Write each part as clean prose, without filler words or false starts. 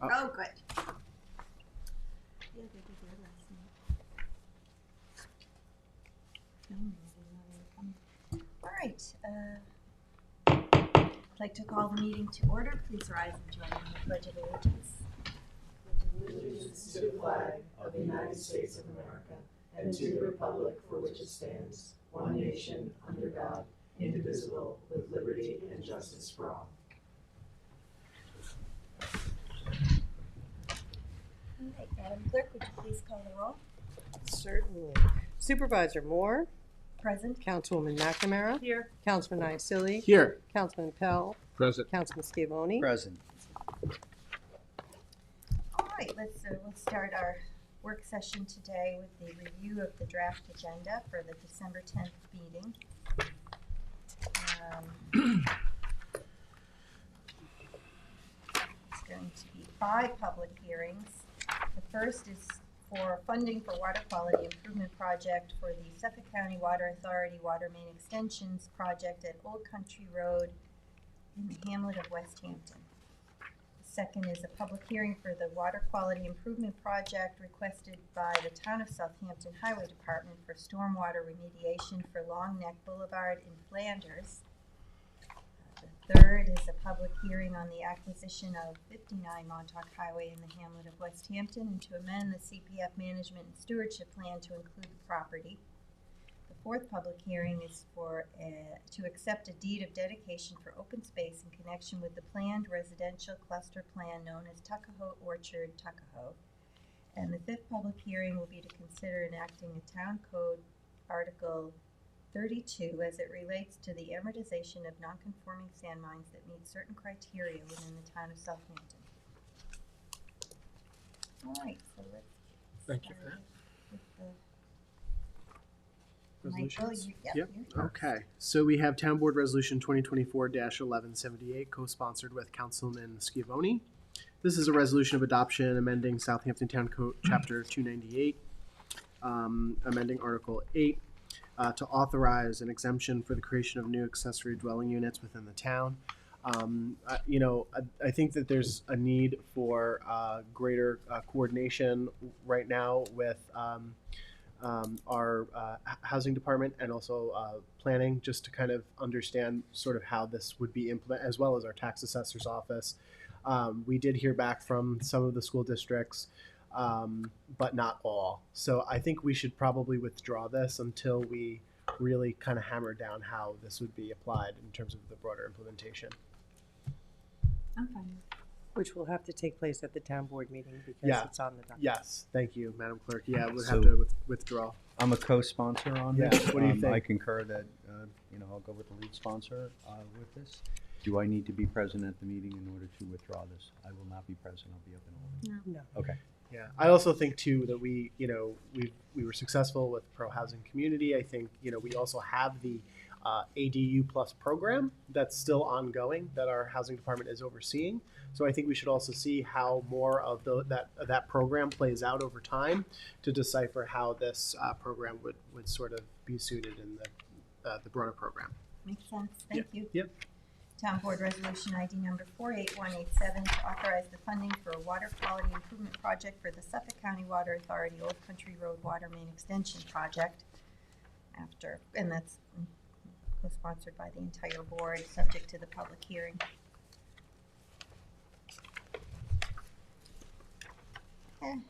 Oh, good. All right. I'd like to call the meeting to order. Please rise and join in the Pledge of Allegiance. Allegiance to the flag of the United States of America and to the republic for which it stands, one nation, under God, indivisible, with liberty and justice for all. All right, Madam Clerk, would you please call the roll? Certainly. Supervisor Moore, Present. Councilwoman McNamara, Here. Councilman Iacili, Here. Councilman Pell, Present. Councilman Schiavone. Present. All right, we'll start our work session today with the review of the draft agenda for the December 10th meeting. It's going to be 5 public hearings. The first is for funding for water quality improvement project for the Suffolk County Water Authority Water Main Extensions project at Old Country Road in the hamlet of West Hampton. The second is a public hearing for the water quality improvement project requested by the Town of Southampton Highway Department for stormwater remediation for Long Neck Boulevard in Flanders. The third is a public hearing on the acquisition of 59 Montauk Highway in the hamlet of West Hampton and to amend the CPF management and stewardship plan to include the property. The fourth public hearing is for to accept a deed of dedication for open space in connection with the planned residential cluster plan known as Tuckahoe Orchard, Tuckahoe. And the fifth public hearing will be to consider enacting a town code article 32 as it relates to the amortization of non-conforming sand mines that meet certain criteria within the town of Southampton. All right, so let's Thank you for start with the Resolutions? Michael, Yep. you're Okay. So we have Town Board Resolution 2024-1178, co-sponsored with Councilman Schiavone. This is a resolution of adoption amending Southampton Town Code Chapter 298, amending Article 8 to authorize an exemption for the creation of new accessory dwelling units within the town. I think that there's a need for greater coordination right now with our housing department and also planning, just to kind of understand sort of how this would be implemented, as well as our tax assessor's office. We did hear back from some of the school districts, but not all. So I think we should probably withdraw this until we really kind of hammer down how this would be applied in terms of the broader implementation. I'm fine. Which will have to take place at the town board meeting because Yeah. it's on the docket. Yes, thank you, Madam Clerk. Yeah, we'll So- have to withdraw. I'm a co-sponsor on Yeah, this. what do you think? I concur that, I'll go with the lead sponsor with this. Do I need to be present at the meeting in order to withdraw this? I will not be present. I'll be up in Albany. No. Okay. Yeah, I also think too that we were successful with pro housing community. I think we also have the ADU plus program that's still ongoing that our housing department is overseeing. So I think we should also see how more of that program plays out over time to decipher how this program would sort of be suited in the broader program. Makes sense, thank you. Yep. Town Board Resolution ID number 48187 to authorize the funding for a water quality improvement project for the Suffolk County Water Authority Old Country Road Water Main Extension Project. And that's co-sponsored by the entire board, subject to the public hearing. And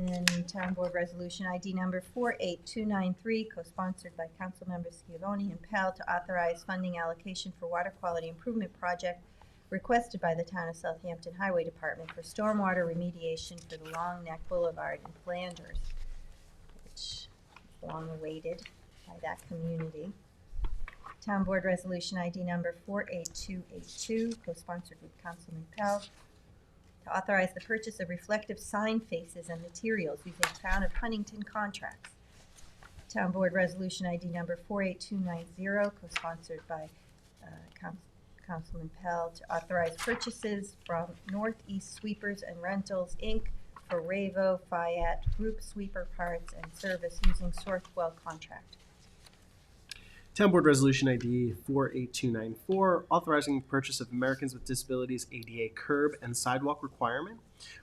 then Town Board Resolution ID number 48293, co-sponsored by Councilmembers Schiavone and Pell, to authorize funding allocation for water quality improvement project requested by the Town of Southampton Highway Department for stormwater remediation for the Long Neck Boulevard in Flanders, which is long awaited by that community. Town Board Resolution ID number 48282, co-sponsored with Councilman Pell, to authorize the purchase of reflective sign faces and materials using Town of Huntington contracts. Town Board Resolution ID number 48290, co-sponsored by Councilman Pell, to authorize purchases from Northeast Sweepers and Rentals, Inc. for Ravo Fayette Group sweeper parts and service using Sorthwell contract. Town Board Resolution ID 48294, authorizing the purchase of Americans with Disabilities ADA curb and sidewalk requirement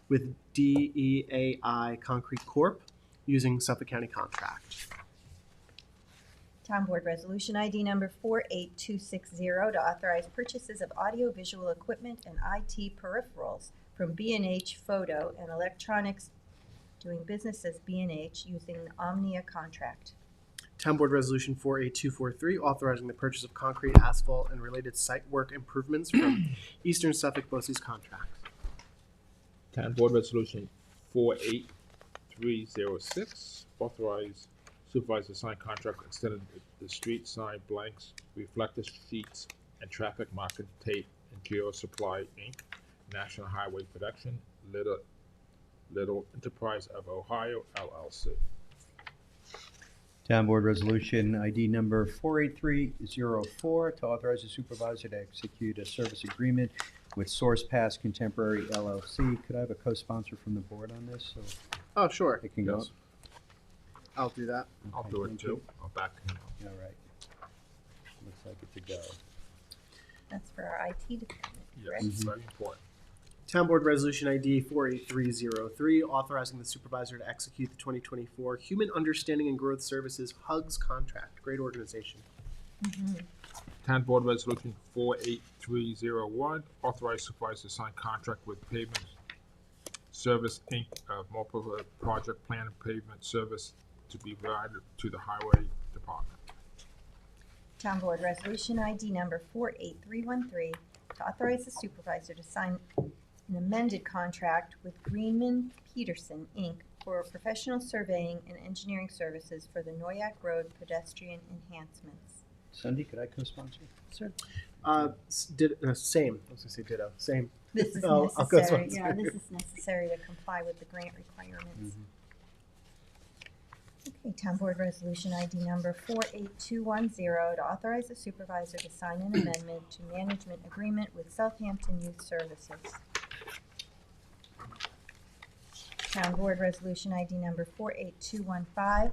with DEAI Concrete Corp. Using Suffolk County contract. Town Board Resolution ID number 48260 to authorize purchases of audio-visual equipment and IT peripherals from B&H Photo and Electronics doing business as B&H using the Omnia contract. Town Board Resolution 48243, authorizing the purchase of concrete, asphalt, and related site work improvements from Eastern Suffolk BOCES contract. Town Board Resolution 48306, authorize supervisor to sign contract extended the street sign blanks, reflector sheets, and traffic marking tape and Geo Supply Inc., National Highway Production, Little Enterprise of Ohio, LLC. Town Board Resolution ID number 48304 to authorize the supervisor to execute a service agreement with Source Pass Contemporary LLC. Could I have a co-sponsor from the board on this? So Oh, sure. it can go. Yes. I'll do that. I'll Okay, do it thank too. I'll back him up. you. All right. Looks like it's a go. That's for our IT department, correct? Yes, very important. Town Board Resolution ID 48303, authorizing the supervisor to execute the 2024 Human Understanding and Growth Services HUGS contract. Great organization. Town Board Resolution 48301, authorize supervisor to sign contract with Pavement Service Inc. of multiple project plan and pavement service to be provided to the Highway Department. Town Board Resolution ID number 48313 to authorize the supervisor to sign an amended contract with Greenman Peterson, Inc. for professional surveying and engineering services for the Noyak Road pedestrian enhancements. Cindy, could I co-sponsor? Sure. Same. I was going to say ditto. Same. This is I'll go necessary, sponsor. yeah, this is necessary to comply with the grant requirements. Okay, Town Board Resolution ID number 48210 to authorize the supervisor to sign an amendment to management agreement with Southampton Youth Services. Town Board Resolution ID number 48215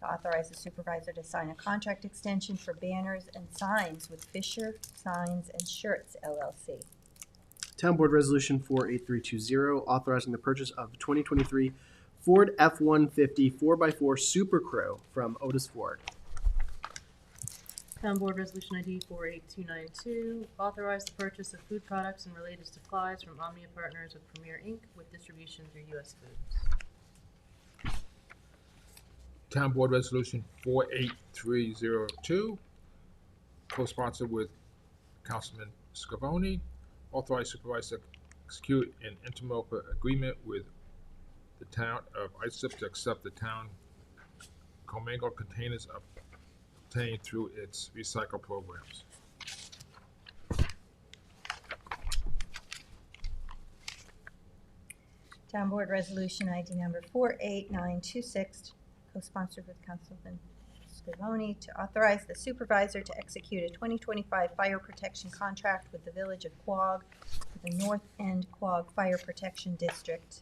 to authorize the supervisor to sign a contract extension for banners and signs with Fisher Signs and Shirts LLC. Town Board Resolution 48320, authorizing the purchase of 2023 Ford F-150 4x4 Super Crew from Otis Ford. Town Board Resolution ID 48292, authorize the purchase of food products and related supplies from Omnia Partners with Premier Inc. with distribution through U.S. Foods. Town Board Resolution 48302, co-sponsored with Councilman Scavone, authorize supervisor to execute an interlocal agreement with the town of Islip to accept the town commingled containers obtained through its recycle programs. Town Board Resolution ID number 48926, co-sponsored with Councilman Scavone, to authorize the supervisor to execute a 2025 fire protection contract with the Village of Quogue for the North End Quogue Fire Protection District.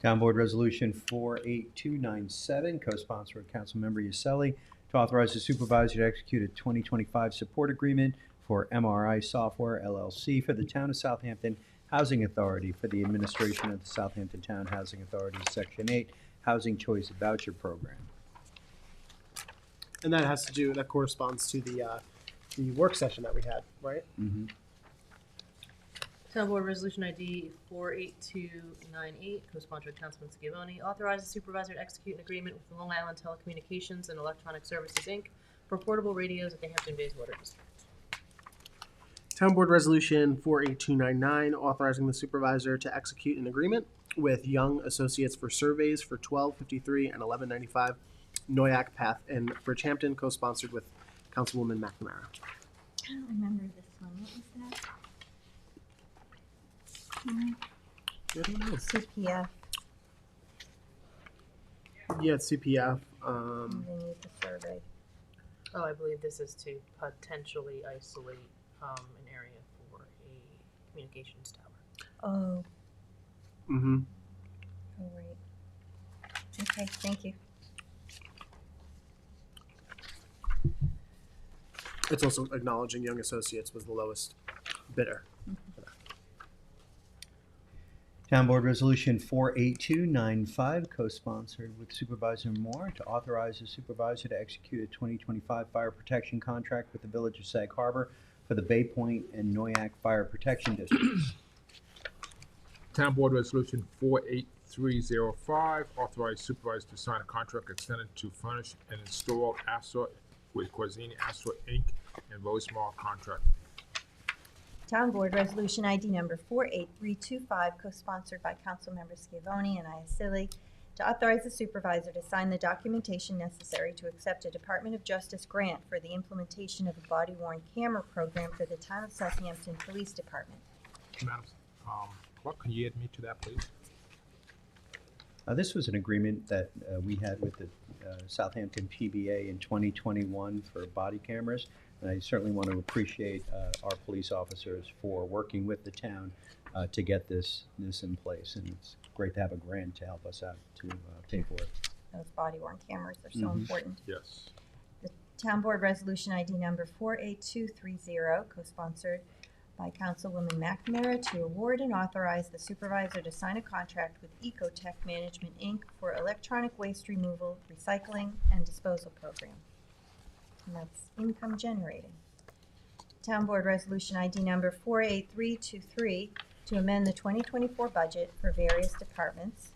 Town Board Resolution 48297, co-sponsored with Councilmember Uselli, to authorize the supervisor to execute a 2025 support agreement for MRI Software LLC for the Town of Southampton Housing Authority for the administration of the Southampton Town Housing Authority Section 8 Housing Choice Voucher Program. And that corresponds to the work session that we had, right? Mm-hmm. Town Board Resolution ID 48298, co-sponsored with Councilman Scavone, authorize the supervisor to execute an agreement with Long Island Telecommunications and Electronic Services, Inc. for portable radios at the Hampton Bays Water District. Town Board Resolution 48299, authorizing the supervisor to execute an agreement with Young Associates for surveys for 1253 and 1195 Noyak Path in Bridgehampton, co-sponsored with Councilwoman McNamara. I don't remember this one. What was that? I don't know. CPF. Yeah, it's CPF. They need the survey. Oh, I believe this is to potentially isolate an area for a communications tower. Oh, Mm-hmm. oh, right. Okay, thank you. it's also acknowledging Young Associates was the lowest bidder. Town Board Resolution 48295, co-sponsored with Supervisor Moore, to authorize the supervisor to execute a 2025 fire protection contract with the Village of Sag Harbor for the Bay Point and Noyak Fire Protection Districts. Town Board Resolution 48305, authorize supervisor to sign a contract extended to furnish and install asphalt with Corzini Asphalt Inc. and Rosemar Contract. Town Board Resolution ID number 48325, co-sponsored by Councilmember Scavone and Iacilli, to authorize the supervisor to sign the documentation necessary to accept a Department of Justice grant for the implementation of a body-worn camera program for the Town of Southampton Police Department. Madam Clerk, can you add me to that, please? This was an agreement that we had with the Southampton PBA in 2021 for body cameras. And I certainly want to appreciate our police officers for working with the town to get this in place. And it's great to have a grant to help us out to pay for it. Those body-worn cameras are so important. Yes. The Town Board Resolution ID number 48230, co-sponsored by Councilwoman McNamara, to award and authorize the supervisor to sign a contract with Ecotech Management, Inc. for electronic waste removal, recycling, and disposal program. And that's income generating. Town Board Resolution ID number 48323, to amend the 2024 budget for various departments.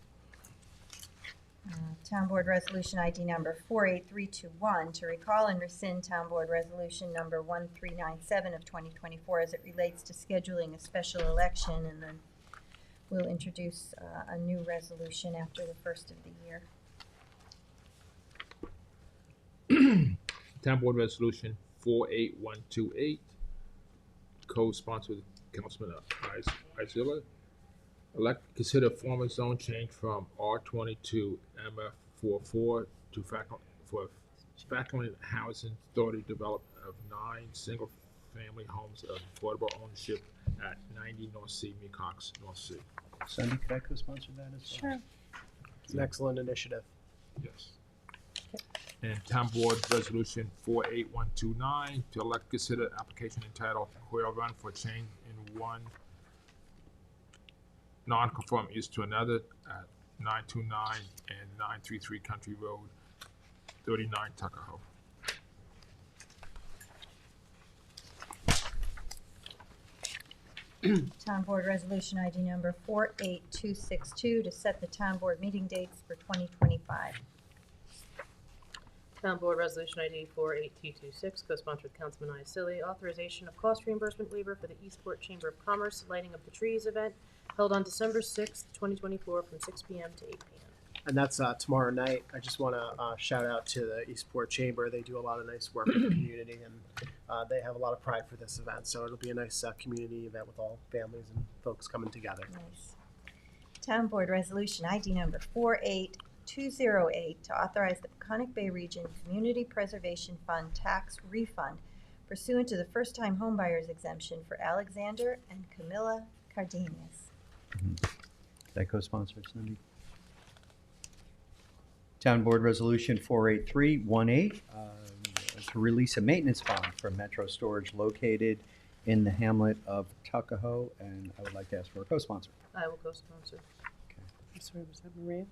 Town Board Resolution ID number 48321, to recall and rescind Town Board Resolution number 1397 of 2024 as it relates to scheduling a special election, and then we'll introduce a new resolution after the first of the year. Town Board Resolution 48128, co-sponsored with Councilman Iacilli. Consider former zone change from R22 MF44 to faculty housing authority development of 9 single-family homes of affordable ownership at 90 North Sea, Mecox, North Sea. Sunday, could I co-sponsor that as well? Sure. It's an excellent initiative. Yes. And Town Board Resolution 48129, to consider application entitled Quail Run for change in one non-conforming use to another at 929 and 933 Country Road, 39 Tuckahoe. Town Board Resolution ID number 48262, to set the Town Board meeting dates for 2025. Town Board Resolution ID 48226, co-sponsored with Councilman Iacilli, authorization of cost reimbursement waiver for the Eastport Chamber of Commerce Lighting of the Trees event held on December 6th, 2024 from 6 p.m. to 8 p.m. And that's tomorrow night. I just want to shout out to the Eastport Chamber. They do a lot of nice work in the community, and they have a lot of pride for this event. So it'll be a nice community event with all families and folks coming together. Nice. Town Board Resolution ID number 48208, to authorize the Peconic Bay Region Community Preservation Fund tax refund pursuant to the first-time homebuyers exemption for Alexander and Camilla Cardenas. Could I co-sponsor it, Cindy? Town Board Resolution 48318, to release a maintenance bond for Metro Storage located in the hamlet of Tuckahoe, and I would like to ask for a co-sponsor. I will co-sponsor. I'm sorry, was that Maria?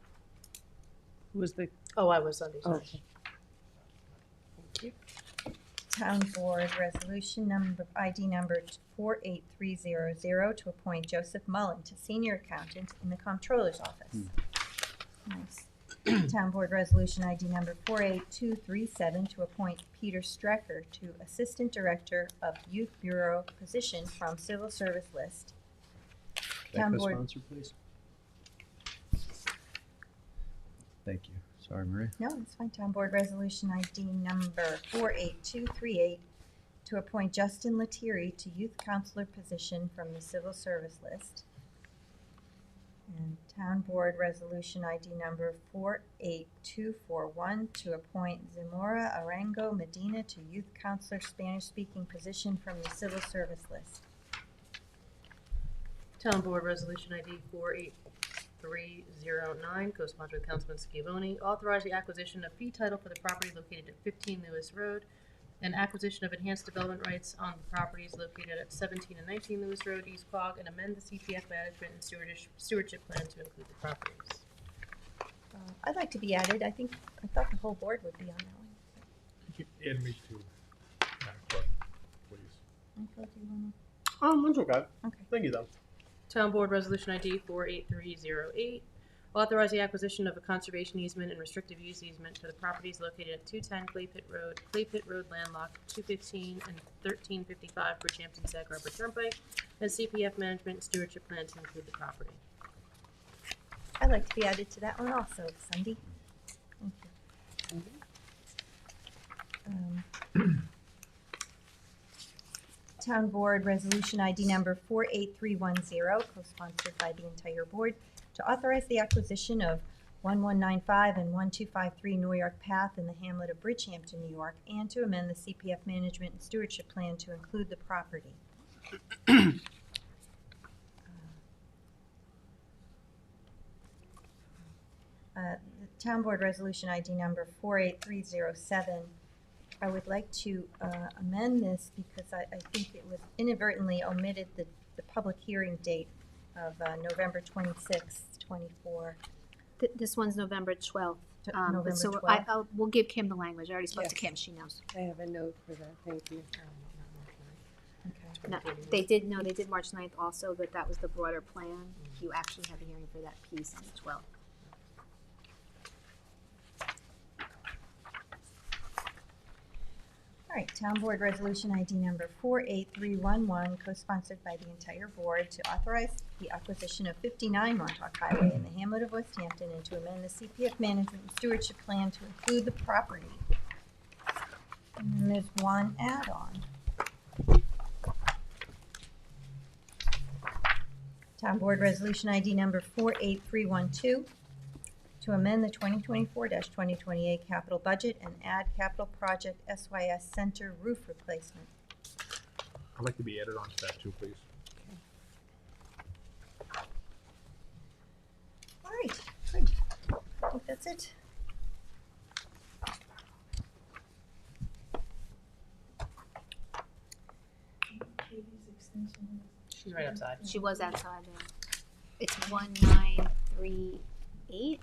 Who was the, Oh, I was Sunday, oh, sorry. okay. Thank you. Town Board Resolution number ID number 48300, to appoint Joseph Mullen to Senior Accountant in the Comptroller's Office. Nice. Town Board Resolution ID number 48237, to appoint Peter Strecker to Assistant Director of Youth Bureau position from Civil Service list. Could I Town Board- co-sponsor, please? Thank you. Sorry, Maria. No, it's fine. Town Board Resolution ID number 48238, to appoint Justin Lettieri to Youth Counselor position from the Civil Service list. And Town Board Resolution ID number 48241, to appoint Zamora Arango Medina to Youth Counselor Spanish-speaking position from the Civil Service list. Town Board Resolution ID 48309, co-sponsored with Councilman Scavone, authorize the acquisition of fee title for the property located at 15 Lewis Road, and acquisition of enhanced development rights on the properties located at 17 and 19 Lewis Road, East Quogue, and amend the CPF management and stewardship plan to include the properties. I'd like to be added. I thought the whole board would be on that one. You can add me to, Madam Clerk, please. Michael, do you wanna? That's okay. Okay. Thank you, though. Town Board Resolution ID 48308, authorize the acquisition of a conservation easement and restrictive use easement for the properties located at 210 Clay Pit Road landlocked, 215 and 1355 Bridgehampton Sag Harbor Turnpike, and CPF management and stewardship plan to include the property. I'd like to be added to that one also, Cindy. Thank you. Town Board Resolution ID number 48310, co-sponsored by the entire board, to authorize the acquisition of 1195 and 1253 New York Path in the hamlet of Bridgehampton, New York, and to amend the CPF management and stewardship plan to include the property. The Town Board Resolution ID number 48307, I would like to amend this because I think it was inadvertently omitted the public hearing date of November 26th, 24. This one's November 12th. November So 12th. we'll give Kim the language. I already spoke to Yes. Kim, she knows. I have a note for that, thank you. Okay. No, they did March 9th also, but that was the broader plan. You actually have a hearing for that piece on the 12th. All right, Town Board Resolution ID number 48311, co-sponsored by the entire board, to authorize the acquisition of 59 Montauk Highway in the hamlet of West Hampton and to amend the CPF management and stewardship plan to include the property. And then there's one add-on. Town Board Resolution ID number 48312, to amend the 2024-2028 capital budget and add capital project SYS Center roof replacement. I'd like to be added on to that too, please. All right, good. I think that's it. She's right outside. She was outside there. It's 1938.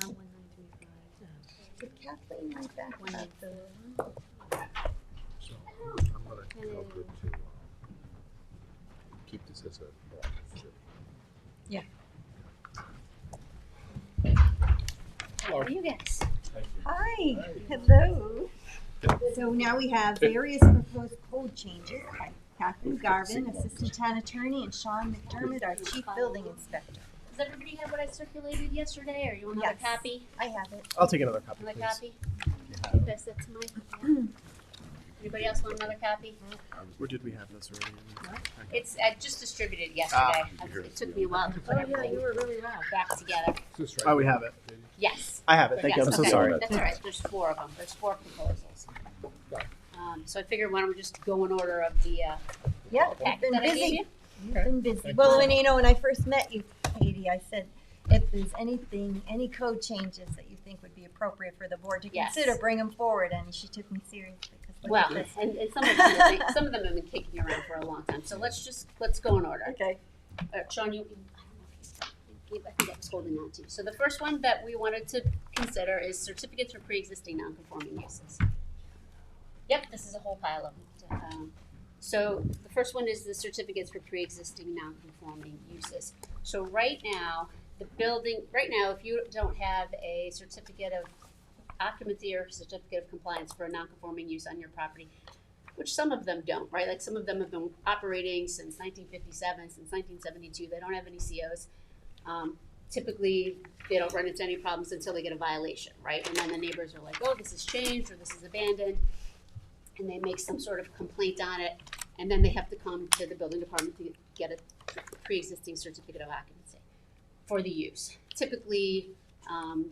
Not 1935. Did Kathleen write back about the? So I'm gonna tell good to keep this as a. How are you guys? Hi, hello. So now we have various proposed code changes by Kathleen Garvin, Assistant Town Attorney, and Sean McDermott, our Chief Building Inspector. Does everybody have what I circulated yesterday, or you want another Yes. copy? I have it. I'll take another copy, Another please. copy? Pass that to Mike. Anybody else want another copy? Or did we have this already? It's just distributed yesterday. It took me a while to put everything were really loud. back together. Is this Oh, right? we have it. Yes. I have it. Thank you. Yes, I'm so okay. sorry. That's all right. There's 4 of them. There's 4 proposals. So I figured why don't we just go in order of the Yeah, pack you've been that I gave busy. you? You've been busy. Thank Well, you. when I first met you, Katie, I said, if there's any code changes that you think would be appropriate for the board to Yes. consider, bring them forward, and she took me seriously, because look Well, at this. and some of them have been kicking around for a long time. So let's go in order. Okay. Sean, you, I don't know if I think I was holding on to. So the first one that we wanted to consider is certificates for pre-existing non-conforming uses. Yep, this is a whole pile of them. So the first one is the certificates for pre-existing non-conforming uses. So right now, if you don't have a certificate of occupancy or certificate of compliance for a non-conforming use on your property, which some of them don't, right? Like some of them have been operating since 1957, since 1972. They don't have any COs. Typically, they don't run into any problems until they get a violation, right? And then the neighbors are like, oh, this has changed or this is abandoned. And they make some sort of complaint on it. And then they have to come to the building department to get a pre-existing certificate of occupancy for the use. Typically,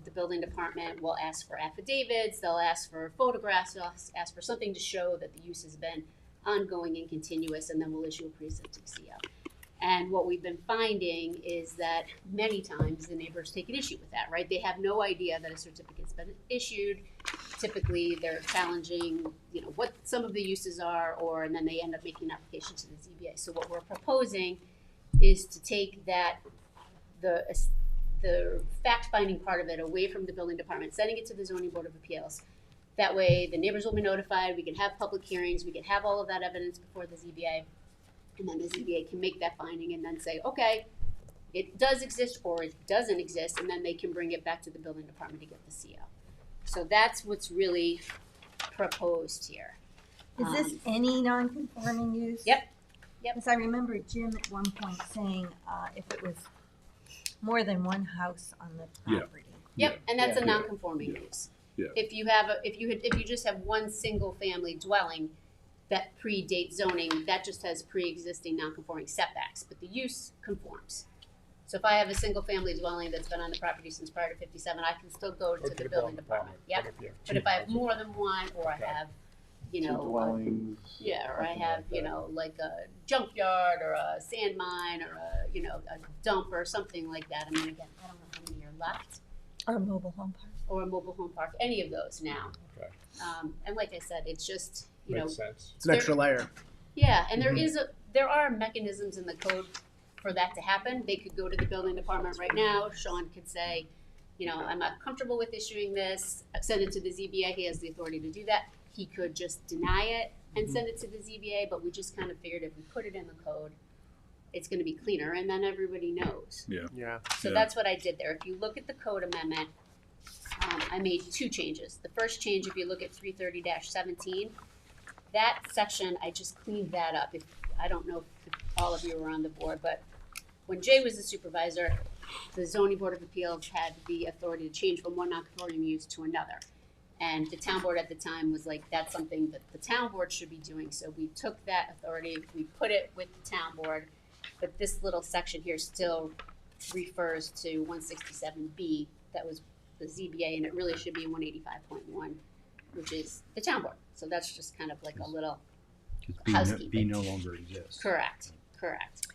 the building department will ask for affidavits, they'll ask for photographs, they'll ask for something to show that the use has been ongoing and continuous, and then we'll issue a pre-existing CO. And what we've been finding is that many times the neighbors take an issue with that, right? They have no idea that a certificate's been issued. Typically, they're challenging, you know, what some of the uses are, and then they end up making an application to the ZBA. So what we're proposing is to take the fact-finding part of it away from the building department, sending it to the zoning board of appeals. That way, the neighbors will be notified, we can have public hearings, we can have all of that evidence before the ZBA, and then the ZBA can make that finding and then say, okay, it does exist or it doesn't exist, and then they can bring it back to the building department to get the CO. So that's what's really proposed here. Is this any non-conforming use? Yep. Yep. Because I remember Jim at one point saying, if it was more than one house on the property. Yep, and that's a Yeah. non-conforming Yeah. use. Yeah. If you have if you just have one single family dwelling that predates zoning, that just has pre-existing non-conforming setbacks, but the use conforms. So if I have a single family dwelling that's been on the property since prior to 57, I can still go to the building department. Yep. But if I have more than one, or I have, you Two know, dwellings. yeah, or I something have, like you that. know, like a junkyard or a sand mine or a dump or something like that. I mean, again, I don't know how many are left, Or a mobile home park. or a mobile home park, any of those now. Okay. And like I said, it's just, you know, Makes sense. It's an extra layer. yeah, and there are mechanisms in the code for that to happen. They could go to the building department right now. Sean could say, you know, I'm not comfortable with issuing this. Send it to the ZBA. He has the authority to do that. He could just deny it and send it to the ZBA, but we just kind of figured if we put it in the code, it's going to be cleaner, and then everybody knows. Yeah. So Yeah. that's what I did there. If you look at the code amendment, I made two changes. The first change, if you look at 330-17, that section, I just cleaned that up. I don't know if all of you were on the board, but when Jay was the supervisor, the zoning board of appeals had the authority to change from one non-conforming use to another. And the town board at the time was like, that's something that the town board should be doing. So we took that authority, we put it with the town board, but this little section here still refers to 167B, that was the ZBA, and it really should be 185.1, which is the town board. So that's just kind of like a little, 'Cause Housekeeping. B no longer exists. correct.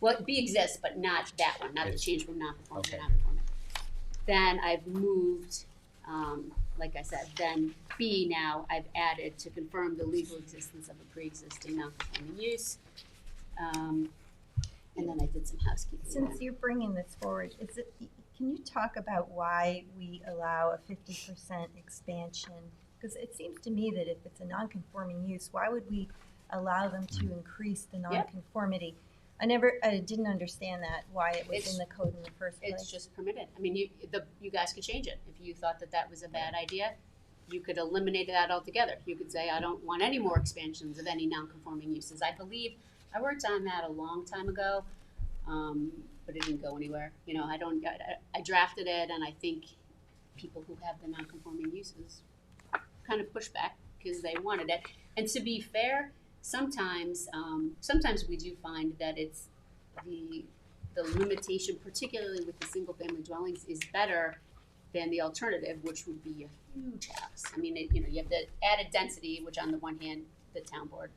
Well, B exists, but not that one, not the It's- change from non-conforming to okay. non-conforming. Then I've moved, like I said, then B now I've added to confirm the legal existence of a pre-existing non-conforming use. And then I did some housekeeping. Since you're bringing this forward, can you talk about why we allow a 50% expansion? Because it seems to me that if it's a non-conforming use, why would we allow them to increase the non-conformity? I didn't understand that, why it was in the code in the first place. It's just permitted. I mean, you guys could change it. If you thought that was a bad idea, you could eliminate that altogether. You could say, I don't want any more expansions of any non-conforming uses. I believe, I worked on that a long time ago, but it didn't go anywhere. You know, I drafted it, and I think people who have the non-conforming uses kind of pushed back because they wanted it. And to be fair, sometimes we do find that it's the limitation, particularly with the single-family dwellings, is better than the alternative, which would be a huge house. I mean, you have the added density, which on the one hand, the town board,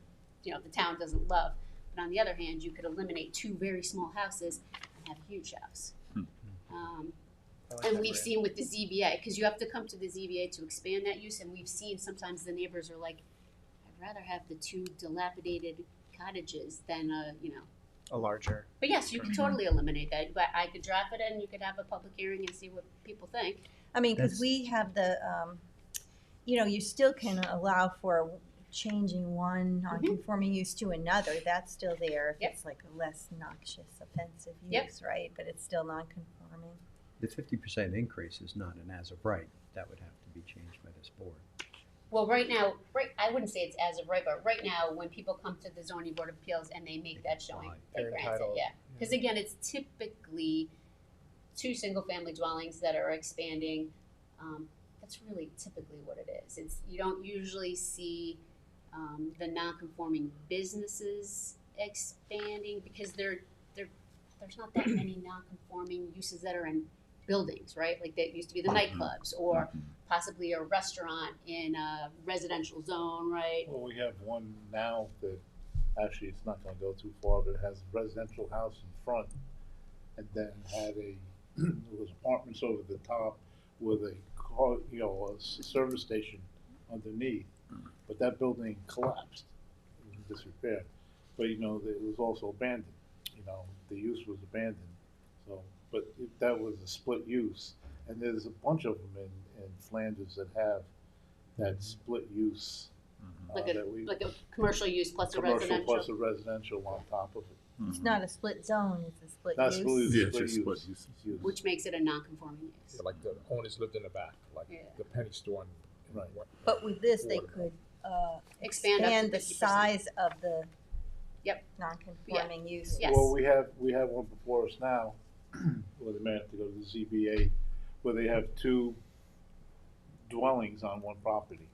the town doesn't love. But on the other hand, you could eliminate two very small houses and have a huge house. And we've seen with the ZBA, because you have to come to the ZBA to expand that use, and we've seen sometimes the neighbors are like, I'd rather have the two dilapidated cottages than A larger. But yes, you could totally eliminate that. But I could draft it and you could have a public hearing and see what people think. I mean, because That's- we have you still can allow for changing one non-conforming use to another. That's still there if Yep. it's like a less noxious, offensive Yep. use, right? But it's still non-conforming. The 50% increase is not an as of right. That would have to be changed by this board. Well, right now, I wouldn't say it's as of right, but right now, when people come to the zoning board of appeals and they make that showing, they They're grant it, entitled. yeah. Because again, it's typically two single-family dwellings that are expanding. That's really typically what it is. You don't usually see the non-conforming businesses expanding because there's not that many non-conforming uses that are in buildings, right? Like that used to be the nightclubs or possibly a restaurant in a residential zone, right? Well, we have one now that actually, it's not gonna go too far, but it has a residential house in front, and then had it was apartments over the top with a car, a service station underneath. But that building collapsed, it was in disrepair. But, it was also abandoned, the use was abandoned. So, but that was a split use. And there's a bunch of them in Flanders that have that split use. Like that we- a commercial use plus a Commercial residential. plus a residential on top of it. It's not a split zone, it's a split Not use. split, Yeah, split it's just split use. use. Which makes it a non-conforming use. Yeah, like the owners lived in the back, like Yeah. the penny store. Right. But with this, they Water. could, Expand up to the 50%. size of the Yep. non-conforming use. Yes. Well, we have one before us now, where they may have to go to the ZBA, where they have two dwellings on one property.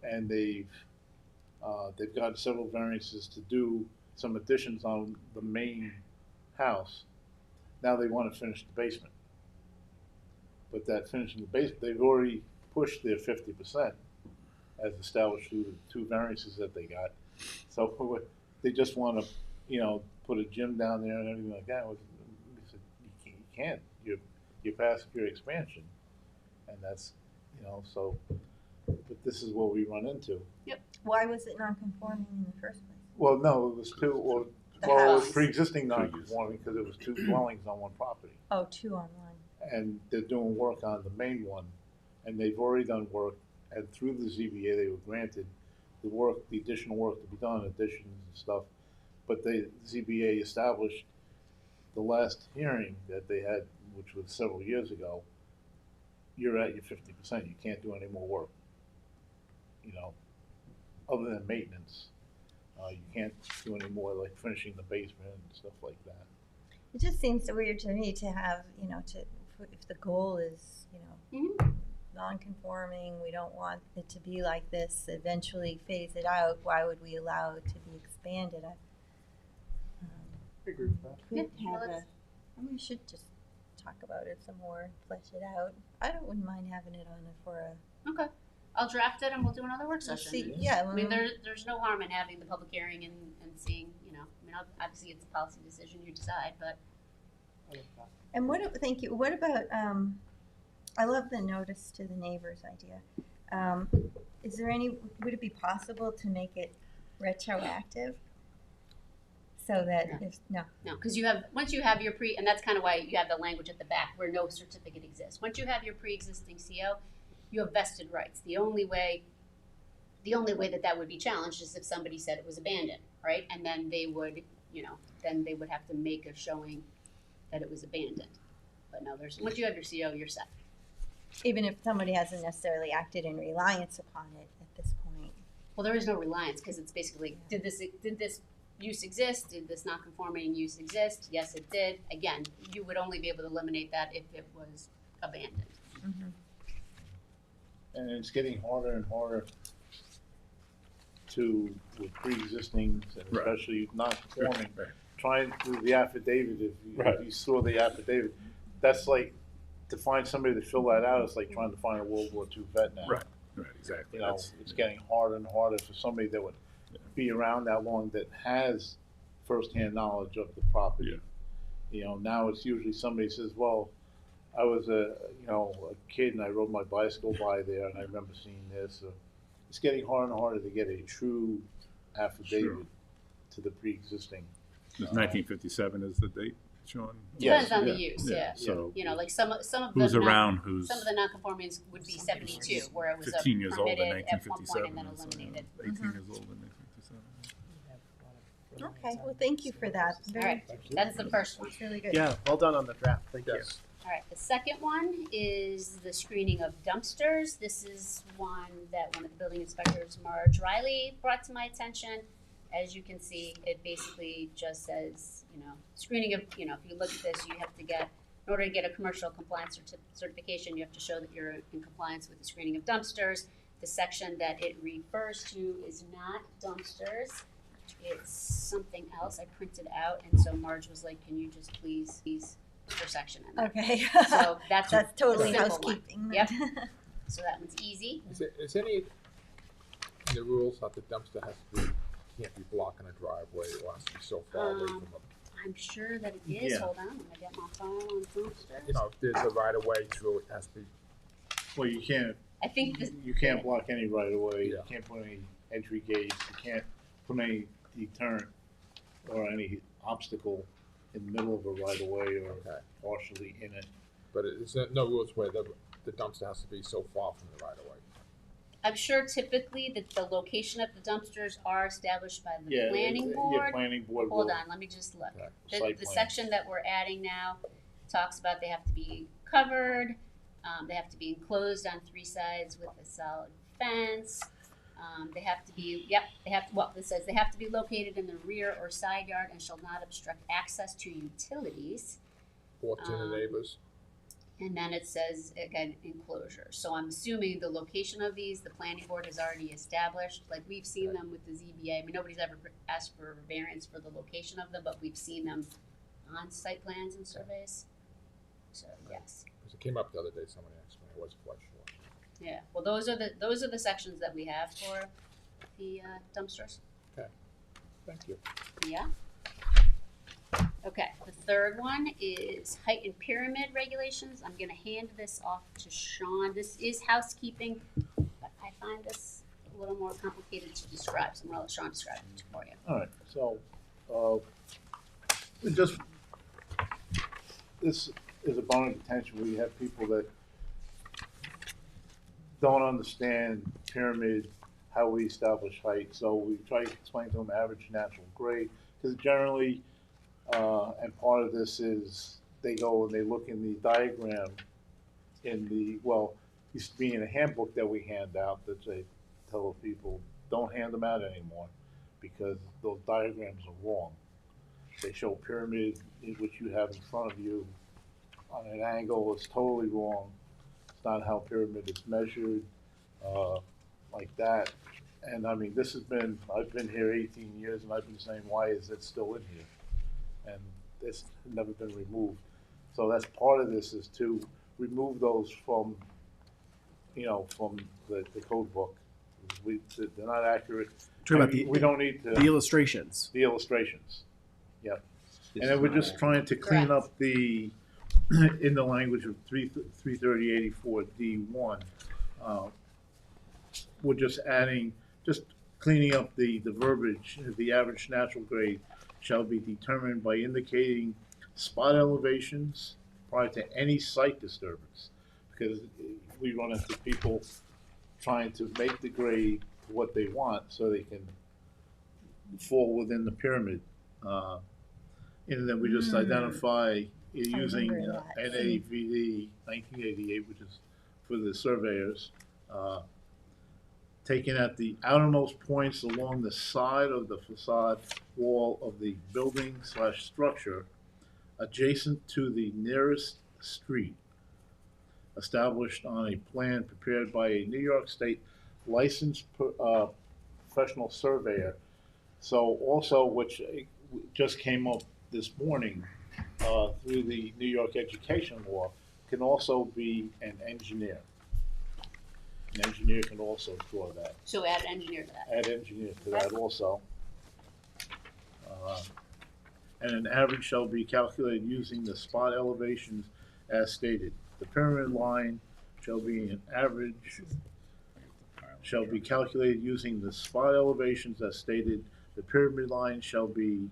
And they've got several variances to do some additions on the main house. Now they wanna finish the basement. But that finishing the basement, they've already pushed their 50% as established through the two variances that they got. So they just wanna, put a gym down there and everything like that. We said, you can't, you're past your expansion. And that's, so, but this is what we run into. Why was it non-conforming in the first place? Well, no, it was two, or, The well, it was house. pre-existing non-conforming because it was two dwellings on one property. Oh, 2 on 1. And they're doing work on the main one, and they've already done work, and through the ZBA, they were granted the additional work to be done, additions and stuff. But the ZBA established the last hearing that they had, which was several years ago, you're at your 50%, you can't do any more work. Other than maintenance, you can't do any more, like finishing the basement and stuff like that. It just seems weird to me to have, if the goal is, Mhm. non-conforming, we don't want it to be like this, eventually phase it out, why would we allow it to be expanded? I agree with that. Could Yeah, have well, that's- we should just talk about it some more, flesh it out. Wouldn't mind having it on it for a, Okay. I'll draft it and we'll do another work let's session. see, yeah. I mean, there's no harm in having the public hearing and seeing, obviously it's a policy decision, you decide, but And thank you, what about, I love the notice to the neighbors idea. Is there would it be possible to make it retroactive? So that No. No, because once you have your and that's kind of why you have the language at the back where no certificate exists. Once you have your pre-existing CO, you have vested rights. The only way that would be challenged is if somebody said it was abandoned, right? And then they would, have to make a showing that it was abandoned. But no, once you have your CO, you're set. even if somebody hasn't necessarily acted in reliance upon it at this point. Well, there is no reliance because it's basically, did this use exist? Did this non-conforming use exist? Yes, it did. Again, you would only be able to eliminate that if it was abandoned. Mm-hmm. And it's getting harder and harder with pre-existing, Right. especially non-conforming. Right. Trying to do the affidavit, if you saw the affidavit, that's like, to find somebody to fill that out, it's like trying to find a World War II vet now. Right, exactly. It's getting harder and harder for somebody that would be around that long that has firsthand knowledge of the property. Now it's usually somebody says, well, I was a kid and I rode my bicycle by there and I remember seeing this. It's getting harder and harder to get a true affidavit Sure. to the pre-existing. 1957 is the date, Sean? Yes. Depends on the Yeah, use, yeah. yeah. So Like some of the who's around, who's some of the non-conformings would be 72, where it was 15 years old in permitted at one point 1957? and then and so, eliminated. 18 years old in 1957. Okay, well, thank you for that. All right, that's the first one. It's really good. Yeah, well done on the draft, thank you. Yes. All right, the second one is the screening of dumpsters. This is one that one of the building inspectors, Marge Riley, brought to my attention. As you can see, it basically just says, screening of, if you look at this, you have to get, in order to get a commercial compliance certification, you have to show that you're in compliance with the screening of dumpsters. The section that it refers to is not dumpsters. It's something else I printed out, and so Marge was like, can you just please put your section in there? Okay. So that's totally a simple one. housekeeping. Yep. So that one's easy. Is any in the rules that the dumpster has to be can't be blocking a driveway, it has to be so far away from a, I'm sure that it is. Yeah. Hold on, I'm gonna get my file on dumpsters. you know, if there's a right of way through, it has to be, Well, you can't, I think this, you can't block any right of way, you Yeah. can't put any entry gates, you can't put any deterrent or any obstacle in the middle of a right of way or Okay. partially in it. but it's no rules where the dumpster has to be so far from the right of way. I'm sure typically that the location of the dumpsters are established by the Yeah, planning yeah, board. planning board Hold will, on, let me just look. Okay. Site The plan. section that we're adding now talks about they have to be covered, they have to be enclosed on 3 sides with a solid fence. They have to be, this says they have to be located in the rear or side yard and shall not obstruct access to utilities. Or to the neighbors. And then it says, again, enclosure. So I'm assuming the location of these, the planning board has already established. Like, we've seen them with the ZBA. I mean, nobody's ever asked for a variance for the location of them, but we've seen them on site plans and surveys. So, yes. Because it came up the other day, somebody asked me, I wasn't quite sure. Yeah, well, those are the sections that we have for the dumpsters. Thank you. Yeah. Okay, the third one is height and pyramid regulations. I'm gonna hand this off to Sean. This is housekeeping, but I find this a little more complicated to describe, so I'm gonna let Sean describe it for you. alright, so, we just, this is a bone of contention. We have people that don't understand pyramid, how we establish height, so we try to explain to them average natural grade, because generally, and part of this is, they go and they look in the diagram in the, well, used to be in a handbook that we hand out, that they tell people, don't hand them out anymore, because those diagrams are wrong. They show pyramid, which you have in front of you, on an angle, it's totally wrong. It's not how pyramid is measured, like that. And I mean, this has been, I've been here 18 years and I've been saying, why is it still in here? And it's never been removed. So that's part of this, is to remove those from, you know, from the code book. They're not accurate. Talking about We don't need to. the illustrations. The illustrations, yep. This And then is we're not just accurate. trying to clean Correct. up the, in the language of 33084 D1. We're just adding, just cleaning up the verbiage. The average natural grade shall be determined by indicating spot elevations prior to any site disturbance. Because we run into people trying to make the grade to what they want so they can fall within the pyramid. And then we just identify using remember that. NAVD 1988, which is for the surveyors, taken at the outermost points along the side of the facade wall of the building / structure adjacent to the nearest street, established on a plan prepared by a New York State licensed professional surveyor. So also, which just came up this morning through the New York education law, can also be an engineer. An engineer can also draw that. So add engineer to that. Add engineer to that also. And an average shall be calculated using the spot elevations as stated. The pyramid line shall be an average, shall be calculated using the spot elevations as stated. The pyramid line shall be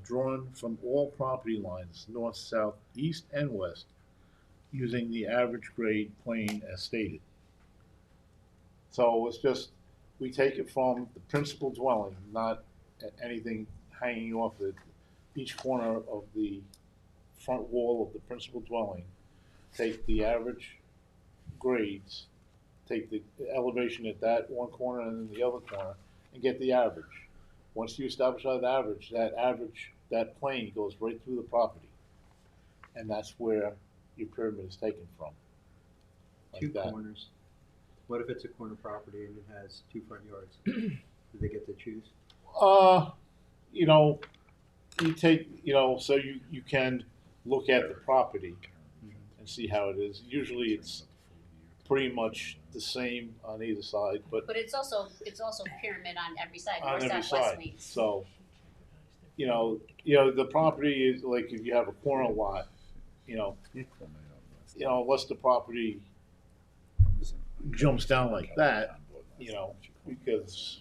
drawn from all property lines, north, south, east, and west, using the average grade plane as stated. So it's just, we take it from the principal dwelling, not anything hanging off it. Each corner of the front wall of the principal dwelling, take the average grades, take the elevation at that one corner and then the other corner, and get the average. Once you establish that average, that plane goes right through the property. And that's where your pyramid is taken from. Like Two that. corners. What if it's a corner property and it has 2 front yards? Do they get to choose? You know, you take, you know, so you can look at the property and see how it is. Usually it's pretty much the same on either side, but But it's also pyramid on every side, on north, every south, west, side. and east. So, the property is like if you have a corner lot, unless the property jumps down like that, because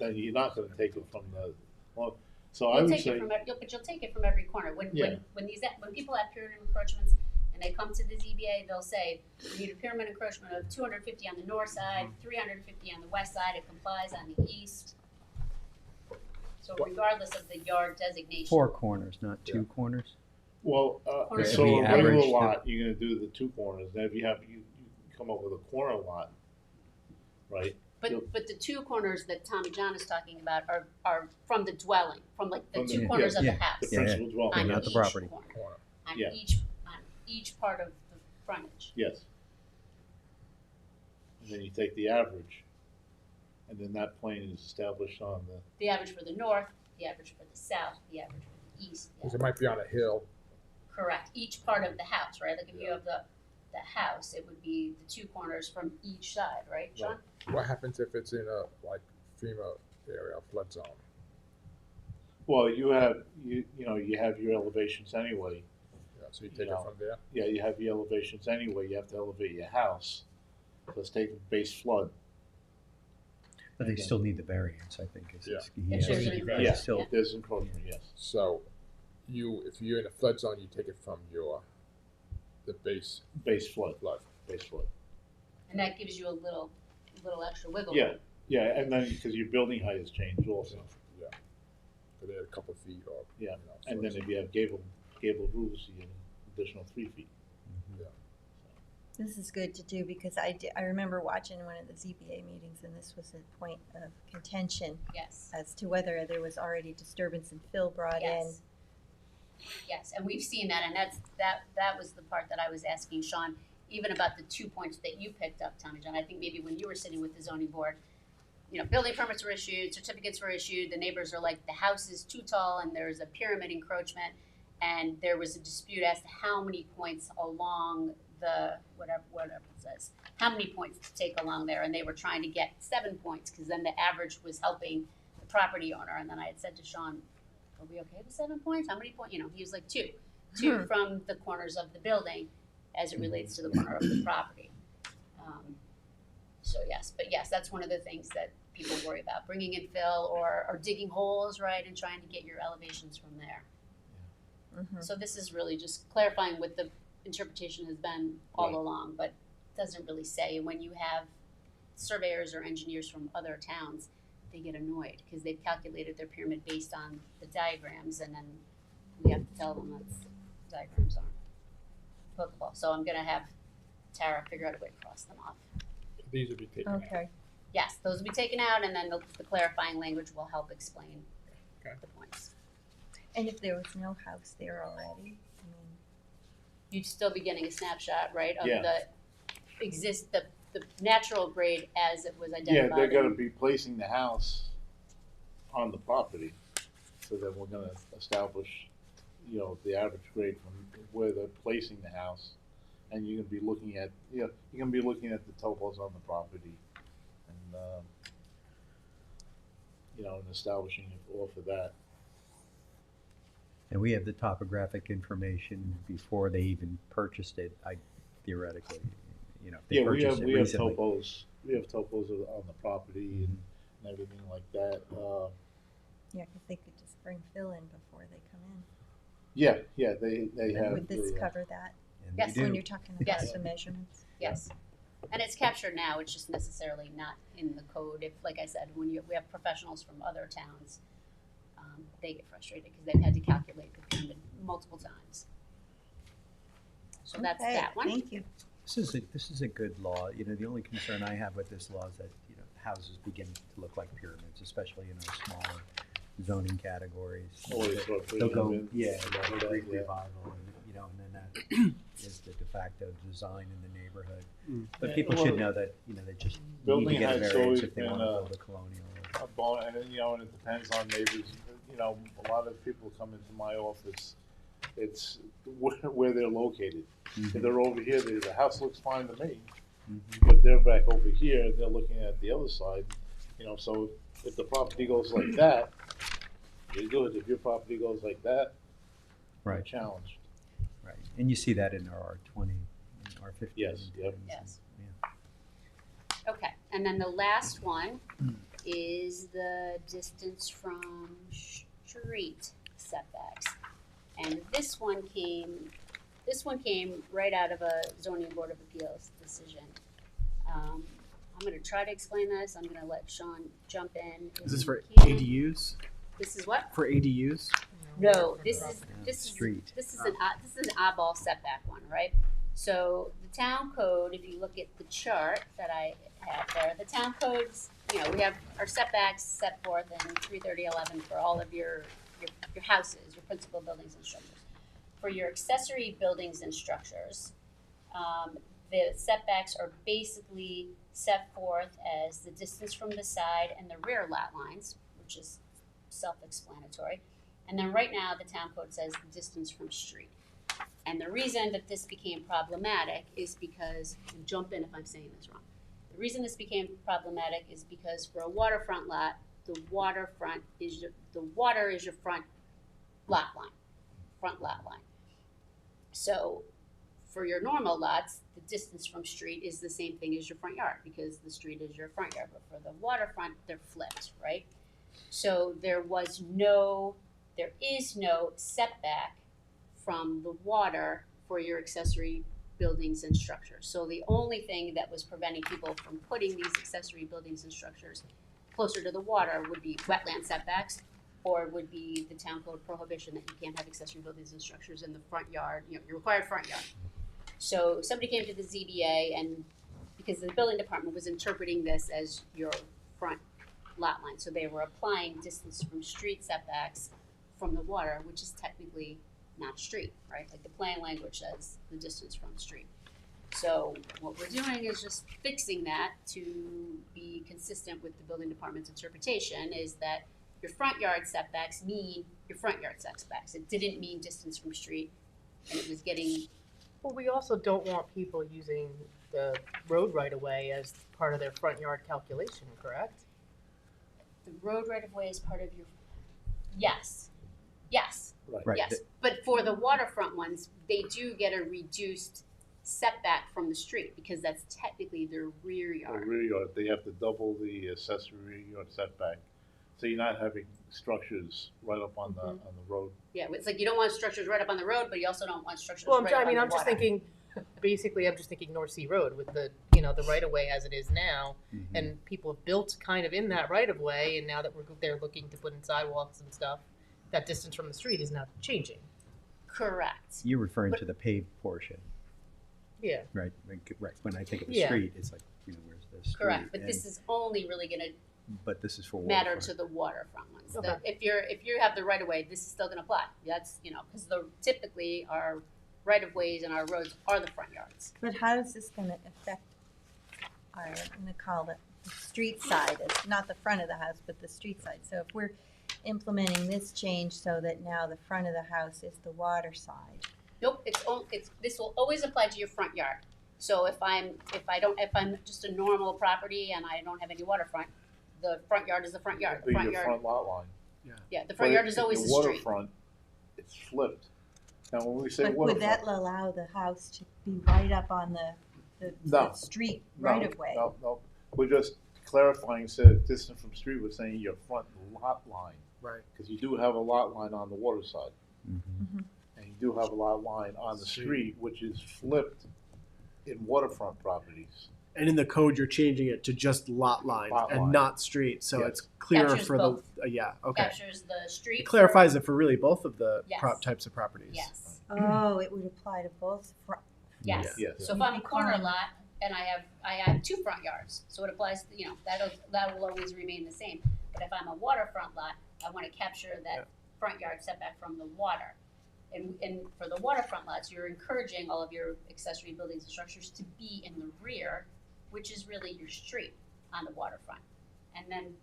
then you're not going to take it from the. Well, so I You'll would take say, it from but you'll take it from every corner. When Yeah. when people have pyramid encroachments and they come to the ZBA, they'll say we need a pyramid encroachment of 250 on the north side, 350 on the west side. It complies on the east. So regardless of the yard designation. 4 corners, not 2 corners. well, Corner so should a be regular averaged. lot, you're going to do the 2 corners. Then if you come up with a corner lot, right? But the 2 corners that Tommy John is talking about are from the dwelling, from like the From 2 the- corners of the yeah, house. The Yeah, principal dwelling. On not the each property. corner, Corner. on Yeah. each part of the frontage. Yes. And then you take the average, and then that plane is established on the. The average for the north, the average for the south, the average for the east. Because it might be on a hill. Correct, each part of the house, right? Like if you have the house, it would be the 2 corners from each side, right, Sean? What happens if it's in a like FEMA area, flood zone? Well, you have your elevations anyway. Yeah, so you take No. it from there. Yeah, you have your elevations anyway. You have to elevate your house. Let's take the base flood. But they still need the variance, I think. Yeah. If there's an Yeah. Yeah, Still, there's encroachment. Yes. So, if you're in a flood zone, you take it from the base Base flood. flood. Base flood. And that gives you a little extra wiggle Yeah. room. Yeah, and then because your building height has changed also. Yeah. Because they had a couple of feet or. Yeah. so And then it's- if you have gable roofs, you get an additional 3 feet. This is good to do because I remember watching one of the ZBA meetings and this was a point of contention Yes, as to whether there was already disturbance and fill brought in. yes. Yes, and we've seen that, and that was the part that I was asking Sean, even about the 2 points that you picked up, Tommy John. I think maybe when you were sitting with the zoning board, building permits were issued, certificates were issued, the neighbors are like, the house is too tall and there's a pyramid encroachment, and there was a dispute as to how many points along the, whatever it says, how many points to take along there, and they were trying to get 7 points, because then the average was helping the property owner, and then I had said to Sean, are we okay with 7 points? How many points? He was like 2. 2 from the corners of the building as it relates to the corner of the property. So yes, that's one of the things that people worry about, bringing in fill or digging holes, right, and trying to get your elevations from there. Mhm. So this is really just clarifying what the interpretation has been all Right. along, but doesn't really say. And when you have surveyors or engineers from other towns, they get annoyed because they've calculated their pyramid based on the diagrams, and then we have to tell them that diagrams aren't applicable. So I'm gonna have Tara figure out a way to cross them off. These would be taken out. Okay. Yes, those will be taken out, and then the clarifying language will help explain Okay. the points. And if there was no house there already, I mean, You'd still be getting a snapshot, right, of Yeah. the natural grade as it was Yeah, identified. they're gonna be placing the house on the property, so that we're gonna establish, the average grade from where they're placing the house. And you're gonna be looking at, the topos on the property, and, and establishing it off of that. and we have the topographic information before they even purchased it, theoretically, if they Yeah, we purchased have, it recently. we have topos on the property and everything like that. yeah, because they could just bring fill in before they come in. Yeah, they have. Would this the, cover that And Yes. they when do. you're talking about Yes. the measurements? Yes, and it's captured now, it's just necessarily not in the code. If, like I said, when we have professionals from other towns, they get frustrated because they've had to calculate the pyramid multiple times. So that's Okay, that one. Thank you. This is a good law. The only concern I have with this law is that, houses begin to look like pyramids, especially in those smaller zoning categories. Always sort of They'll go, presume yeah, about they'll go that, Greek yeah. revival, and then that is the de facto design in the neighborhood. But people Well, should know that, they just need to building get a heights variance always if they been, want to build a colonial. a bone, and and it depends on neighbors. A lot of people come into my office. It's where they're located. If they're over here, the house looks fine to me. But they're back over here, they're looking at the other side, you know, so if the property goes like that, you're good. If your property goes like that, you're Right, challenged. right. And you see that in our R20, and R50. Yes, yep. Yes. Yeah. Okay, and then the last one is the distance from street setbacks. And this one came right out of a zoning board of appeals decision. I'm gonna try to explain this, I'm gonna let Sean jump in. Is this if for he can. ADUs? This is what? For ADUs? No, this is Street. this is an oddball setback one, right? So the town code, if you look at the chart that I have there, the town codes, you know, we have our setbacks set forth in 33011 for all of your houses, your principal buildings and structures. For your accessory buildings and structures, the setbacks are basically set forth as the distance from the side and the rear lot lines, which is self-explanatory. And then right now, the town code says the distance from street. And the reason that this became problematic is because, and jump in if I'm saying this wrong. The reason this became problematic is because for a waterfront lot, the water is your front lot line. So for your normal lots, the distance from street is the same thing as your front yard because the street is your front yard. But for the waterfront, they're flipped, right? So there is no setback from the water for your accessory buildings and structures. So the only thing that was preventing people from putting these accessory buildings and structures closer to the water would be wetland setbacks, or would be the town code prohibition that you can't have accessory buildings and structures in the front yard, you know, your required front yard. So somebody came to the ZBA, and because the building department was interpreting this as your front lot line, so they were applying distance from street setbacks from the water, which is technically not street, right? Like the plain language says the distance from the street. So what we're doing is just fixing that to be consistent with the building department's interpretation, is that your front yard setbacks mean your front yard setbacks. It didn't mean distance from street, and it was getting. Well, we also don't want people using the road right of way as part of their front yard calculation, correct? The road right of way is part of your. Yes. Right. Yes. But for the waterfront ones, they do get a reduced setback from the street because that's technically their rear The yard. rear yard, they have to double the accessory yard setback. So you're not having structures right up on the road. Yeah, it's like you don't want structures right up on the road, but you also don't want structures Well, right up on the I'm just water. thinking, basically, I'm just thinking North Sea Road with the, the right of way as it is now. And people have built kind of in that right of way, and now that they're looking to put in sidewalks and stuff, that distance from the street is now changing. Correct. You're referring to the paved portion, Yeah. right? Right. When I think of a Yeah. street, it's like, where's the street? Correct. But And- this is only really gonna But this is for matter waterfront. to the waterfront ones. Okay. If you have the right of way, this is still gonna apply. That's, because typically our right of ways and our roads are the front yards. But how is this gonna affect our, I'm gonna call it the street side, it's not the front of the house, but the street side. So if we're implementing this change so that now the front of the house is the water side. Nope, this will always apply to your front yard. So if I'm just a normal property and I don't have any waterfront, the front yard is the front yard. The Be front your yard, front lot line. yeah, the front But yard is if always the your street. waterfront, it's flipped. Now, when we say But would that waterfront. allow the house to be right up on the No. street No, right of way? No, we're just clarifying, instead of distance from street, we're saying your front lot line. Right. Because you do have a lot line on the water side, Mhm. and you do have a lot line on the street, which is flipped in waterfront properties. And in the code, you're changing it to just lot line Lot and line. not street, so Yes. it's clearer Captures for both. the, yeah, okay. Captures the street. It clarifies it for really both of the Yes. types of properties. Yes, Oh, it would apply to both yes. Yes. So if I'm a corner Fine. lot and I have two front yards, so it applies, that will always remain the same. But if I'm a waterfront lot, I wanna capture that front yard setback from the water. And for the waterfront lots, you're encouraging all of your accessory buildings and structures to be in the rear, which is really your street on the waterfront. And then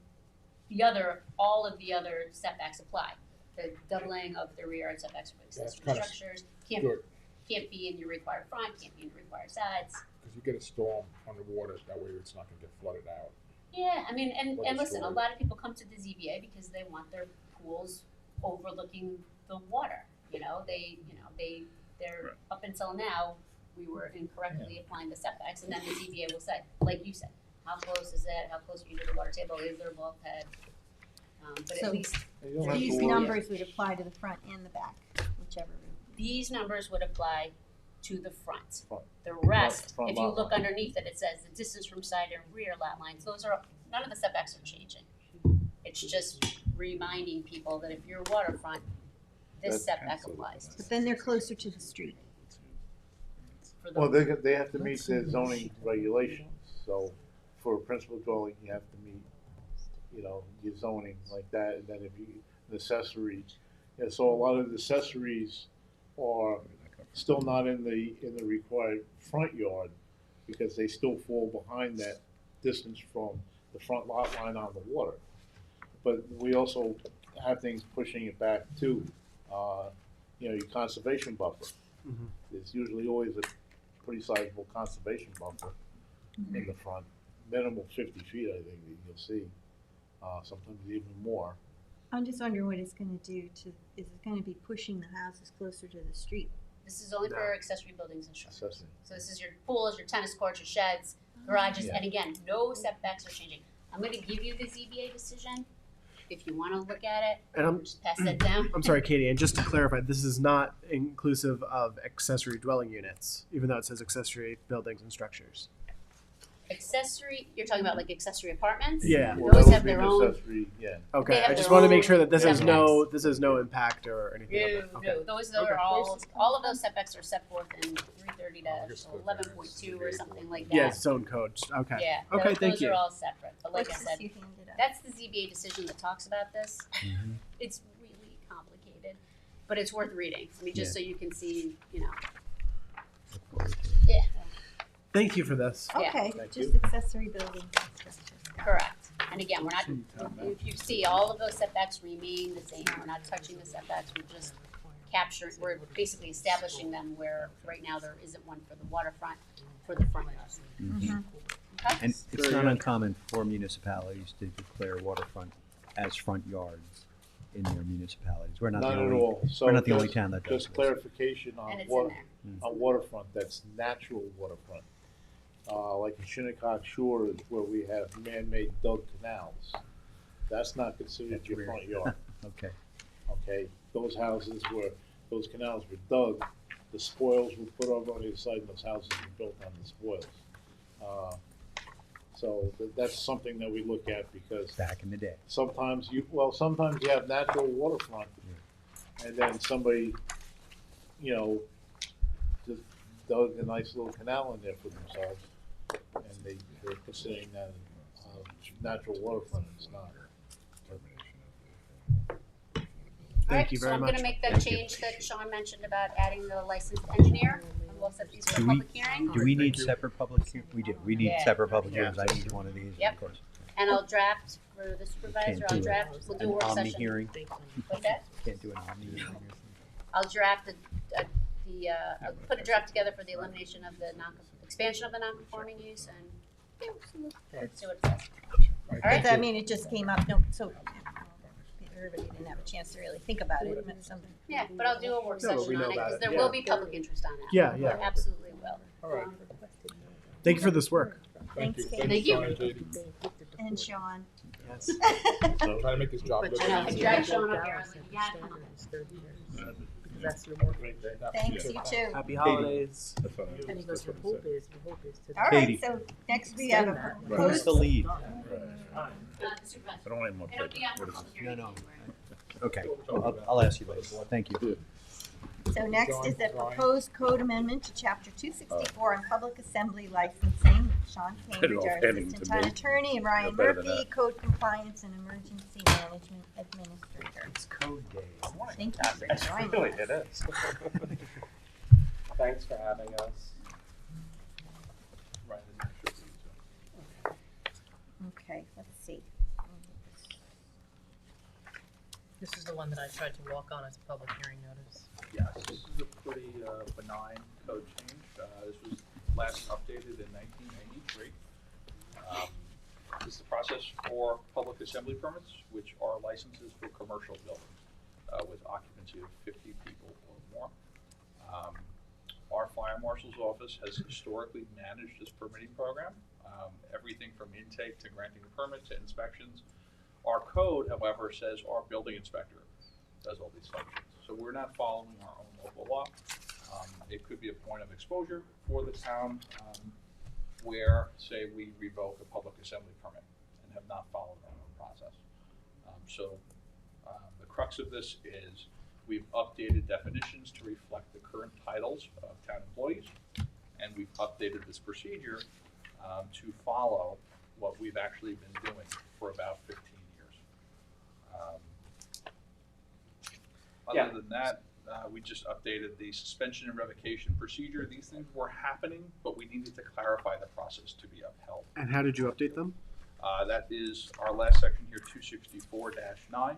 all of the other setbacks apply. The doubling of the rear yard setbacks for accessory kinda structures Good. can't be in your required front, can't be in your required sides. Because you get a storm on the water, that way it's not gonna get flooded out. Yeah, I mean, and What a listen, a story. lot of people come to the ZBA because they want their pools overlooking the water. They're Right. up until now, we were incorrectly applying the setbacks, and then the ZBA will say, like you said, how close is it? How close are you to the water table? Is there a bulkhead? But So at least You don't have to these worry. numbers would apply to the front and the back, whichever. these numbers would apply to the front. Front. The rest, Front if you lot look line. underneath it, it says the distance from side and rear lot lines, none of the setbacks are changing. It's just reminding people that if you're waterfront, this setback applies But then they're closer to the street. for the. Well, they have to meet their zoning regulations, so for a principal dwelling, you have to meet, your zoning like that, and then if you, an accessory, so a lot of the accessories are still not in the required front yard, because they still fall behind that distance from the front lot line on the water. But we also have things pushing it back too, your conservation buffer. Mhm. There's usually always a pretty sizable conservation buffer in the front, minimal 50 feet, I think, that you'll see, sometimes even more. I'm just wondering what it's gonna do to, is it gonna be pushing the houses closer to the street? This is only for accessory buildings and structures. Accessory. So this is your pools, your tennis courts, your sheds, garages, Yeah. and again, no setbacks are changing. I'm gonna give you the ZBA decision, if you wanna look at it, And I'm just pass that down. I'm sorry, Katie, and just to clarify, this is not inclusive of accessory dwelling units, even though it says accessory buildings and structures. Accessory, you're talking about like accessory apartments? Yeah. Well, Those that have would be their an own. accessory, yeah. Okay, They have I just their want to make own sure that this has setbacks. this has no impact or anything. No, of that. Okay. no, those Okay. are all of those setbacks are set forth in 330 I guess the 11.2 or something like that. Yeah, it's its own code. Okay. Yeah, Okay, those, thank those you. are all separate, but like I What's said, this you handed up? that's the ZBA decision that talks about this. Mhm. It's really complicated, but it's worth reading. I mean, just so you can see, yeah, Thank you for this. Yeah. Okay, Thank just you. accessory buildings and structures. correct. And again, we're not, if you see, all of those setbacks remain the same. We're not touching the setbacks, we're just we're basically establishing them where right now there isn't one for the waterfront, for the front yard. Mhm. Okay? And it's not uncommon for municipalities to declare waterfront as front yards in their municipalities. We're not the Not at only, all. So we're not the only just- town that does Just this. clarification on And it's in there. on waterfront, that's natural waterfront. Like in Shinnecock Shore is where we have man-made dug canals. That's not considered That's your rare. front yard, Okay. okay? Those houses where those canals were dug, the spoils were put over on the side and those houses were built on the spoils. So that's something that we look at because Back in the day. sometimes you have natural waterfront, and then somebody, just dug a nice little canal in there for themselves, and they're considering that natural waterfront. It's not. Thank you very So I'm much. gonna make that Thank you. change that Sean mentioned about adding the licensed engineer, and we'll set these for Do a we- public hearing. Do we need separate public hearings? We do. We need Yeah. separate public Yeah. hearings. I need one of these, Yep. of course. And I'll draft for the supervisor, Can't I'll do draft, we'll do a An work omni session. hearing. What's that? Can't do an omni hearing or something. I'll draft I'll put a draft together for the elimination of the expansion of the non-conforming use and, yeah, see what it says. All right, But I mean, it just came up, so everybody didn't have a chance to really think about it. It meant something. yeah, but I'll do a work No, but session we know on it, about because it, there yeah. will be public interest on it. Yeah, yeah. There absolutely will. All right. Thank you for this work. Thank you. Thanks, Thank you. Sean and JD. And Sean. Yes. Trying to make this job a little I know, I easier. dragged Sean up here, I was like, yeah, come on. Thanks, you too. Happy holidays. That's what I was And he goes, just the gonna hope say. is, to. All Katie. right, so next we have a Who's proposed, the lead? The supervisor. I don't want any more It'll paper. be on What for is public it? hearing No, in no. January. Okay. I'll ask you later. Thank you. so next is a John. proposed code amendment to chapter 264 on public assembly licensing. Sean Cambridge, our Better off assistant handing town to me. attorney, and Ryan Better than Murphy, that. code compliance and emergency management administrator. It's code day. Thank you for joining us. It is. Thanks for having us. Okay, let's see. This is the one that I tried to walk on as a public hearing notice. Yes, this is a pretty benign code change. This was last updated in 1993. This is the process for public assembly permits, which are licenses for commercial buildings with occupancy of 50 people or more. Our fire marshal's office has historically managed this permitting program, everything from intake to granting a permit to inspections. Our code, however, says our building inspector does all these functions. So we're not following our own local law. It could be a point of exposure for the town where, say, we revoke a public assembly permit and have not followed our own process. The crux of this is we've updated definitions to reflect the current titles of town employees, and we've updated this procedure to follow what we've actually been doing for about 15 years. Other than that, we just updated the suspension and revocation procedure. These things were happening, but we needed to clarify the process to be upheld. And how did you update them? That is our last section here, 264-9.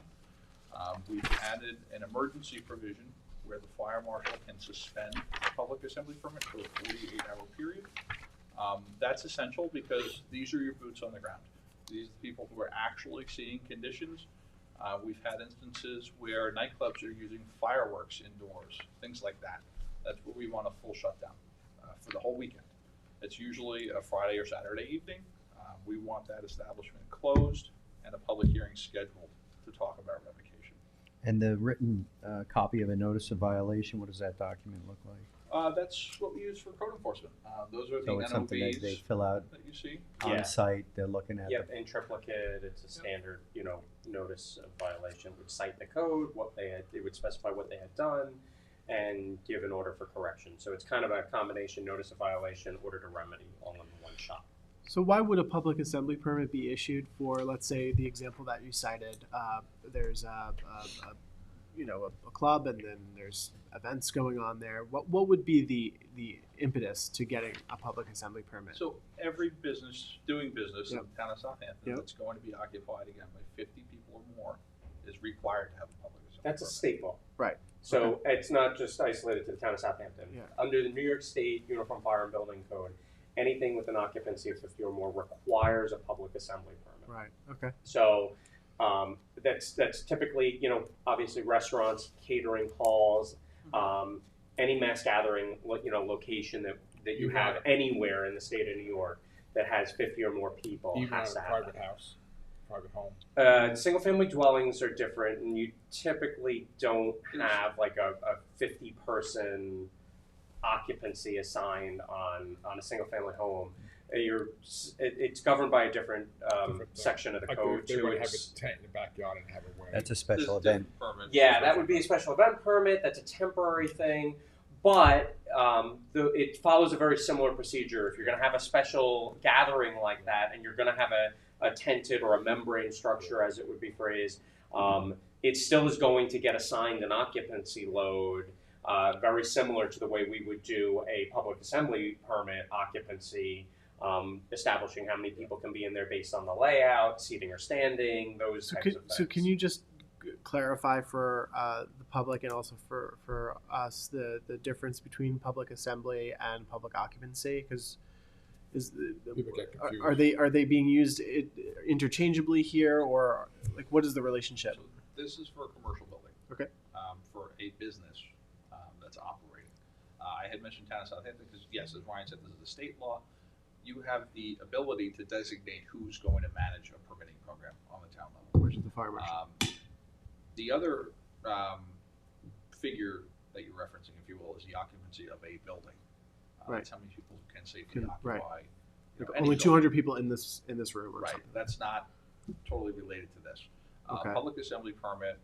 We've added an emergency provision where the fire marshal can suspend a public assembly permit for a 48-hour period. That's essential because these are your boots on the ground. These are the people who are actually seeing conditions. We've had instances where nightclubs are using fireworks indoors, things like that. That's where we want a full shutdown for the whole weekend. It's usually a Friday or Saturday evening. We want that establishment closed and a public hearing scheduled to talk about revocation. And the written copy of a notice of violation, what does that document look like? That's what we use for code enforcement. Those are So the it's something that they NOVs fill out that you see. on site, they're looking at. Yep, in triplicate, it's a standard, notice of violation, would cite the code, they would specify what they had done, and give an order for correction. So it's kind of a combination notice of violation, order to remedy, all in one shot. So why would a public assembly permit be issued for, let's say, the example that you cited? There's a club, and then there's events going on there. What would be the impetus to getting a public assembly permit? So every business doing business in Yep. the town of Southampton Yep. that's going to be occupied again by 50 people or more is required to have a public assembly That's a permit. state law. Right. So it's not just isolated to the town of Southampton. Yeah. Under the New York State Uniform Fire and Building Code, anything with an occupancy of 50 or more requires a public assembly permit. Right. Okay. So that's typically, obviously restaurants, catering halls, any mass gathering, location that you have anywhere in the state of New York that has 50 or more people Even has to on a have private that. house, private home. Single family dwellings are different, and you typically don't have like a 50 person occupancy assigned on a single family home. It's governed by a different section of the Like code they too. would have It's- a tent in the backyard and have a wedding. That's a There's special different event. permits. Yeah, that would be a special event permit. That's a temporary thing, but it follows a very similar procedure. If you're going to have a special gathering like that, and you're going to have a tented or a membrane structure, as it would be phrased, it still is going to get assigned an occupancy load, very similar to the way we would do a public assembly permit occupancy, establishing how many people can be in there based on the layout, seating or standing, those types of things. So can you just clarify for the public and also for us the difference between public assembly and public occupancy? Because People get confused. are they being used interchangeably here, or like what is the relationship? So this is for a commercial building. Okay. For a business that's operating. I had mentioned town of Southampton because, yes, as Ryan said, this is a state law. You have the ability to designate who's going to manage a permitting program on the town level. Which is the fire marshal. The other figure that you're referencing, if you will, is the occupancy of a building. Right. That's how many people can safely occupy. Right. Any Only building. 200 people in this room or Right. something. That's not totally related to this. Okay. Public assembly permit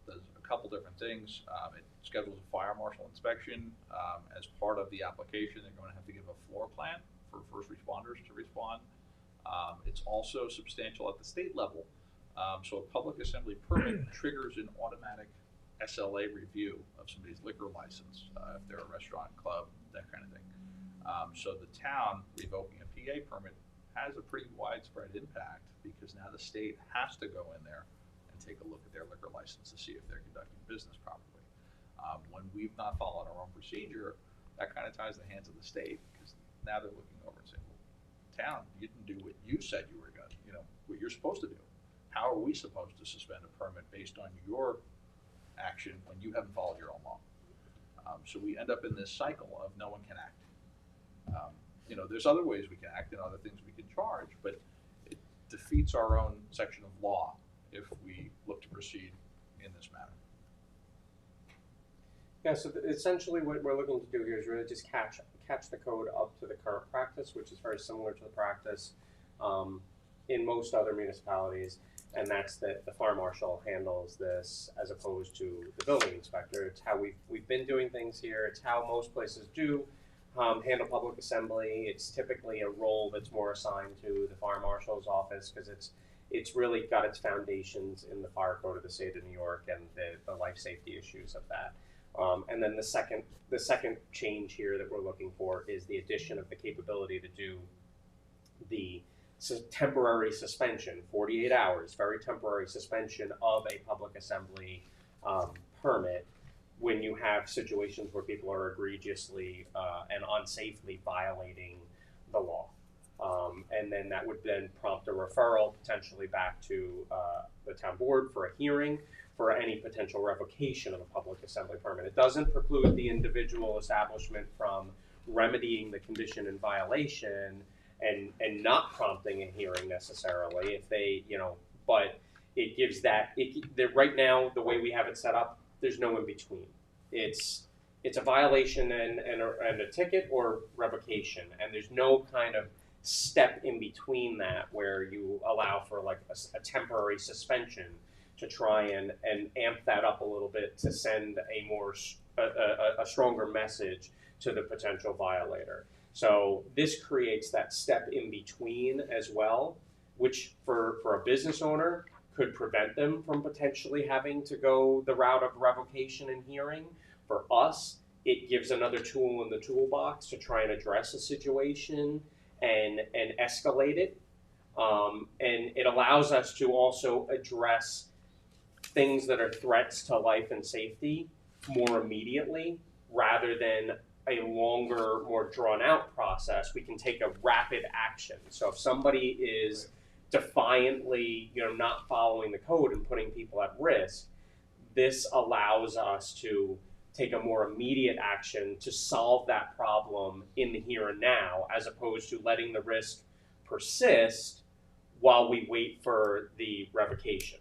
does a couple different things. It schedules a fire marshal inspection. As part of the application, they're going to have to give a floor plan for first responders to respond. It's also substantial at the state level. So a public assembly permit triggers an automatic SLA review of somebody's liquor license, if they're a restaurant, club, that kind of thing. So the town revoking a PA permit has a pretty widespread impact because now the state has to go in there and take a look at their liquor license to see if they're conducting business properly. When we've not followed our own procedure, that kind of ties the hands of the state because now they're looking over and saying, well, town, you didn't do what you said you were going to, what you're supposed to do. How are we supposed to suspend a permit based on your action when you haven't followed your own law? So we end up in this cycle of no one can act. There's other ways we can act and other things we can charge, but it defeats our own section of law if we look to proceed in this manner. Yeah, so essentially what we're looking to do here is really just catch the code up to the current practice, which is very similar to the practice in most other municipalities, and that's that the fire marshal handles this as opposed to the building inspector. It's how we've been doing things here. It's how most places do handle public assembly. It's typically a role that's more assigned to the fire marshal's office because it's really got its foundations in the fire code of the state of New York and the life safety issues of that. And then the second change here that we're looking for is the addition of the capability to do the temporary suspension, 48 hours, very temporary suspension of a public assembly permit when you have situations where people are egregiously and unsafely violating the law. And then that would then prompt a referral potentially back to the town board for a hearing for any potential revocation of a public assembly permit. It doesn't preclude the individual establishment from remedying the condition in violation and not prompting a hearing necessarily if they, but it gives right now, the way we have it set up, there's no in between. It's a violation and a ticket or revocation, and there's no kind of step in between that where you allow for like a temporary suspension to try and amp that up a little bit to send a stronger message to the potential violator. So this creates that step in between as well, which for a business owner could prevent them from potentially having to go the route of revocation and hearing. For us, it gives another tool in the toolbox to try and address a situation and escalate it. And it allows us to also address things that are threats to life and safety more immediately rather than a longer, more drawn-out process. We can take a rapid action. So if somebody is defiantly, not following the code and putting people at risk, this allows us to take a more immediate action to solve that problem in the here and now, as opposed to letting the risk persist while we wait for the revocation.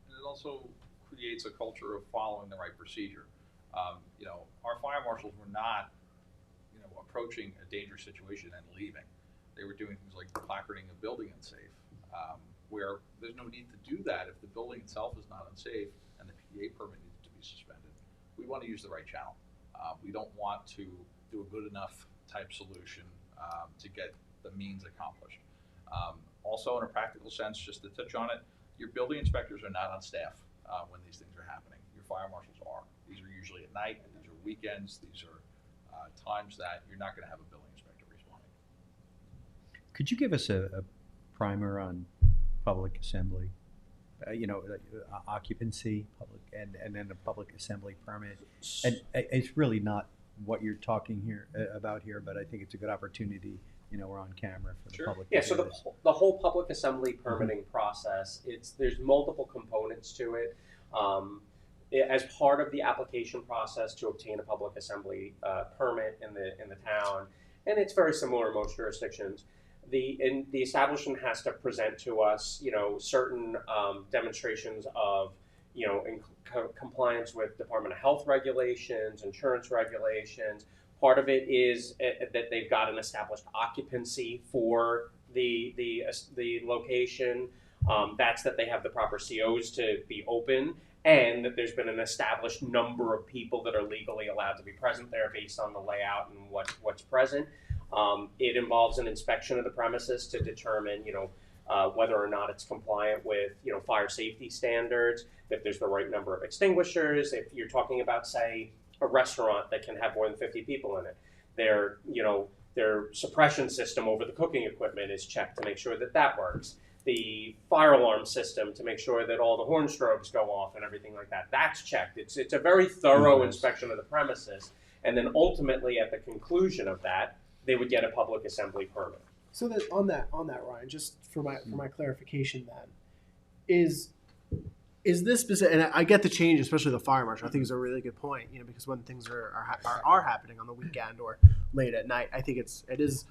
And it also creates a culture of following the right procedure. Our fire marshals were not, approaching a dangerous situation and leaving. They were doing things like placarding a building unsafe, where there's no need to do that if the building itself is not unsafe and the PA permit needs to be suspended. We want to use the right channel. We don't want to do a good enough type solution to get the means accomplished. Also, in a practical sense, just to touch on it, your building inspectors are not on staff when these things are happening. Your fire marshals are. These are usually at night, these are weekends, these are times that you're not going to have a building inspector responding. Could you give us a primer on public assembly? Occupancy, public, and then a public assembly permit. And it's really not what you're talking about here, but I think it's a good opportunity. We're on camera for the public. Yeah, so the whole public assembly permitting process, there's multiple components to it. As part of the application process to obtain a public assembly permit in the town, and it's very similar in most jurisdictions, the establishment has to present to us, certain demonstrations of, compliance with Department of Health regulations, insurance regulations. Part of it is that they've got an established occupancy for the location. That's that they have the proper COs to be open, and that there's been an established number of people that are legally allowed to be present there based on the layout and what's present. It involves an inspection of the premises to determine, whether or not it's compliant with, fire safety standards, if there's the right number of extinguishers. If you're talking about, say, a restaurant that can have more than 50 people in it, their suppression system over the cooking equipment is checked to make sure that works. The fire alarm system to make sure that all the horn strobes go off and everything like that, that's checked. It's a very thorough inspection of the premises. And then ultimately at the conclusion of that, they would get a public assembly permit. So that on that Ryan, just for my clarification, then is this specific? And I get the change, especially the fire marshal. I think is a really good point. Because when things are happening on the weekend or late at night, I think it is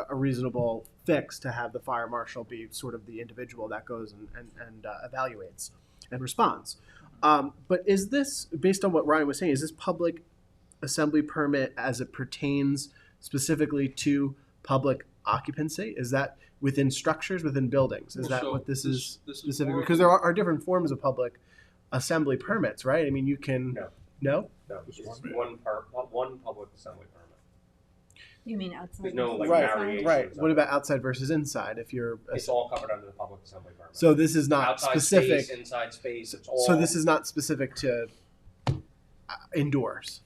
a reasonable fix to have the fire marshal be sort of the individual that goes and evaluates and responds. But is this, based on what Ryan was saying, is this public assembly permit as it pertains specifically to public occupancy? Is that within structures, within buildings? Is that what this is specifically? Because there are different forms of public assembly permits, right? I mean, you can... No? No, it's one public assembly permit. You mean outside? There's no like Right, variations. right. of What it. about outside versus inside? If you're... It's all covered under the public assembly permit. So this is not Outside specific... space, inside space, it's all... So this is not specific to indoors?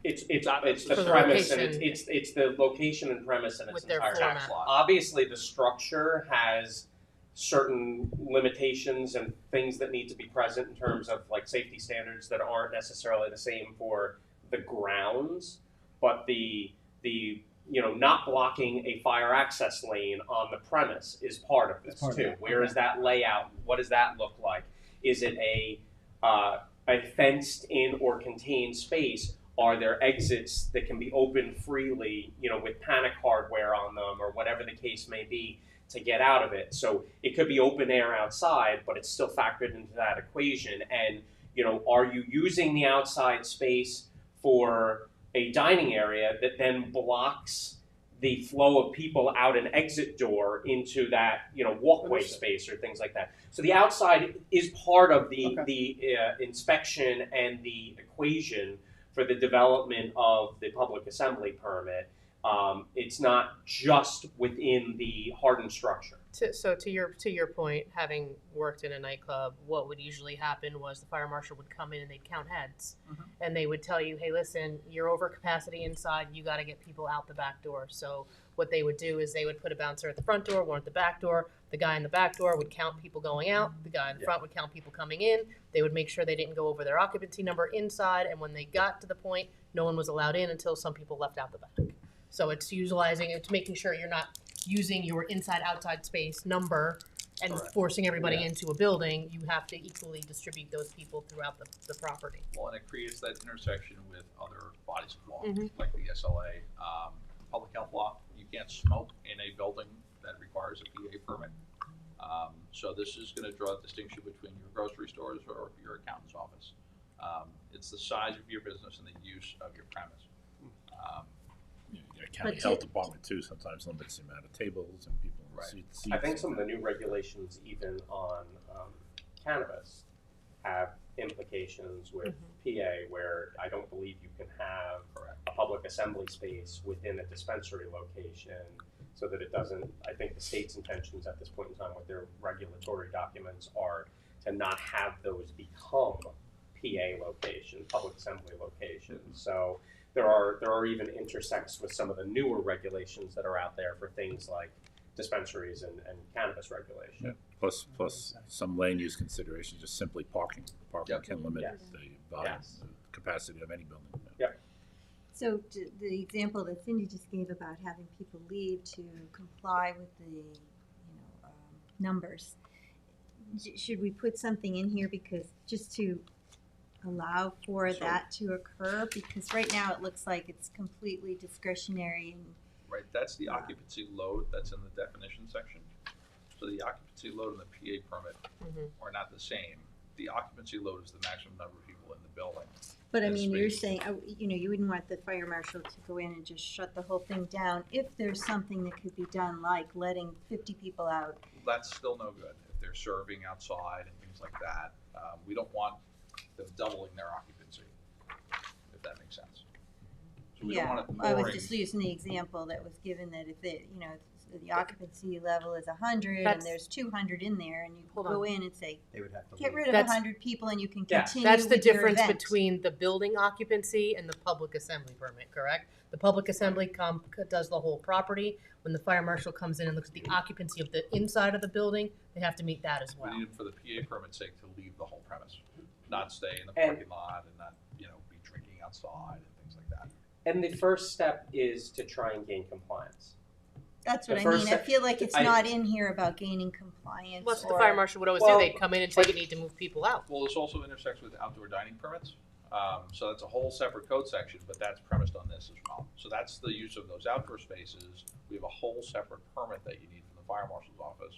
It's For the the premise and location. it's the location and premise and its With their entire format. tax law. Obviously, the structure has certain limitations and things that need to be present in terms of like safety standards that aren't necessarily the same for the grounds, but the not blocking a fire access lane on the premise is part of this too. Where is that layout? What does that look like? Is it a fenced in or contained space? Are there exits that can be opened freely, with panic hardware on them or whatever the case may be to get out of it? So it could be open air outside, but it's still factored into that equation. And, are you using the outside space for a dining area that then blocks the flow of people out an exit door into that, walkway space or things like that? So the outside is part of the inspection and the equation for the development of the public assembly permit. It's not just within the hardened structure. So to your point, having worked in a nightclub, what would usually happen was the fire marshal would come in and they'd count heads, and they would tell you, "Hey, listen, you're over capacity inside. You got to get people out the back door." So what they would do is they would put a bouncer at the front door, one at the back door. The guy in the back door would count people going out. The guy in the front would count people coming in. They would make sure they didn't go over their occupancy number inside, and when they got to the point, no one was allowed in until some people left out the back. So it's making sure you're not using your inside-outside space number and forcing everybody into a building. You have to equally distribute those people throughout the property. Well, and it creates that intersection with other bodies of law, like the SLA, public health law. You can't smoke in a building that requires a PA permit. So this is going to draw a distinction between your grocery stores or your accountant's office. It's the size of your business and the use of your premise. County health department too sometimes limits the amount of tables and people in seats. I think some of the new regulations, even on cannabis, have implications with PA, where I don't believe you can have a public assembly space within a dispensary location, so that it doesn't. I think the state's intentions at this point in time with their regulatory documents are to not have those become PA locations, public assembly locations. So there are even intersects with some of the newer regulations that are out there for things like dispensaries and cannabis regulation. Yeah. Plus some land use considerations, just simply parking. Parking can limit the volume, the capacity of any building. So the example that Cindy just gave about having people leave to comply with the numbers, should we put something in here because just to allow for that to occur? Because right now it looks like it's completely discretionary. Right, that's the occupancy load that's in the definition section. So the occupancy load and the PA permit are not the same. The occupancy load is the maximum number of people in the building. But I mean, you're saying, you wouldn't want the fire marshal to go in and just shut the whole thing down if there's something that could be done, like letting 50 people out. That's still no good. If they're serving outside and things like that, we don't want them doubling their occupancy, if that makes sense. So we don't want it I was lowering. just using the example that was given that if the occupancy level is 100 and there's 200 in there, and you go in and say, They would have to get leave. rid of 100 people and you can continue That's the with your difference event. between the building occupancy and the public assembly permit, correct? The public assembly does the whole property. When the fire marshal comes in and looks at the occupancy of the inside of the building, they have to meet that as well. We need, for the PA permit's sake, to leave the whole premise, not stay in the parking lot and not, be drinking outside and things like that. And the first step is to try and gain compliance. That's what The I first mean. I step- feel like it's I- not in here about gaining compliance. Well, that's what the or- fire marshal would always Well, do. They'd come in and say you need to move people out. Well, this also intersects with outdoor dining permits. So that's a whole separate code section, but that's premised on this as well. So that's the use of those outdoor spaces. We have a whole separate permit that you need from the fire marshal's office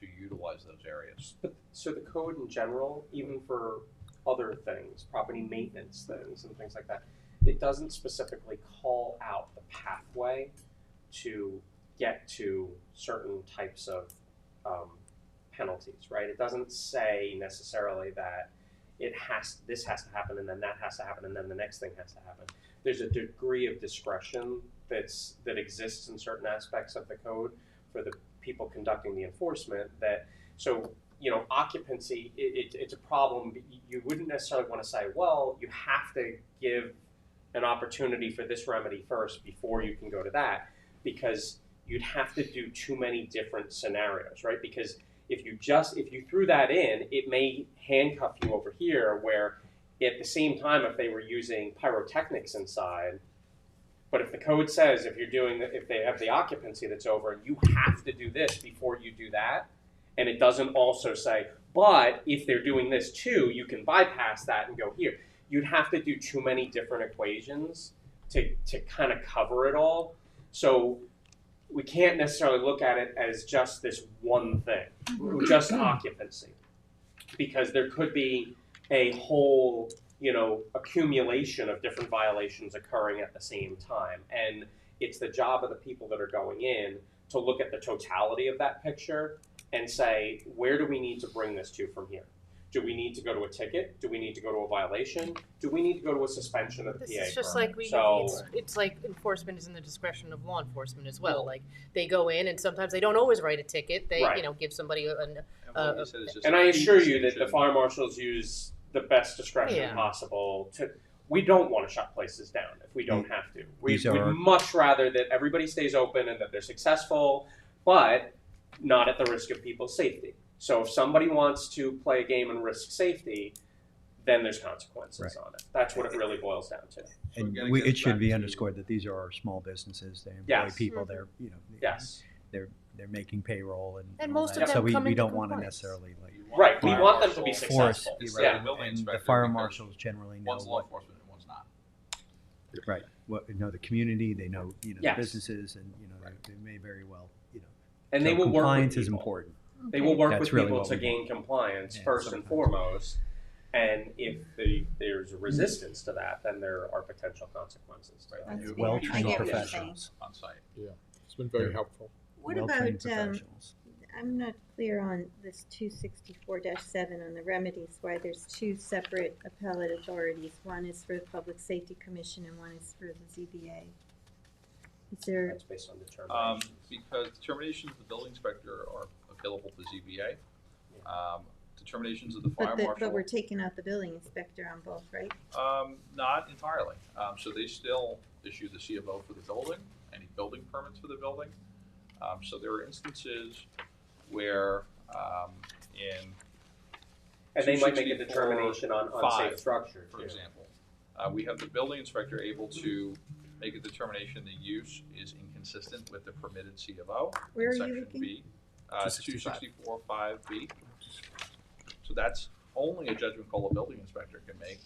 to utilize those areas. But, so the code in general, even for other things, property maintenance things and things like that, it doesn't specifically call out the pathway to get to certain types of penalties, right? It doesn't say necessarily that this has to happen and then that has to happen and then the next thing has to happen. There's a degree of discretion that exists in certain aspects of the code for the people conducting the enforcement occupancy, it's a problem. You wouldn't necessarily want to say, well, you have to give an opportunity for this remedy first before you can go to that, because you'd have to do too many different scenarios, right? Because if you threw that in, it may handcuff you over here, where at the same time, if they were using pyrotechnics inside, but if the code says if they have the occupancy that's over, you have to do this before you do that, and it doesn't also say, but if they're doing this too, you can bypass that and go here. You'd have to do too many different equations to kind of cover it all. So we can't necessarily look at it as just this one thing, just occupancy, because there could be a whole, accumulation of different violations occurring at the same time. And it's the job of the people that are going in to look at the totality of that picture and say, where do we need to bring this to from here? Do we need to go to a ticket? Do we need to go to a violation? Do we need to go to a suspension of the This PA is just permit? like it's like enforcement is in the discretion of law enforcement as well. Like they go in and sometimes they don't always write a ticket. They Right. Give somebody And I assure you that the fire marshals use the best discretion Yeah. possible we don't want to shut places down if we don't have to. We'd These are- much rather that everybody stays open and that they're successful, but not at the risk of people's safety. So if somebody wants to play a game and risk safety, then there's consequences on it. That's what it really boils down to. And again, it should be back to- underscored that these are our small businesses. They employ Yes. people. They're Yes. they're making payroll and most all of that. them So we come into don't want to compliance. necessarily Right, we fire want them to be marshal force. successful. instead Yeah. of the building And the inspector, fire because marshals generally know One's law enforcement and one's not. right. Know the community. They know Yes. the businesses, and they may very well And so they will work with compliance is people. important. They will work That's with really people what to we gain want. compliance Yeah, first and sometimes. foremost. And if there's a resistance to that, then there are potential consequences. Right. That's fair. Well-trained I get what you're professionals. On site. It's been very They're- helpful. What Well-trained about, professionals. I'm not clear on this 264-7 on the remedies, why there's two separate appellate authorities. One is for the Public Safety Commission and one is for the ZBA. Is there, That's based on determination. Because determinations of the building inspector are available to ZBA. Determinations of the fire but marshal. we're taking out the building inspector on both, right? Not entirely. So they still issue the C of O for the building, any building permits for the building. So there are instances where And they might make a 264 determination on unsafe structure, for too. example, we have the building inspector able to make a determination the use is inconsistent with the permitted C of O. Where are in you section looking? B, 265. 264.5B. So that's only a judgment call a building inspector can make.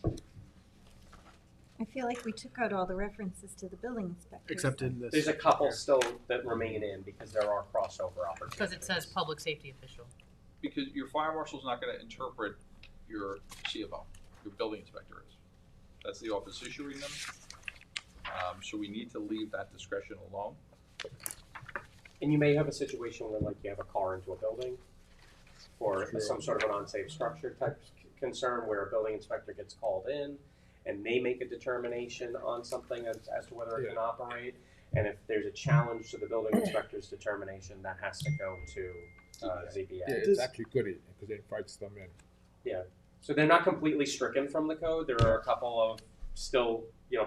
I feel like we took out all the references to the building inspector. Except in this. There's a couple still that remain in because there are crossover opportunities. because it says public safety official. Because your fire marshal's not gonna interpret your C of O, your building inspector is. That's the office issuing them. So we need to leave that discretion alone. And you may have a situation where, like, you have a car into a building or some sort of an unsafe structure type concern where a building inspector gets called in and they make a determination on something as to whether it can operate. And if there's a challenge to the building inspector's determination, that has to go to ZBA. Yeah, it's actually good because it invites them in. Yeah. So they're not completely stricken from the code. There are a couple of still,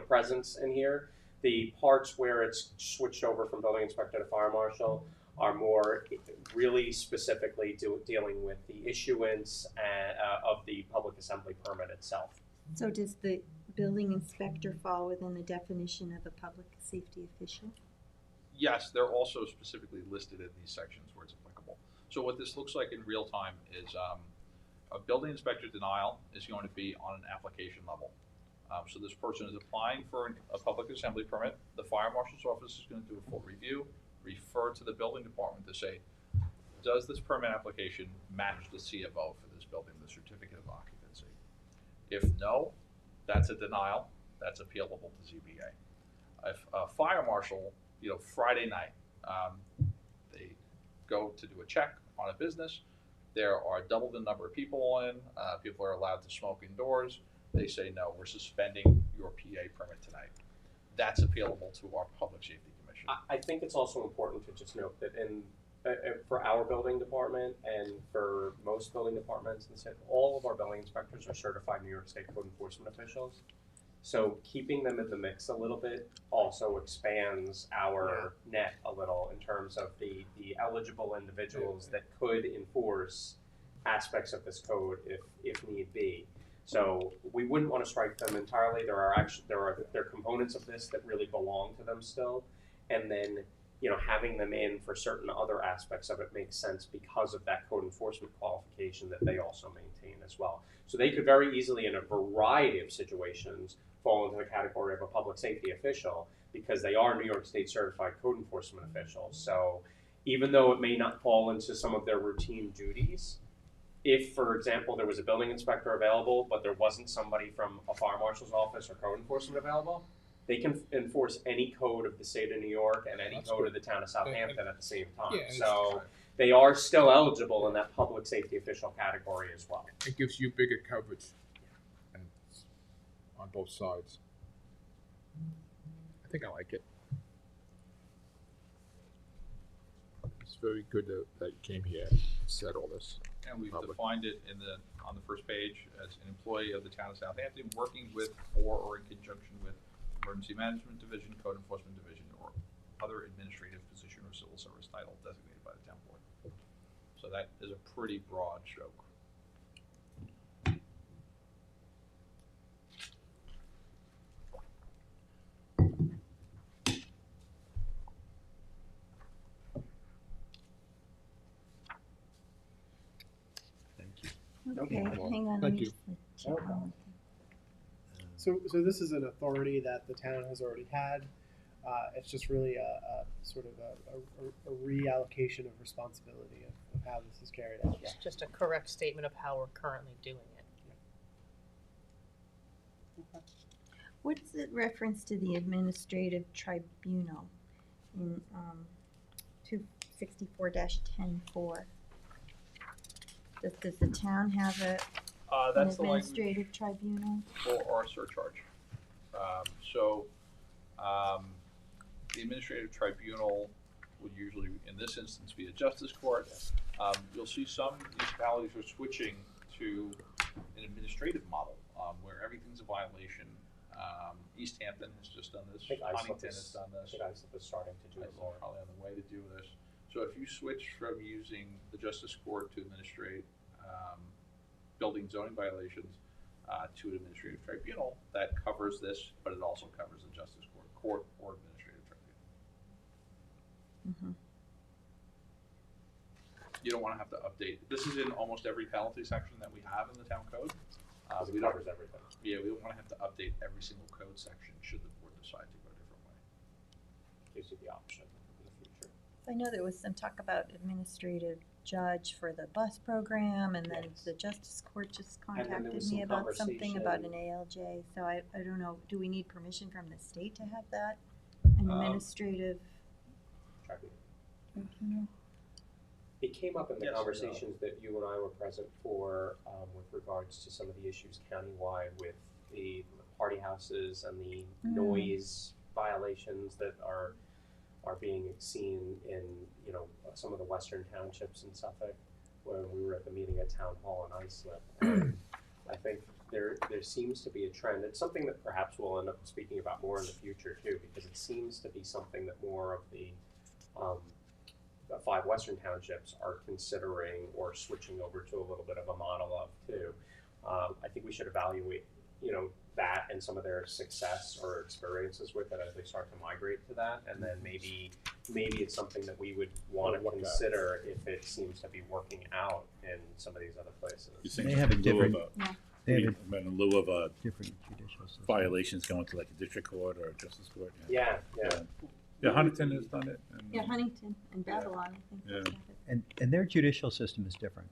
presence in here. The parts where it's switched over from building inspector to fire marshal are more really specifically dealing with the issuance of the public assembly permit itself. So does the building inspector fall within the definition of a public safety official? Yes, they're also specifically listed in these sections where it's applicable. So what this looks like in real time is a building inspector denial is going to be on an application level. So this person is applying for a public assembly permit. The fire marshal's office is going to do a full review, refer to the building department to say, does this permit application match the CFO for this building, the certificate of occupancy? If no, that's a denial. That's appealable to ZBA. If a fire marshal, Friday night, they go to do a check on a business. There are double the number of people in. People are allowed to smoke indoors. They say, no, we're suspending your PA permit tonight. That's appealable to our Public Safety Commission. I think it's also important to just note that for our building department and for most building departments, all of our building inspectors are certified New York State code enforcement officials. So keeping them in the mix a little bit also expands our net a little in terms of the eligible individuals that could enforce aspects of this code if need be. So we wouldn't want to strike them entirely. There are components of this that really belong to them still, and then having them in for certain other aspects of it makes sense because of that code enforcement qualification that they also maintain as well. So they could very easily, in a variety of situations, fall into the category of a public safety official because they are New York State certified code enforcement officials. So even though it may not fall into some of their routine duties, if, for example, there was a building inspector available, but there wasn't somebody from a fire marshal's office or code enforcement available, they can enforce any code of the state of New York and any code of the town of Southampton at the same time. Yeah, so they are still eligible in that public safety official category as well. It gives you bigger coverage and on both sides. I think I like it. It's very good that you came here and said all this. And we've Public. defined it on the first page as an employee of the town of Southampton working with or in conjunction with Emergency Management Division, Code Enforcement Division, or other administrative position or civil service title designated by the town board. So that is a pretty broad stroke. Okay, hang on. Thank let me you. just check on So this is an authority that the town has already had. It's just really a sort of a reallocation of responsibility of how this is carried out. It's just a correct statement of how we're currently doing it. What's the reference to the administrative tribunal in 264-10-4? Does the town have an That's the language administrative tribunal? for our surcharge. The administrative tribunal would usually, in this instance, be a justice court. You'll see some municipalities are switching to an administrative model where everything's a violation. East Hampton has just done this. Huntington has done this. I think ISIP is starting to do it more. Probably on the way to do this. So if you switch from using the justice court to administrate building zoning violations to an administrative tribunal, that covers this, but it also covers the justice court or administrative tribunal. Mm-hmm. You don't want to have to update. This is in almost every penalty section that we have in the town code. Because We it don't, covers everything. yeah, we don't want to have to update every single code section should the board decide to go a different way. Gives you the option in the future. I know there was some talk about administrative judge for the bus program, and then Yes. the justice court just then there contacted was me some about something about an conversation- ALJ, so I don't know, do we need permission from the state to have that? An administrative Tribunal. tribunal? It came up in the Yes, conversations that you and I were present for with regards to some of the issues countywide with the party houses and the noise violations that are being seen in some of the western townships in Suffolk when we were at the meeting at Town Hall in Islip. And I think there seems to be a trend. It's something that perhaps we'll end up speaking about more in the future too, because it seems to be something that more of the 5 western townships are considering or switching over to a little bit of a model of too. I think we should evaluate that and some of their success or experiences with it as they start to migrate to that, and then maybe it's something that we would want to consider if it seems to be working out in some of these other places. You think They have a in lieu different- of Yeah. They have in lieu of a different judicial system. violations going to like a district court or a justice court? Yeah. Yeah, Huntington has done it. And, Yeah, Huntington and Babylon, I think. Yeah. have it. And their judicial system is different.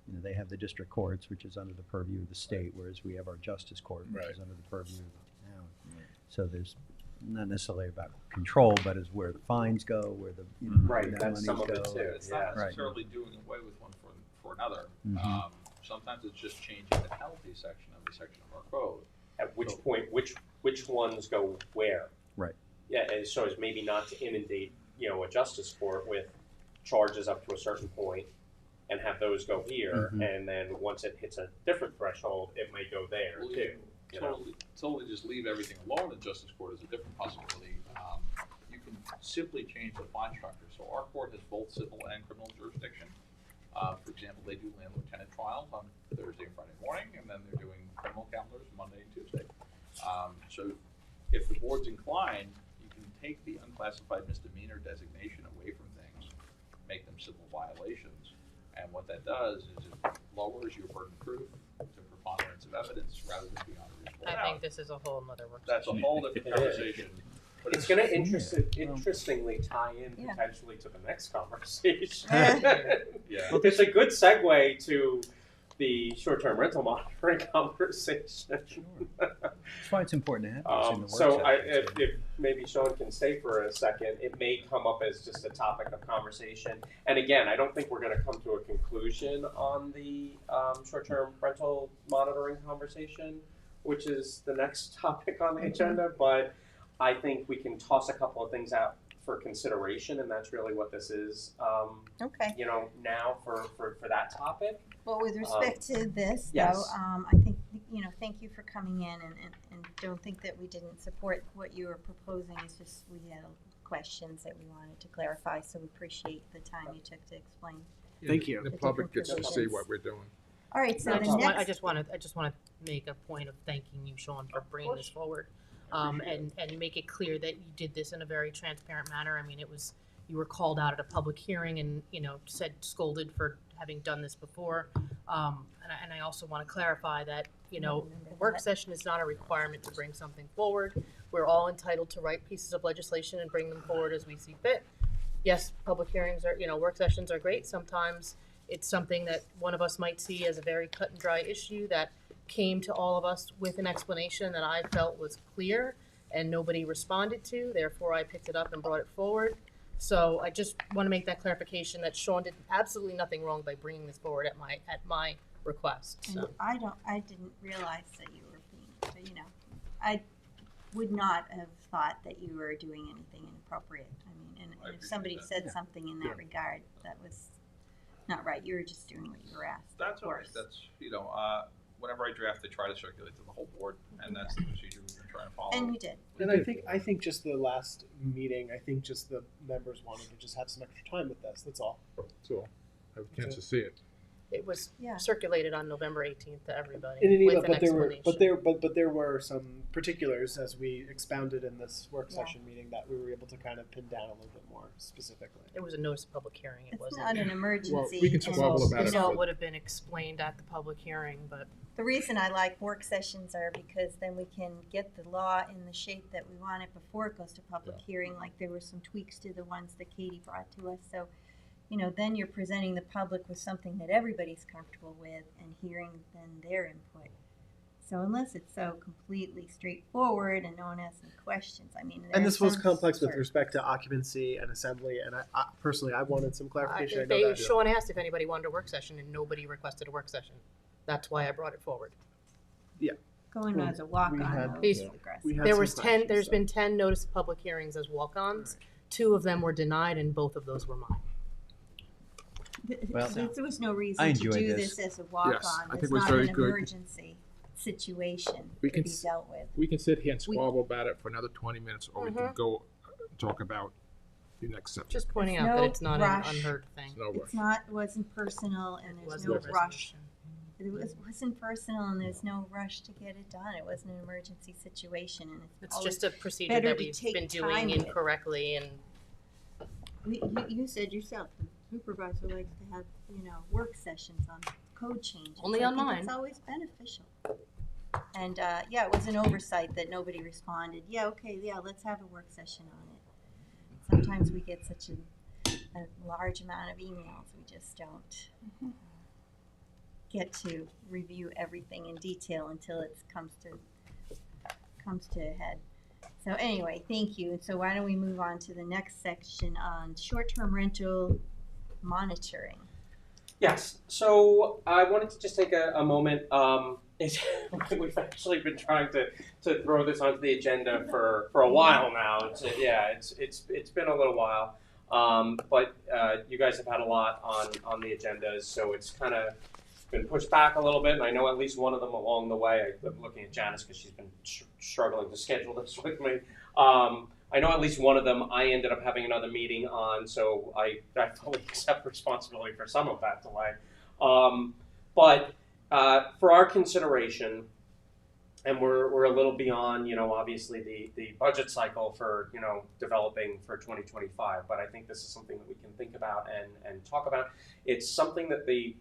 They have the district courts, which is under the purview of the state, whereas we have our justice court, which is under the purview of the town. Right. So there's not necessarily about control, but is where the fines go, where the Right, the that's monies some of it go. too. It's not Right. necessarily doing away with one for another. Mhm. Sometimes it's just changing the penalty section of the section of our code. At which point, which ones go where? Right. Yeah, and so as maybe not to inundate, a justice court with charges up to a certain point and have those go here, Mhm. and then once it hits a different threshold, it may go there Well, too. You know? Totally just leave everything alone in justice court is a different possibility. You can simply change the fine structure. So our court has both civil and criminal jurisdiction. For example, they do landlord-tenant trials on Thursday and Friday morning, and then they're doing criminal calendars Monday and Tuesday. So if the board's inclined, you can take the unclassified misdemeanor designation away from things, make them civil violations. And what that does is it lowers your burden of proof to preponderance of evidence rather than beyond a reasonable doubt. I think this is a whole nother work. That's a whole different conversation. But It's going to interestingly tie in Yeah. potentially to the next conversation. Yeah. It's a good segue to the short-term rental monitoring conversation. That's why it's important to have this in the work So session. if maybe Sean can stay for a second, it may come up as just a topic of conversation. And again, I don't think we're going to come to a conclusion on the short-term rental monitoring conversation, which is the next topic on the agenda, but I think we can toss a couple of things out for consideration, and that's really what this is, Okay. now for that topic. Well, with respect to this, though, yes. I think, thank you for coming in and don't think that we didn't support what you were proposing. It's just we had questions that we wanted to clarify, so we appreciate the time you took to explain. Thank you. The The public different gets to see provisions. what we're doing. All right, so I the just want, next. I just want to make a point of thanking you, Sean, for bringing this forward, and make it clear that you did this in a very transparent manner. I mean, you were called out at a public hearing and scolded for having done this before, and I also want to clarify that a work session is not a requirement to bring something forward. We're all entitled to write pieces of legislation and bring them forward as we see fit. Yes, public hearings are, work sessions are great. Sometimes it's something that one of us might see as a very cut and dry issue that came to all of us with an explanation that I felt was clear and nobody responded to. Therefore, I picked it up and brought it forward. So I just want to make that clarification that Sean did absolutely nothing wrong by bringing this forward at my request. And So I didn't realize that you were being, I would not have thought that you were doing anything inappropriate. I mean, I and if appreciate somebody that. said something in that regard, that was not right. You were just doing what you were asked. That's of all right. course. That's, whenever I draft, I try to circulate to the whole board, and that's the procedure we've been trying to follow. And you did. And I think just the last meeting, I think just the members wanted to just have some extra time with this. That's all. So, have a chance to see it. it was Yeah. circulated on November 18th to everybody In an email, with an but there were, explanation. but there were some particulars as we expounded in this work Yeah. session meeting that we were able to kind of pin down a little bit more specifically. It was a notice of public hearing. It It's wasn't. not an emergency. Well, we can and squabble about it. So it would have been explained at the public hearing, but The reason I like work sessions are because then we can get the law in the shape that we want it before it goes to public hearing. Like there were some tweaks to the ones that Katie brought to us. So, then you're presenting the public with something that everybody's comfortable with and hearing then their input. So unless it's so completely straightforward and no one has any questions, I mean. there And are this was some complex with sort- respect to occupancy and assembly, and I personally, I wanted some clarification. I know they, that. Sean asked if anybody wanted a work session, and nobody requested a work session. That's why I brought it forward. Going as a walk-on, had- though, These- is aggressive. We had There some was questions, there's so. been 10 notice of public hearings as walk-ons. 2 of them were denied, and both of those were mine. Well, There was no I reason to enjoyed do this. this as a walk-on. Yes, I think It's it was not very an good. emergency situation We to can be s- dealt with. We can sit here and We- squabble about it for another 20 minutes, or we can go talk about the next subject. Just pointing There's out that no it's not rush. an unheard thing. No It's rush. not, wasn't personal and It there's wasn't no a rush. resolution. wasn't personal, and there's no rush to get it done. It wasn't an emergency situation, and It's always just a procedure better that to we've take been time doing with it. incorrectly, and You said yourself, the supervisor likes to have, work sessions on code changes. Only I on think mine. It's always beneficial. And, it was an oversight that nobody responded. Yeah, okay, yeah, let's have a work session on it. Sometimes we get such a large amount of emails, we just don't get to review everything in detail until it comes to a head. So anyway, thank you. And so why don't we move on to the next section on short-term rental monitoring. Yes, so I wanted to just take a moment. We've actually been trying to throw this onto the agenda for a while now. It's been a little while, but you guys have had a lot on the agendas, so it's kind of been pushed back a little bit. And I know at least one of them along the way. I'm looking at Janice because she's been struggling to schedule this with me. I know at least one of them I ended up having another meeting on, so I fully accept responsibility for some of that delay. But for our consideration, and we're a little beyond, obviously the budget cycle for, developing for 2025, but I think this is something that we can think about and talk about. It's something that the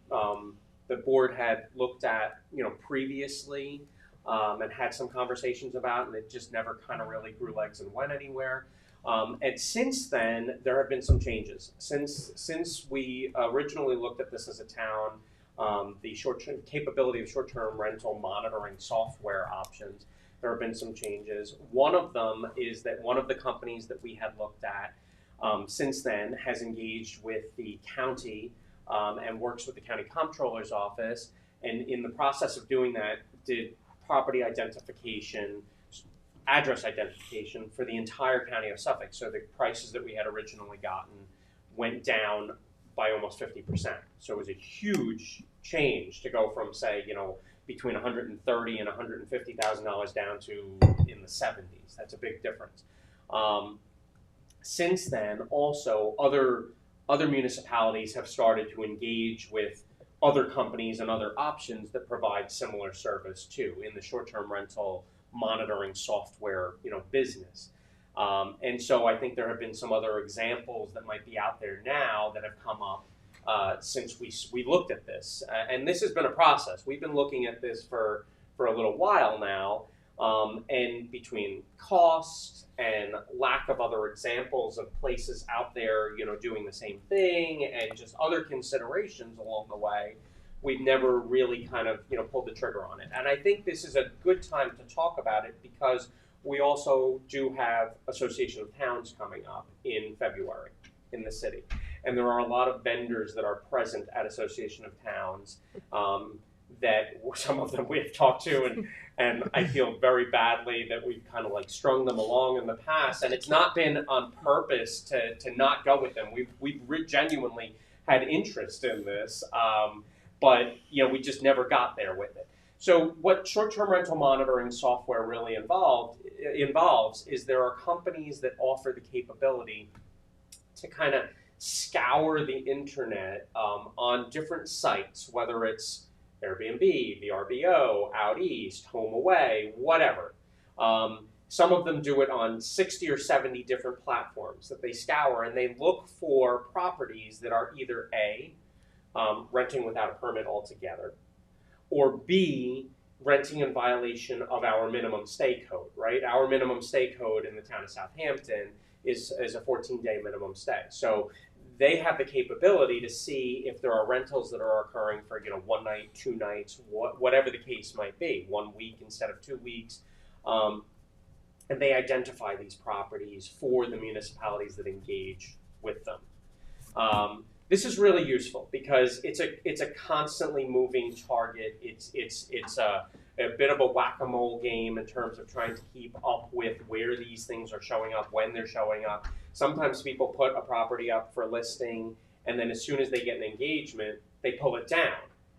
board had looked at, previously, and had some conversations about, and it just never kind of really grew legs and went anywhere. And since then, there have been some changes. Since we originally looked at this as a town, the short-term capability of short-term rental monitoring software options, there have been some changes. One of them is that one of the companies that we had looked at since then has engaged with the county and works with the county comptroller's office, and in the process of doing that, did property identification, address identification for the entire county of Suffolk. So the prices that we had originally gotten went down by almost 50%. So it was a huge change to go from, say, between $130,000 and $150,000 down to in the 70s. That's a big difference. Since then, also other municipalities have started to engage with other companies and other options that provide similar service too in the short-term rental monitoring software, business. And so I think there have been some other examples that might be out there now that have come up since we looked at this. And this has been a process. We've been looking at this for a little while now, and between cost and lack of other examples of places out there, doing the same thing, and just other considerations along the way, we've never really kind of, pulled the trigger on it. And I think this is a good time to talk about it because we also do have Association of Towns coming up in February in the city. And there are a lot of vendors that are present at Association of Towns that some of them we have talked to, and I feel very badly that we've kind of like strung them along in the past, and it's not been on purpose to not go with them. We've genuinely had interest in this, but we just never got there with it. So what short-term rental monitoring software really involves is there are companies that offer the capability to kind of scour the internet on different sites, whether it's Airbnb, VRBO, Out East, Home Away, whatever. Some of them do it on 60 or 70 different platforms that they scour, and they look for properties that are either A, renting without a permit altogether, or B, renting in violation of our minimum stay code, right? Our minimum stay code in the town of Southampton is a 14-day minimum stay. So they have the capability to see if there are rentals that are occurring for 1 night, 2 nights, whatever the case might be, 1 week instead of 2 weeks, and they identify these properties for the municipalities that engage with them. This is really useful because it's a constantly moving target. It's a bit of a whack-a-mole game in terms of trying to keep up with where these things are showing up, when they're showing up. Sometimes people put a property up for listing, and then as soon as they get an engagement, they pull it down,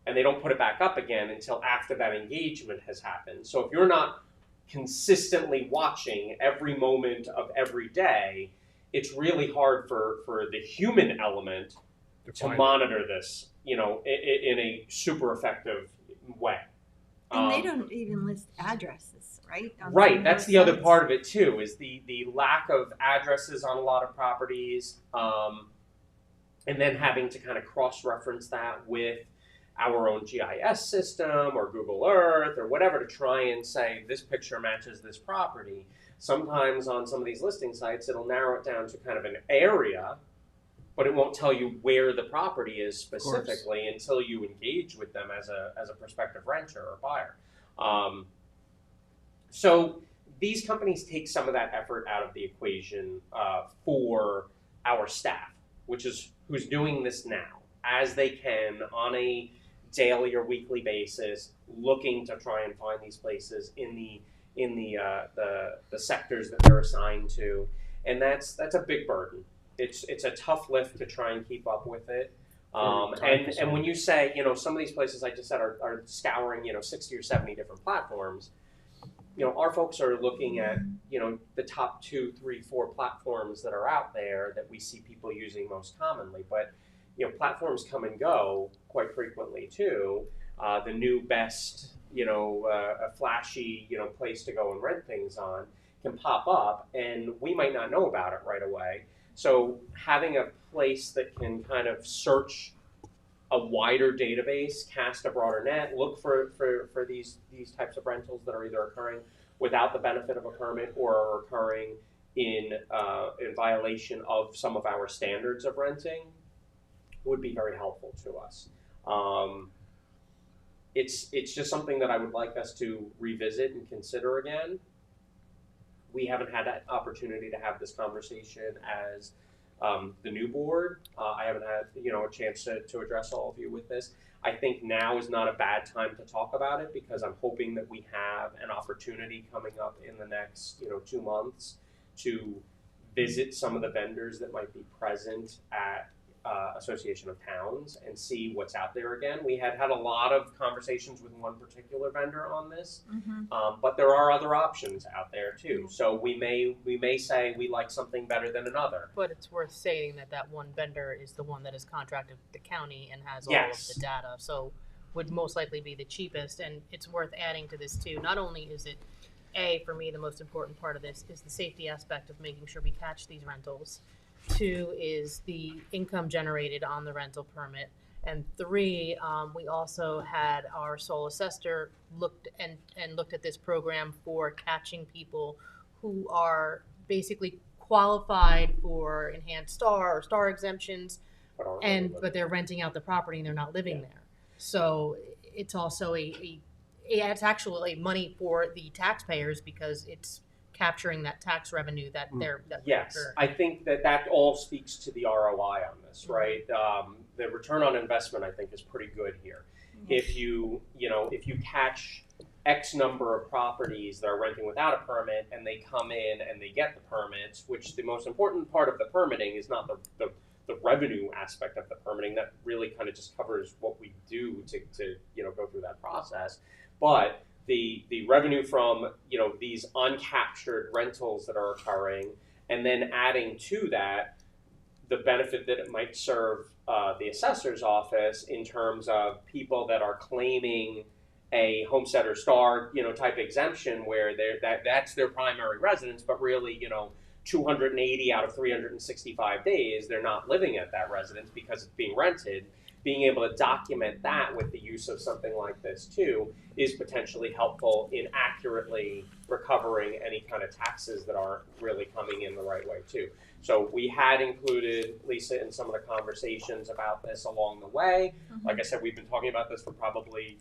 and they don't put it back up again until after that engagement has happened. So if you're not consistently watching every moment of every day, it's really hard for the human element to monitor this, in a super effective way. And they don't even list addresses, right? On Right, some that's of the those other sites? part of it too, is the lack of addresses on a lot of properties, and then having to kind of cross-reference that with our own GIS system or Google Earth or whatever to try and say this picture matches this property. Sometimes on some of these listing sites, it'll narrow it down to kind of an area, but it won't tell you where the property is specifically until you engage with them as a prospective renter or buyer. So these companies take some of that effort out of the equation for our staff, which is who's doing this now, as they can on a daily or weekly basis, looking to try and find these places in the sectors that they're assigned to, and that's a big burden. It's a tough lift to try and keep up with it. And when you say, some of these places I just said are scouring, 60 or 70 different platforms, our folks are looking at, the top 2, 3, 4 platforms that are out there that we see people using most commonly. But, platforms come and go quite frequently too. The new best, a flashy, place to go and rent things on can pop up, and we might not know about it right away. So having a place that can kind of search a wider database, cast a broader net, look for these types of rentals that are either occurring without the benefit of a permit or are occurring in violation of some of our standards of renting would be very helpful to us. It's just something that I would like us to revisit and consider again. We haven't had that opportunity to have this conversation as the new board. I haven't had a chance to address all of you with this. I think now is not a bad time to talk about it because I'm hoping that we have an opportunity coming up in the next 2 months to visit some of the vendors that might be present at Association of Towns and see what's out there again. We had a lot of conversations with one particular vendor on this, but there are other options out there too. So we may say we like something better than another. But it's worth stating that one vendor is the one that is contracted with the county and has all Yes. of the data, so would most likely be the cheapest. And it's worth adding to this too. Not only is it, for me, the most important part of this is the safety aspect of making sure we catch these rentals. 2 is the income generated on the rental permit. And 3, we also had our sole assessor looked at this program for catching people who are basically qualified for enhanced star or star exemptions, but they're renting out the property and they're not living there. So it's also it's actually money for the taxpayers because it's capturing that tax revenue that they're Yes, incurring. I think that all speaks to the ROI on this, right? The return on investment, I think, is pretty good here. If you catch X number of properties that are renting without a permit and they come in and they get the permits, which the most important part of the permitting is not the revenue aspect of the permitting. That really kind of just covers what we do to go through that process. But the revenue from these uncaptured rentals that are occurring, and then adding to that the benefit that it might serve the assessor's office in terms of people that are claiming a homestead or star type exemption where that's their primary residence, but really 280 out of 365 days they're not living at that residence because it's being rented. Being able to document that with the use of something like this too is potentially helpful in accurately recovering any kind of taxes that aren't really coming in the right way too. So we had included Lisa in some of the conversations about this along the way. Like I said, we've been talking about this for probably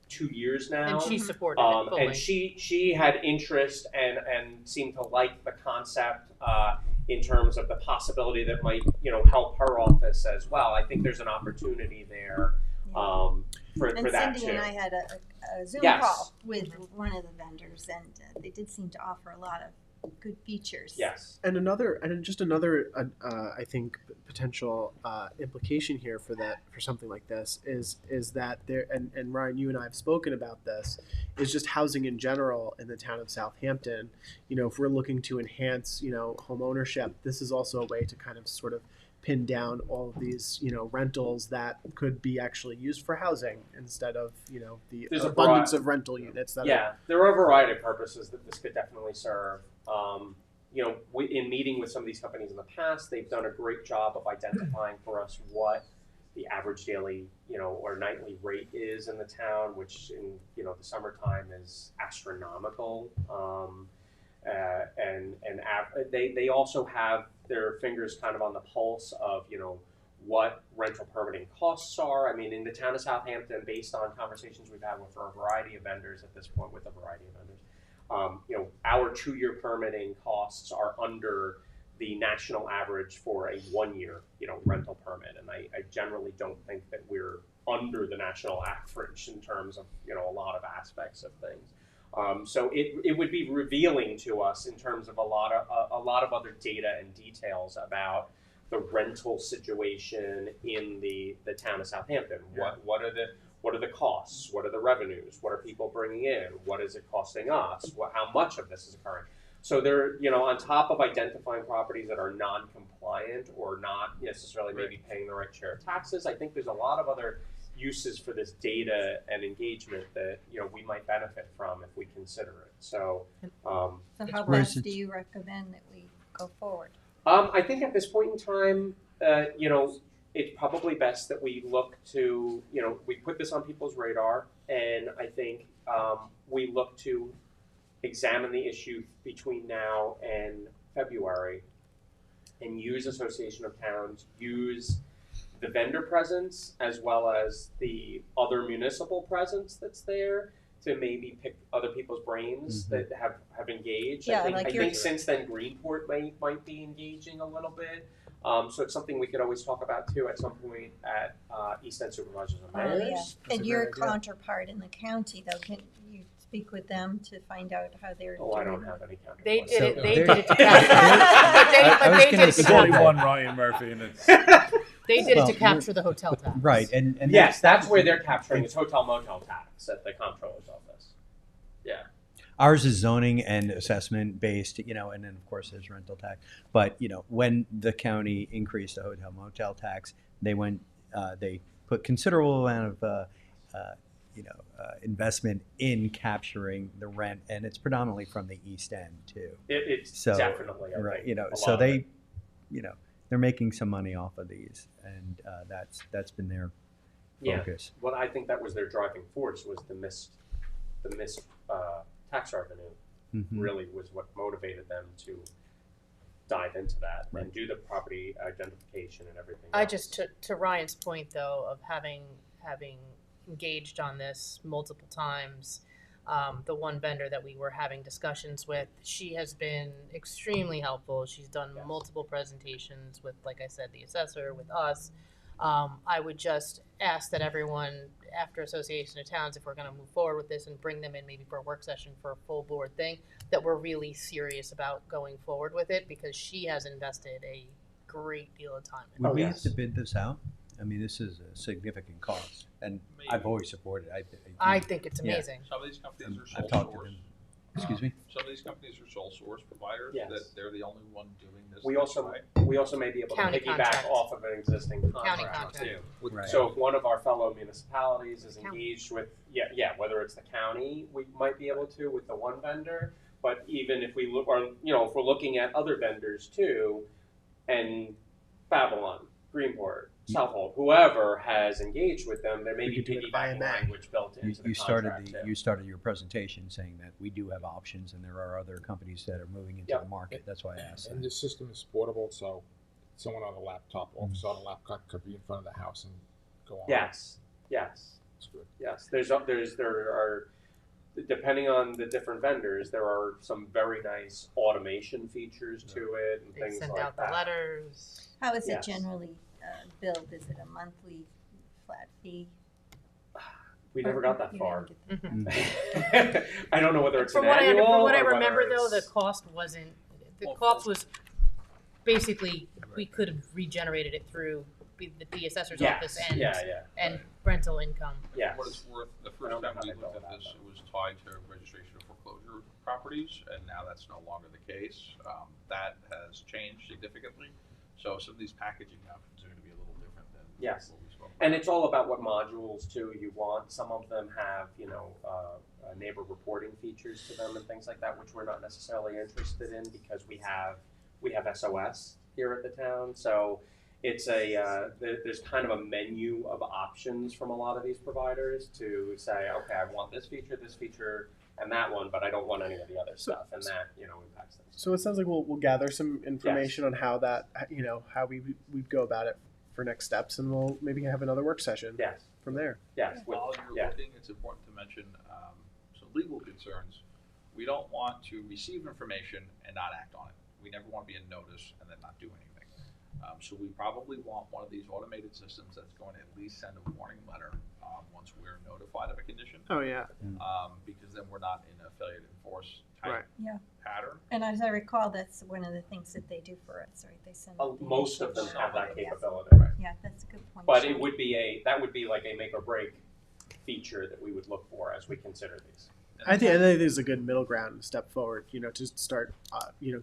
2 years now. And she supported it fully. And she had interest and seemed to like the concept in terms of the possibility that might help her office as well. I think there's an opportunity there for that Cindy too. and I had a Zoom Yes. call with one of the vendors, and they did seem to offer a lot of good features. Yes. And another I think potential implication here for something like this is that there, and Ryan, you and I have spoken about this, is just housing in general in the town of Southampton. If we're looking to enhance home ownership, this is also a way to kind of sort of pin down all of these, rentals that could be actually used for housing instead of, the There's a abundance broad- of rental units that Yeah, there are a variety of purposes that this could definitely serve. In meeting with some of these companies in the past, they've done a great job of identifying for us what the average daily, or nightly rate is in the town, which in, the summertime is astronomical. They also have their fingers kind of on the pulse of, what rental permitting costs are. I mean, in the town of Southampton, based on conversations we've had with a variety of vendors at this point, our 2-year permitting costs are under the national average for a 1-year, rental permit. And I generally don't think that we're under the national average in terms of, a lot of aspects of things. So it would be revealing to us in terms of a lot of other data and details about the rental situation in the town of Southampton. Yeah. What are the costs? What are the revenues? What are people bringing in? What is it costing us? How much of this is occurring? So they're, on top of identifying properties that are non-compliant or not necessarily maybe paying the right share of taxes, I think there's a lot of other uses for this data and engagement that, we might benefit from if we consider it. So, So how Whereas best do you recommend that we go forward? I think at this point in time, it's probably best that we look to, we put this on people's radar, and I think we look to examine the issue between now and February and use Association of Towns, use the vendor presence as well as the other municipal presence that's there to maybe pick other people's brains that have engaged. Yeah, I like think since then Greenport might be engaging a little bit. So it's something we could always talk about too at some point at East End Supervisors and Oh, Mayors. yeah. That's And a your great idea. counterpart in the county, though, can you speak with them to find out how they're doing? Oh, I don't have any counterpart. They did So it. They there- did it to capture. I was But they gonna did it say to There's only that. capture. one Ryan Murphy, and it's They did it Well, to capture the hotel tax. Right, and Yes, that's where they're capturing is hotel motel tax at the comptroller's office. Yeah. ours is zoning and assessment based, and then of course there's rental tax. But when the county increased the hotel motel tax, they put considerable amount of investment in capturing the rent, and it's predominantly from the East End too. It's So definitely, I right, think, a lot so of they, it. they're making some money off of these, and that's been their Yeah. focus. Well, I think that was their driving force was the missed tax revenue. Mhm. Really was what motivated them to dive into that Right. and do the property identification and everything. I else. just to Ryan's point though of having engaged on this multiple times, the one vendor that we were having discussions with, she has been extremely helpful. She's done Yes. multiple presentations with, like I said, the assessor, with us. I would just ask that everyone, after Association of Towns, if we're going to move forward with this and bring them in maybe for a work session for a full board thing, that we're really serious about going forward with it, because she has invested a great deal of time in Would it. we yes. have to bid this out? I mean, this is a significant cost, and I've Maybe. always supported it. I think it's Yeah. amazing. Some of these companies are I've sole talked to source. them. Excuse me? Some of these companies are sole source providers, Yes. that they're the only one doing this. We this also way. may be able County to piggyback contract. off of an existing County contract contract. too. Right. So if one of our fellow municipalities is County. engaged with, whether it's the county, we might be able to with the one vendor. But even if we look, or if we're looking at other vendors too, and Babylon, Greenport, Southold, whoever has engaged with them, there may We be could do it by piggybacking MA. language built into the You started contract too. you started your presentation saying that we do have options, and there are other companies that are moving into Yep. the market. That's why I asked. And that. this system is portable, so someone on a laptop, officer on a laptop could be in front of the house and go on. Yes. It's good. Yes, there are, depending on the different vendors, there are some very nice automation features to it and They things send like out that. the letters. How is it Yes. generally billed? Is it a monthly flat fee? We never got that You far. didn't get Mm. I don't know whether it's From an what I annual from what I or whether remember though, the it's- cost wasn't. The Well, cost was basically we could have regenerated it through the assessor's office Yes, and yeah. rental income. Yes. What it's worth, the I first don't know time how we they go looked at about this, that. it was tied to registration of foreclosure properties, and now that's no longer the case. That has changed significantly. So some of these packaging options are gonna be a little different than Yes. what we spoke about. And it's all about what modules too you want. Some of them have, neighbor reporting features to them and things like that, which we're not necessarily interested in because we have SOS here at the town. So it's there's kind of a menu of options from a lot of these providers to say, okay, I want this feature, and that one, but I don't want any of the other stuff, and that impacts things. So it sounds like we'll gather some information on how that, how we go about it for next steps, and we'll maybe have another work session Yes. from there. Yes. While you're looking, it's important to mention some legal concerns. We don't want to receive information and not act on it. We never want to be in notice and then not do anything. So we probably want one of these automated systems that's going to at least send a warning letter once we're notified of a condition. Oh yeah. Because then we're not in a failure to enforce type Right. Yeah. pattern. And as I recall, that's one of the things that they do for us, right? They send. the Most of them information. have that capability. Yeah, that's a good point. But Sean. it would be like a make or break feature that we would look for as we consider these. I think there's a good middle ground step forward, to start,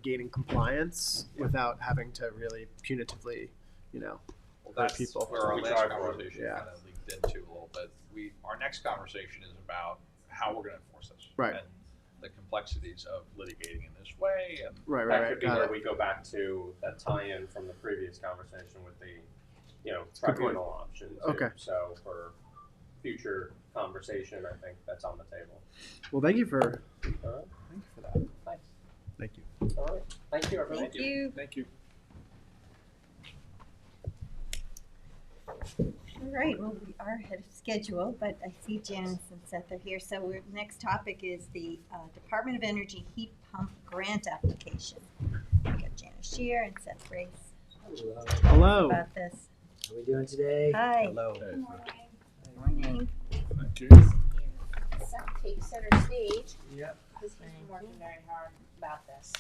gaining compliance without having to really punitively, Well, hurt that's people. where our We last try for it. conversation Yeah. kind of leaked into a little bit. Our next conversation is about how we're going to enforce this. Right. And the complexities of litigating in this way. And Right, That right, could be got where it. we go back to that tie-in from the previous conversation with the, good point. tribunal option too. Okay. So for future conversation, I think that's on the table. Well, thank you for All right. that. Thanks. Thank you. All right. Thank you, everyone. Thank you. Thank you. All right, well, we are ahead of schedule, but I see Janice and Seth are here. So our next topic is the Department of Energy heat pump grant application. We got Janice Shear and Seth Grace Hello. about this. How are we doing today? Hi. Hello. Morning. Thank you. Seth, take center stage. Yep. Because he's been working very hard about this.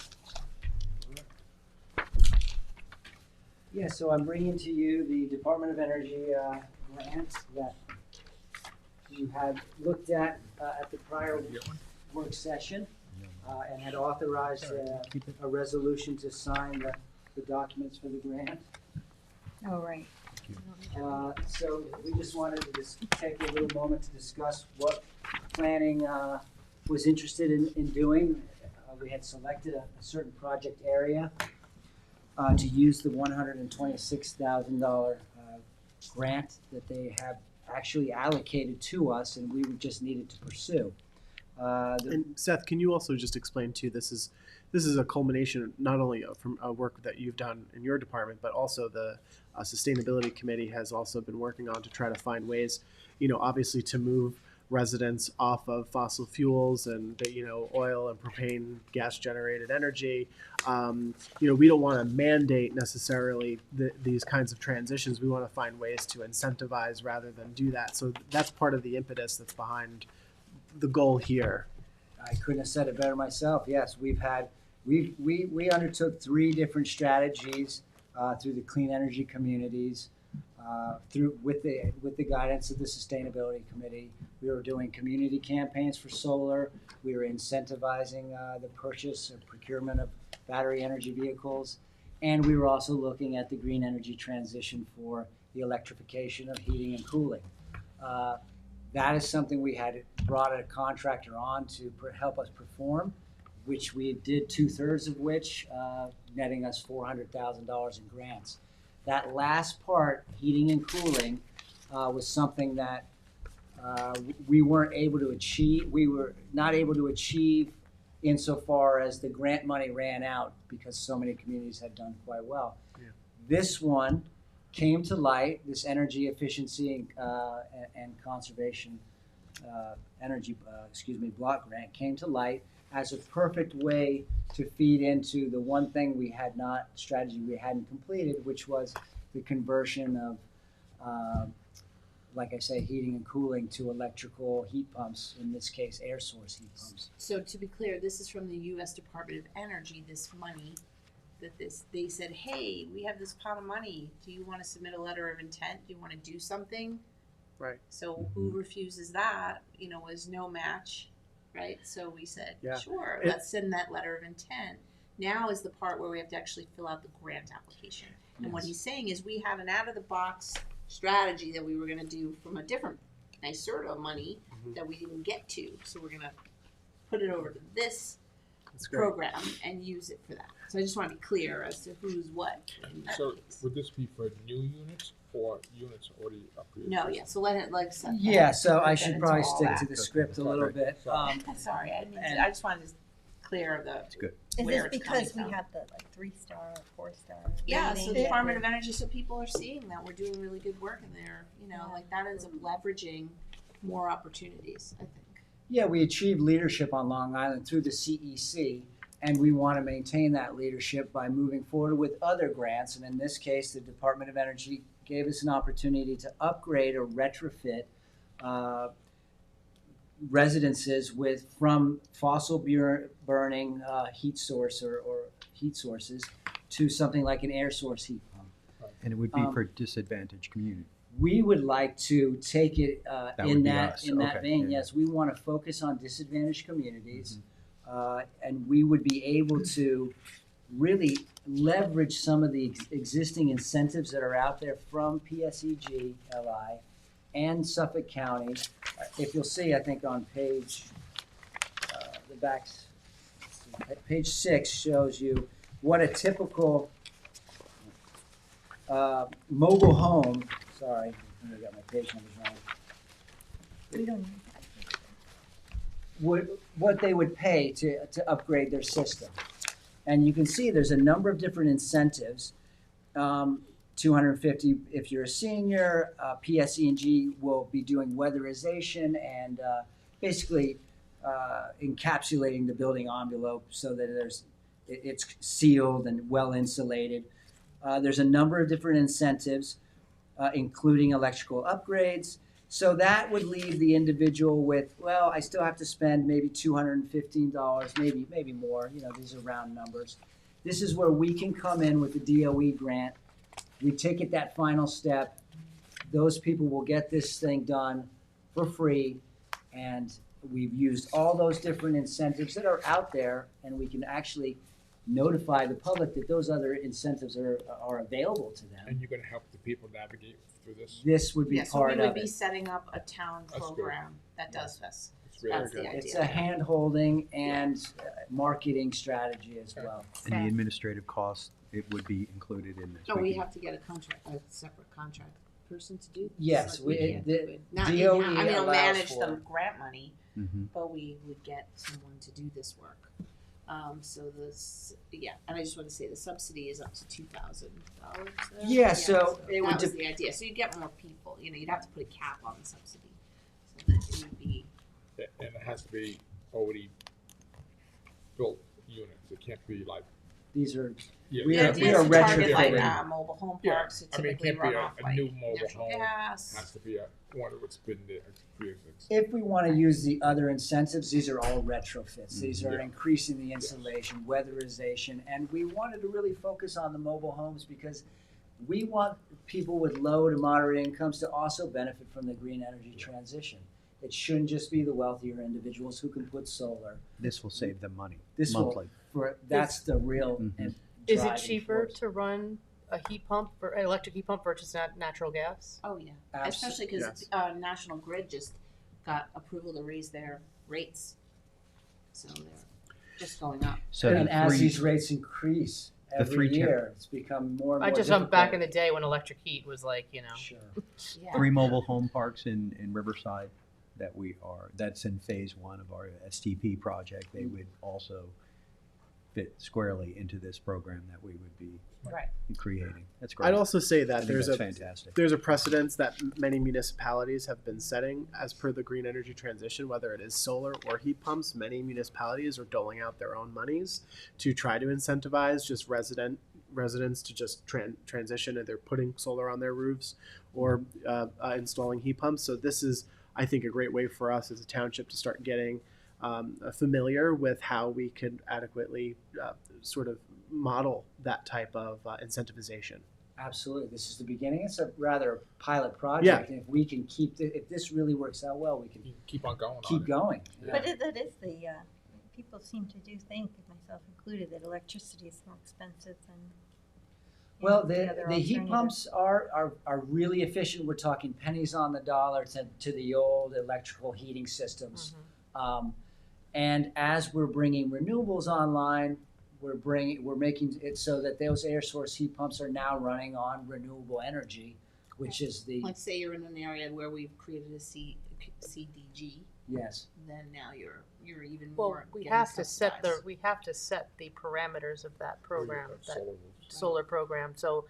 Yeah, so I'm bringing to you the Department of Energy grant that you had looked at the prior work session and had authorized a resolution to sign the documents for the grant. All right. So we just wanted to just take a little moment to discuss what planning was interested in doing. We had selected a certain project area to use the $126,000 grant that they have actually allocated to us, and we just needed to pursue. And Seth, can you also just explain too? This is a culmination not only from work that you've done in your department, but also the sustainability committee has also been working on to try to find ways, obviously to move residents off of fossil fuels and oil and propane gas generated energy. We don't want to mandate necessarily these kinds of transitions. We want to find ways to incentivize rather than do that. So that's part of the impetus that's behind the goal here. I couldn't have said it better myself. Yes, we undertook 3 different strategies through the clean energy communities, with the guidance of the sustainability committee. We were doing community campaigns for solar. We were incentivizing the purchase or procurement of battery energy vehicles, and we were also looking at the green energy transition for the electrification of heating and cooling. That is something we had brought a contractor on to help us perform, which we did 2/3 of which, netting us $400,000 in grants. That last part, heating and cooling, was something that we weren't able to achieve. We were not able to achieve insofar as the grant money ran out because so many communities had done quite well. Yeah. This one came to light, this energy efficiency and conservation block grant came to light as a perfect way to feed into the one thing strategy we hadn't completed, which was the conversion of, like I say, heating and cooling to electrical heat pumps, in this case, air source heat pumps. So to be clear, this is from the U.S. Department of Energy, this money, they said, hey, we have this pot of money. Do you want to submit a letter of intent? Do you want to do something? Right. So who refuses that, was no match, right? So we said, Yeah. sure, let's send that letter of intent. Now is the part where we have to actually fill out the grant application. And what Yes. he's saying is we had an out-of-the-box strategy that we were gonna do from a different NYSERDA money that we didn't get to. So we're gonna put it over to this That's great. program and use it for that. So I just want to be clear as to who's what in that So case. would this be for new units or units already upgraded? No, yeah, so let it like. Yeah, so I get should into probably all stick that. to the script a little bit. Sorry, I didn't mean to- and- I just wanted to clear the. It's good. Is where this it's coming because we from. have the like 3-star or 4-star? Yeah, so rating? the Department of Energy, so people are seeing that we're doing really good work in there, you know, Yeah. like that ends up leveraging more opportunities, I think. Yeah, we achieved leadership on Long Island through the CEC, and we want to maintain that leadership by moving forward with other grants. And in this case, the Department of Energy gave us an opportunity to upgrade or retrofit residences from fossil burning heat source or heat sources to something like an air source heat pump. And it would be for disadvantaged community. We would like to take it That in would be that us. in that Okay, vein. yeah. Yes, we want to focus on disadvantaged communities, and we would be able to really leverage some of the existing incentives that are out there from PSEG, LI, and Suffolk County. If you'll see, I think on page the back, page 6 shows you what a typical mobile home. Sorry, I got my page numbers wrong. We don't. What they would pay to upgrade their system. And you can see there's a number of different incentives. 250 if you're a senior. PSE&G will be doing weatherization and basically encapsulating the building envelope so that it's sealed and well insulated. There's a number of different incentives, including electrical upgrades. So that would leave the individual with, well, I still have to spend maybe $215, maybe more. You know, these are round numbers. This is where we can come in with the DOE grant. We take it that final step. Those people will get this thing done for free, and we've used all those different incentives that are out there, and we can actually notify the public that those other incentives are available to them. And you're gonna help the people navigate through this? This would be Yeah, so part we of would be it. setting up a town That's good. program that does this. It's really That's good. the idea. It's a hand-holding and marketing strategy as well. And the administrative cost, it would be included in this. So we can- have to get a separate contract person to do this. Yes, Like we- can't the do it. Not DOE in-house. I mean, it'll allows manage for the it. grant money, Mhm. but we would get someone to do this work. So this, yeah, and I just want to say the subsidy is up to $2,000. Yeah, so it would that was de- the idea. So you get more people. You know, you'd have to put a cap on the subsidy, so that it would be. And it has to be already built units. It can't be like. These are, Yeah, we The are, idea we is are to target like retrofitting. mobile home Yeah, parks. That I mean, it typically can't be run a off like new mobile natural home. gas. Has to be one that's been there pre-existing. If we want to use the other incentives, these are all retrofits. These are Yeah. increasing the insulation, weatherization, and we wanted to really focus on the mobile homes because we want people with low to moderate incomes to also benefit from the green energy transition. It shouldn't just be the wealthier individuals who can put solar. This will save them money This monthly. that's the real Mhm. Is it driving cheaper force. to run a heat pump or an electric heat pump versus natural gas? Oh, yeah. Abs- Especially because yes. National Grid just got approval to raise their rates. So they're just going up. So And the as three- these rates increase the every three temp- year, it's become more and more I just difficult. back in the day when electric heat was like, Sure. Yeah. 3 mobile home parks in Riverside that's in phase 1 of our STP project. They would also fit squarely into this program that we would be Right. creating. That's great. I'd also say I that think there's that's a fantastic. there's a precedence that many municipalities have been setting as per the green energy transition, whether it is solar or heat pumps. Many municipalities are doling out their own monies to try to incentivize just residents to just transition, and they're putting solar on their roofs or installing heat pumps. So this is, I think, a great way for us as a township to start getting familiar with how we could adequately sort of model that type of incentivization. Absolutely. This is the beginning. It's a rather pilot project. Yeah. And if we can keep if this really works out well, we can You keep on going. keep going. Yeah. But that is the people seem to do think, myself included, that electricity is more expensive than Well, the other the heat alternative. pumps are really efficient. We're talking pennies on the dollar to the old electrical heating systems. And as we're bringing renewables online, we're making it so that those air source heat pumps are now running on renewable energy, which is the Let's say you're in an area where we've created a CDG, yes. then now you're even Well, more we getting have to set subsidized. the parameters of that program, that Solar. solar program. So,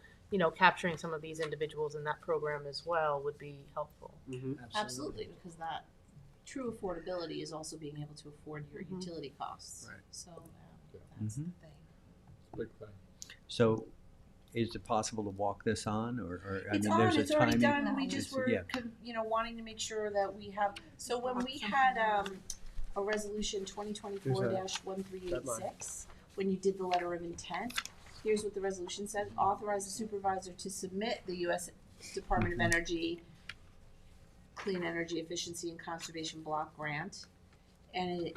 capturing some of these individuals in that program as well would be helpful. Absolutely, because that true affordability is also being able to afford your utility costs. Right. So that's the thing. Big thing. So is it possible to walk this on, or It's I mean, on, there's a it's already timing? done, we just were, Yeah. wanting to make sure that we have, so when we had, a resolution 2024-1386, when you did the letter of intent, here's what the resolution said: authorize the supervisor to submit the U.S. Department of Energy Clean Energy Efficiency and Conservation Block Grant, and it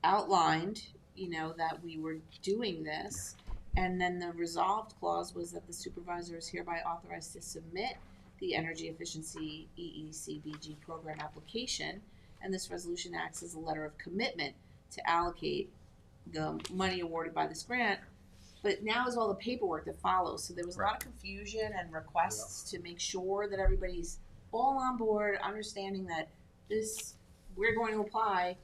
outlined, that we were doing this. And then the resolved clause was that the supervisor is hereby authorized to submit the energy efficiency EECBG program application, and this resolution acts as a letter of commitment to allocate the money awarded by this grant. But now is all the paperwork that follows. So there was a lot of confusion and requests to make sure that everybody's all on board, understanding that we're going to apply.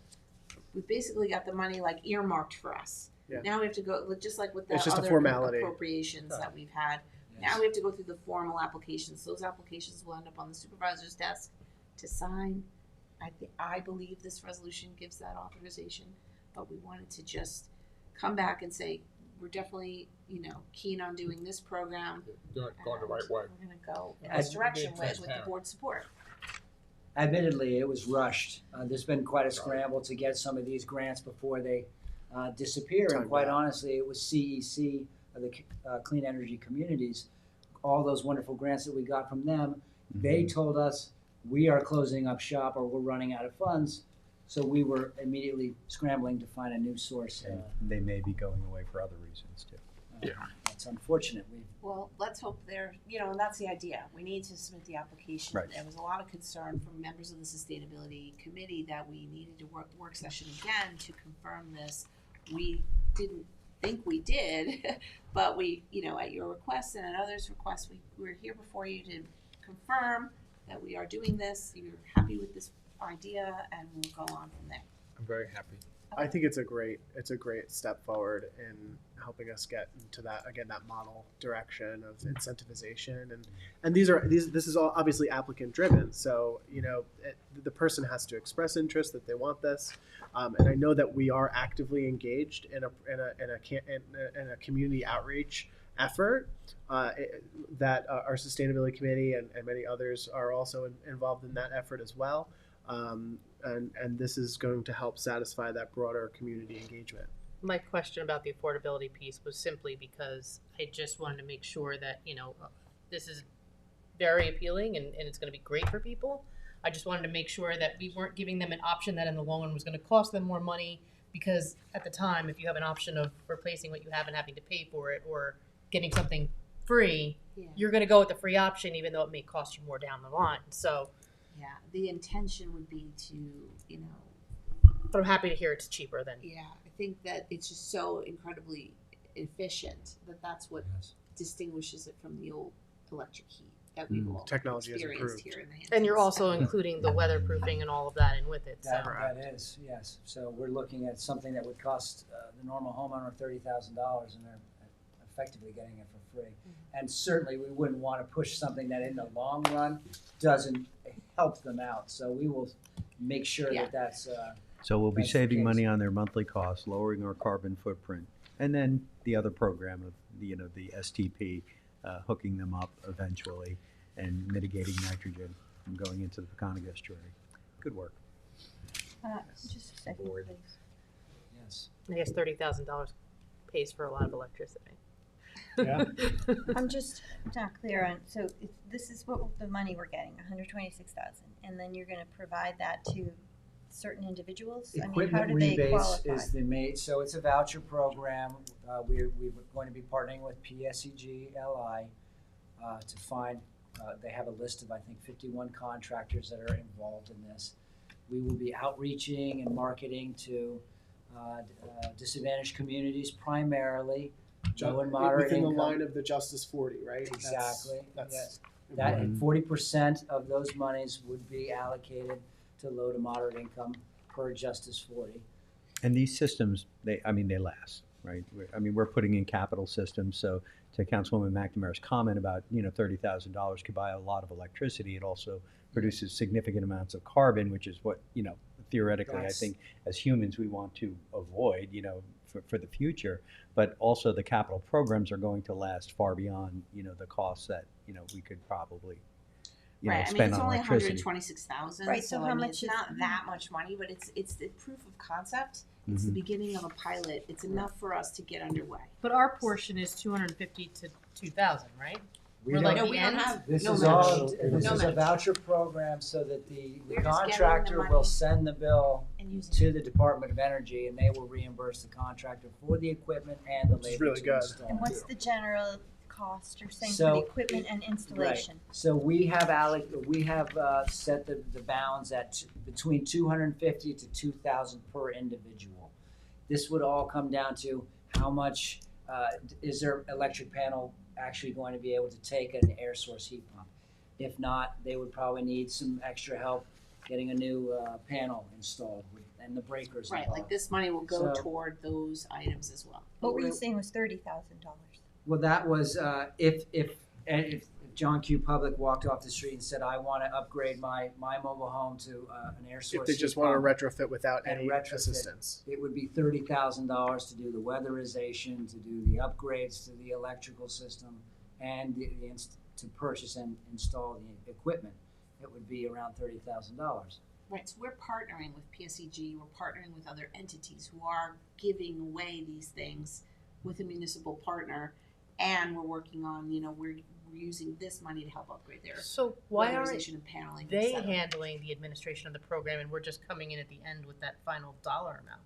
We basically got the money like earmarked for us. Yeah. Now we have to go, just like with the It's just a other formality. appropriations that we've had. Now we have to go through the formal applications. Those applications will end up on the supervisor's desk to sign. I believe this resolution gives that authorization, but we wanted to just come back and say, we're definitely, keen on doing this program. Going the right way. We're gonna go in this direction with the board's support. Admittedly, it was rushed. There's been quite a scramble to get some of these grants before they disappear. And quite honestly, it was CEC, the Clean Energy Communities, all those wonderful grants that we got from them. They told us we are closing up shop or we're running out of funds. So we were immediately scrambling to find a new source. And they may be going away for other reasons too. That's unfortunate. Well, let's hope and that's the idea. We need to submit the application. Right. There was a lot of concern from members of the Sustainability Committee that we needed to work session again to confirm this. We didn't think we did, but we, at your request and at others' requests, we're here before you to confirm that we are doing this. You're happy with this idea, and we'll go on from there. I'm very happy. I think it's a great step forward in helping us get into that model direction of incentivization, and this is all obviously applicant driven. So the person has to express interest that they want this, and I know that we are actively engaged in a community outreach effort that our sustainability committee and many others are also involved in that effort as well. And this is going to help satisfy that broader community engagement. My question about the affordability piece was simply because I just wanted to make sure that, this is very appealing and it's going to be great for people. I just wanted to make sure that we weren't giving them an option that in the long run was going to cost them more money, because at the time, if you have an option of replacing what you have and having to pay for it or getting something free, you're going to go with the free option, even though it may cost you more down the line. So, yeah, the intention would be to, but I'm happy to hear it's cheaper than. Yeah, I think that it's just so incredibly efficient that's what distinguishes it from the old electric heat that we've all Technology has experienced improved. here in the Hamptons. And you're also including the weatherproofing and all of that in with it. So. That is, yes. So we're looking at something that would cost the normal homeowner $30,000, and they're effectively getting it for free. And certainly we wouldn't want to push something that in the long run doesn't help them out. So we will make sure that that's So we'll be that's the saving case. money on their monthly costs, lowering our carbon footprint, and then the other program of the STP, hooking them up eventually and mitigating nitrogen from going into the Peconic estuary. Good work. Just a second, please. Yes. I guess $30,000 pays for a lot of electricity. Yeah. I'm just not clear on, so this is what the money we're getting, $126,000, and then you're gonna provide that to certain individuals? I mean, how Equipment do they rebates qualify? is so it's a voucher program. We're going to be partnering with PSEG LI to find, they have a list of, I think, 51 contractors that are involved in this. We will be outreaching and marketing to disadvantaged communities primarily, low and moderate within income. the line of the Justice 40, right? Exactly. That's Yes. That important. 40% of those monies would be allocated to low to moderate income per Justice 40. And these systems, they last, right? We're putting in capital systems, so to Councilwoman McNamara's comment about, $30,000 could buy a lot of electricity, it also produces significant amounts of carbon, which is what, theoretically, I think as humans we want to avoid, for the future. But also the capital programs are going to last far beyond, the costs that, we could probably, Right, I mean, spend it's on only electricity. 126,000, Right, so so I how mean, much it's is- not that much money, but it's the proof of concept. It's the Mhm. beginning of a pilot. It's enough for us to get underway. But our portion is 250 to 2,000, right? We We're don't- like No, the we end? don't have, This no is match. all, this No is a match. voucher program so that the We're just getting the contractor will money send the bill and using to the Department of Energy and they will reimburse the contractor for the equipment and the Which is labor really to good. And install. what's the general cost you're saying for So- the equipment and installation? So we have set the bounds at between 250 to 2,000 per individual. This would all come down to how much is their electric panel actually going to be able to take an air source heat pump. If not, they would probably need some extra help getting a new panel installed and the breakers Right, involved. like this money will go So- toward those items as well. What were you saying was $30,000? Well, that was if John Q. Public walked off the street and said, "I want to upgrade my mobile home to an air source." If they just heat want to pump," retrofit without and any retrofit, assistance. it would be $30,000 to do the weatherization, to do the upgrades to the electrical system, and to purchase and install the equipment. It would be around $30,000. Right, so we're partnering with PSEG, we're partnering with other entities who are giving away these things with a municipal partner, and we're working on, we're using this money to help upgrade their So why aren't weatherization and paneling, et they cetera. handling the administration of the program and we're just coming in at the end with that final dollar amount?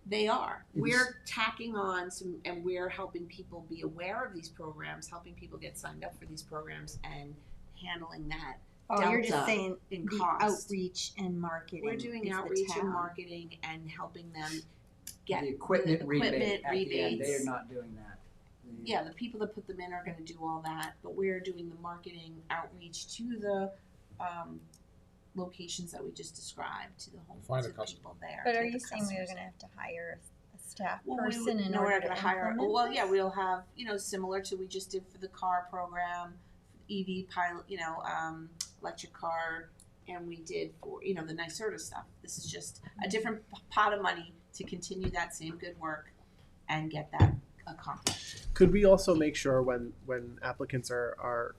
They are. It is- We're tacking on some, and we're helping people be aware of these programs, helping people get signed up for these programs, and handling that. Oh, you're just delta saying in the cost. outreach and marketing. We're doing is the outreach and town. marketing and helping them get The equipment rebate equipment at the end, they rebates. are not doing that. Yeah, the people that put them in are gonna do all that, but we're doing the marketing outreach to the, locations that we just described, to the homes, Find to a the customer. people there. But to are the you saying we are customers. gonna have to hire a staff Well, person in no, we're order not gonna to hire. implement Well, this? yeah, we'll have, similar to we just did for the car program, EV pilot, electric car, and we did for the NYSERDA stuff. This is just a different pot of money to continue that same good work and get that accomplished. Could we also make sure when applicants are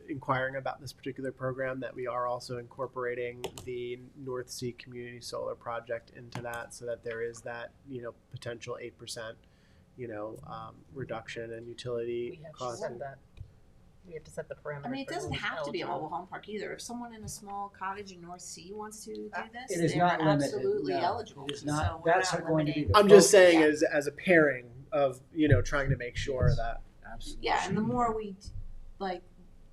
inquiring about this particular program that we are also incorporating the North Sea Community Solar Project into that, so that there is that potential 8% reduction in utility We have to costs? set that. We have to set the parameters. I mean, it for doesn't who's have to be a eligible. mobile home park either. If someone in a small cottage in North Sea wants to do this, It is they're not limited. absolutely No, eligible. it is not. So we're That's not going to be limiting. the I'm just focus. saying as a pairing of trying to make sure Yes. that Absolutely. Yeah, and the more we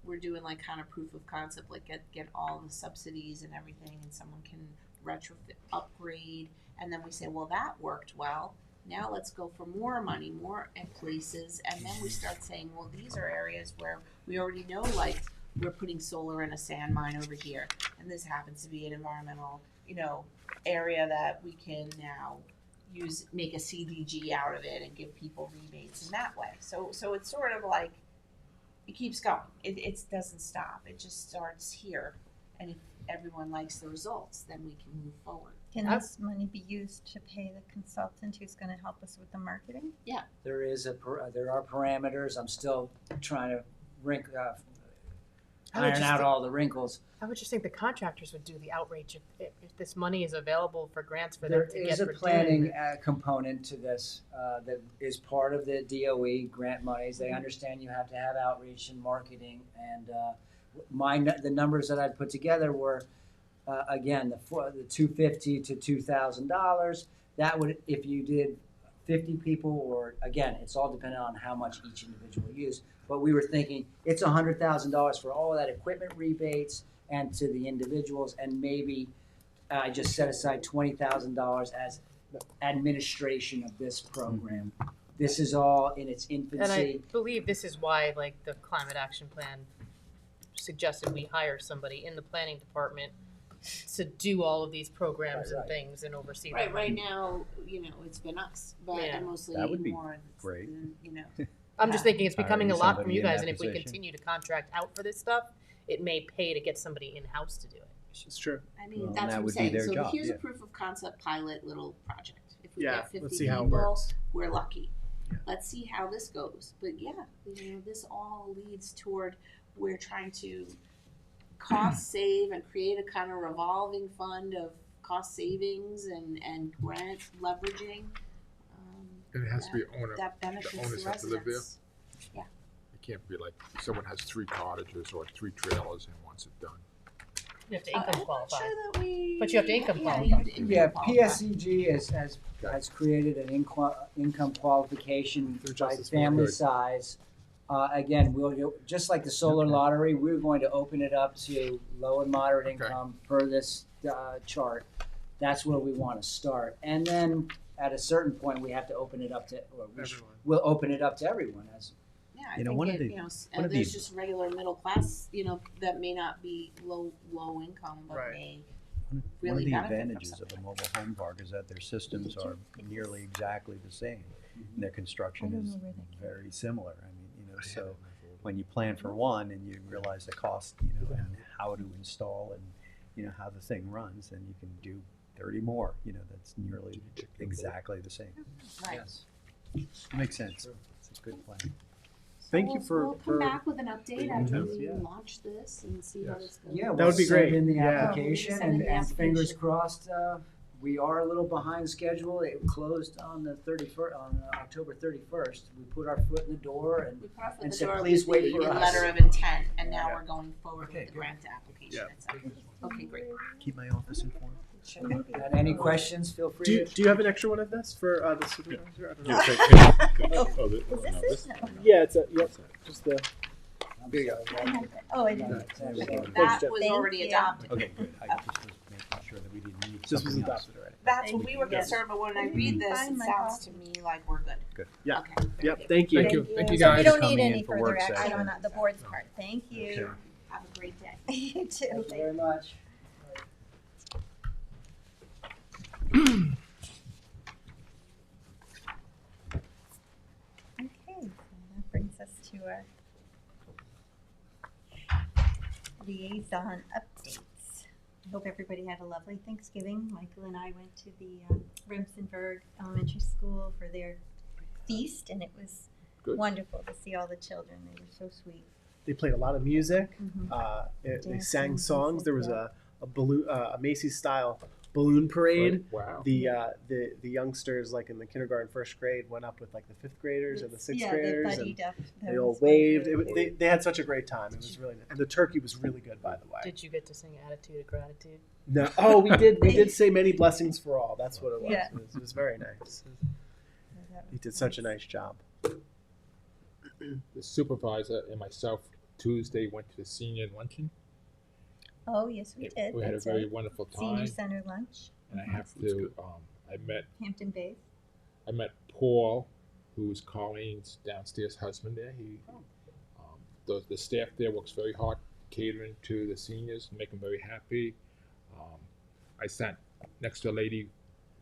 we're doing kind of proof of concept, get all the subsidies and everything, and someone can retrofit, upgrade, and then we say, well, that worked well. Now let's go for more money, more places, and then we start saying, well, these are areas where we already know, we're putting solar in a sand mine over here, and this happens to be an environmental, area that we can now make a CDG out of it and give people rebates in that way. So it's sort of it keeps going. It doesn't stop. It just starts here, and if everyone likes the results, then we can move forward. Can this money be used to pay the consultant who's gonna help us with the marketing? There are parameters. I'm still trying to I would iron just out think- all the wrinkles. I would just think the contractors would do the outreach if this money is available for grants for There them to get is a for doing planning it. component to this that is part of the DOE grant monies. They understand you have to have outreach and marketing, and the numbers that I'd put together were again, the $250 to $2,000. That would, if you did 50 people, or again, it's all dependent on how much each individual used. But we were thinking it's $100,000 for all of that equipment rebates and to the individuals, and maybe I just set aside $20,000 as administration of this program. This is all in its infancy. And I believe this is why, like, the climate action plan suggested we hire somebody in the planning department to do all of these programs and things and oversee them. Right now, it's been us, but Yeah. mostly That would be more, great. I'm just thinking it's becoming a Hiring lot from somebody you in guys, that and if we position. continue to contract out for this stuff, it may pay to get somebody in-house to do it. It's true. I mean, Well, that's that what I'm would be saying. their So job, here's yeah. a proof of concept pilot little project. If we Yeah, get 50 let's see how it people, works. we're lucky. Let's see how this goes. But yeah, this all leads toward we're trying to cost save and create a kind of revolving fund of cost savings and grant leveraging. And it has to be owner, That benefits the owners the have to live there. residents. Yeah. It can't be like someone has 3 cottages or 3 trailers and wants it done. You have to income I'm not qualify. sure that we. But you have to income yeah, qualify. you have to income Yeah, qualify. PSEG has created an income qualification Through by Justice family Good. size. Again, just like the solar lottery, we're going to open it up to low and moderate income per this chart. That's where we want to start. And then at a certain point, we have to open it up to, we'll open it up to everyone as. Yeah, I You know, think one of it, the- one of there's the- just regular middle class, that may not be low income, but Right. may One of really the benefit from advantages of something a mobile home park is that their systems are nearly exactly the same. And their construction is very similar. I mean, so when you plan for one and you realize the cost, and how to install and, how the thing runs, then you can do 30 more, that's nearly exactly the same. Right. Yes. Makes sense. It's a good plan. Thank you for. We'll come back with an update Mhm. after we Yeah. launch this and see how this goes. Yeah, That we'll would be send great. in the Yeah. application, Send in the and fingers application. crossed, we are a little behind schedule. It closed on the 31st, on October 31st. We put our foot in the door and We put our foot in and the said, door please with wait the for us. letter of intent, and now Yeah. we're going forward Okay, with the good. grant application Yeah. itself. Okay, great. Keep my office informed. And any questions, feel free to. Do you have an extra one of this for the supervisor? I don't know. Yeah, take- oh, Is this no, it? No. Yeah, it's just the. I'm Here you go. sorry, I had that. Oh, I didn't. There we Okay, go. that Jeff. was Thank already you. adopted. Okay, good. I just was making sure that we didn't need This was something else. adopted already. That's what Thank we you. were Yes. concerned, but when I didn't read this, find it my sounds copy. to me like we're good. Yeah. Okay. very Yep. good. Thank you. Thank you. Thank you, So we guys. don't Coming need in any for further work action session. on the board's part. Thank you. Okay. Have a great day. You too. Thank you very much. Okay, so that brings us to our liaison updates. I hope everybody had a lovely Thanksgiving. Michael and I went to the Remsenburg Elementary School for their feast, and it was Good. wonderful to see all the children. They were so sweet. They played a lot of music. Mhm. They Dancing, sang songs. music, There was yeah. a balloon, a Macy's style balloon parade. Wow. The youngsters, like in the kindergarten, first grade, went up with like the fifth graders and the sixth Yeah, graders, the and buddied up. they all waved. They had such a great time. It was really nice. And the turkey was really good, by the way. Did you get to sing Attitude of Gratitude? No, oh, we did. We did say many blessings for all. That's what it was. Yeah. It was very nice. He did such a nice job. The supervisor and myself Tuesday went to the senior luncheon. Oh, yes, we did. We had a That's very right. wonderful Senior time, Center lunch, and I have to. I Hampton Bays. met Paul, who was Colleen's downstairs husband. There, the staff there works very hard catering to the seniors, make them very happy. I sat next to a lady,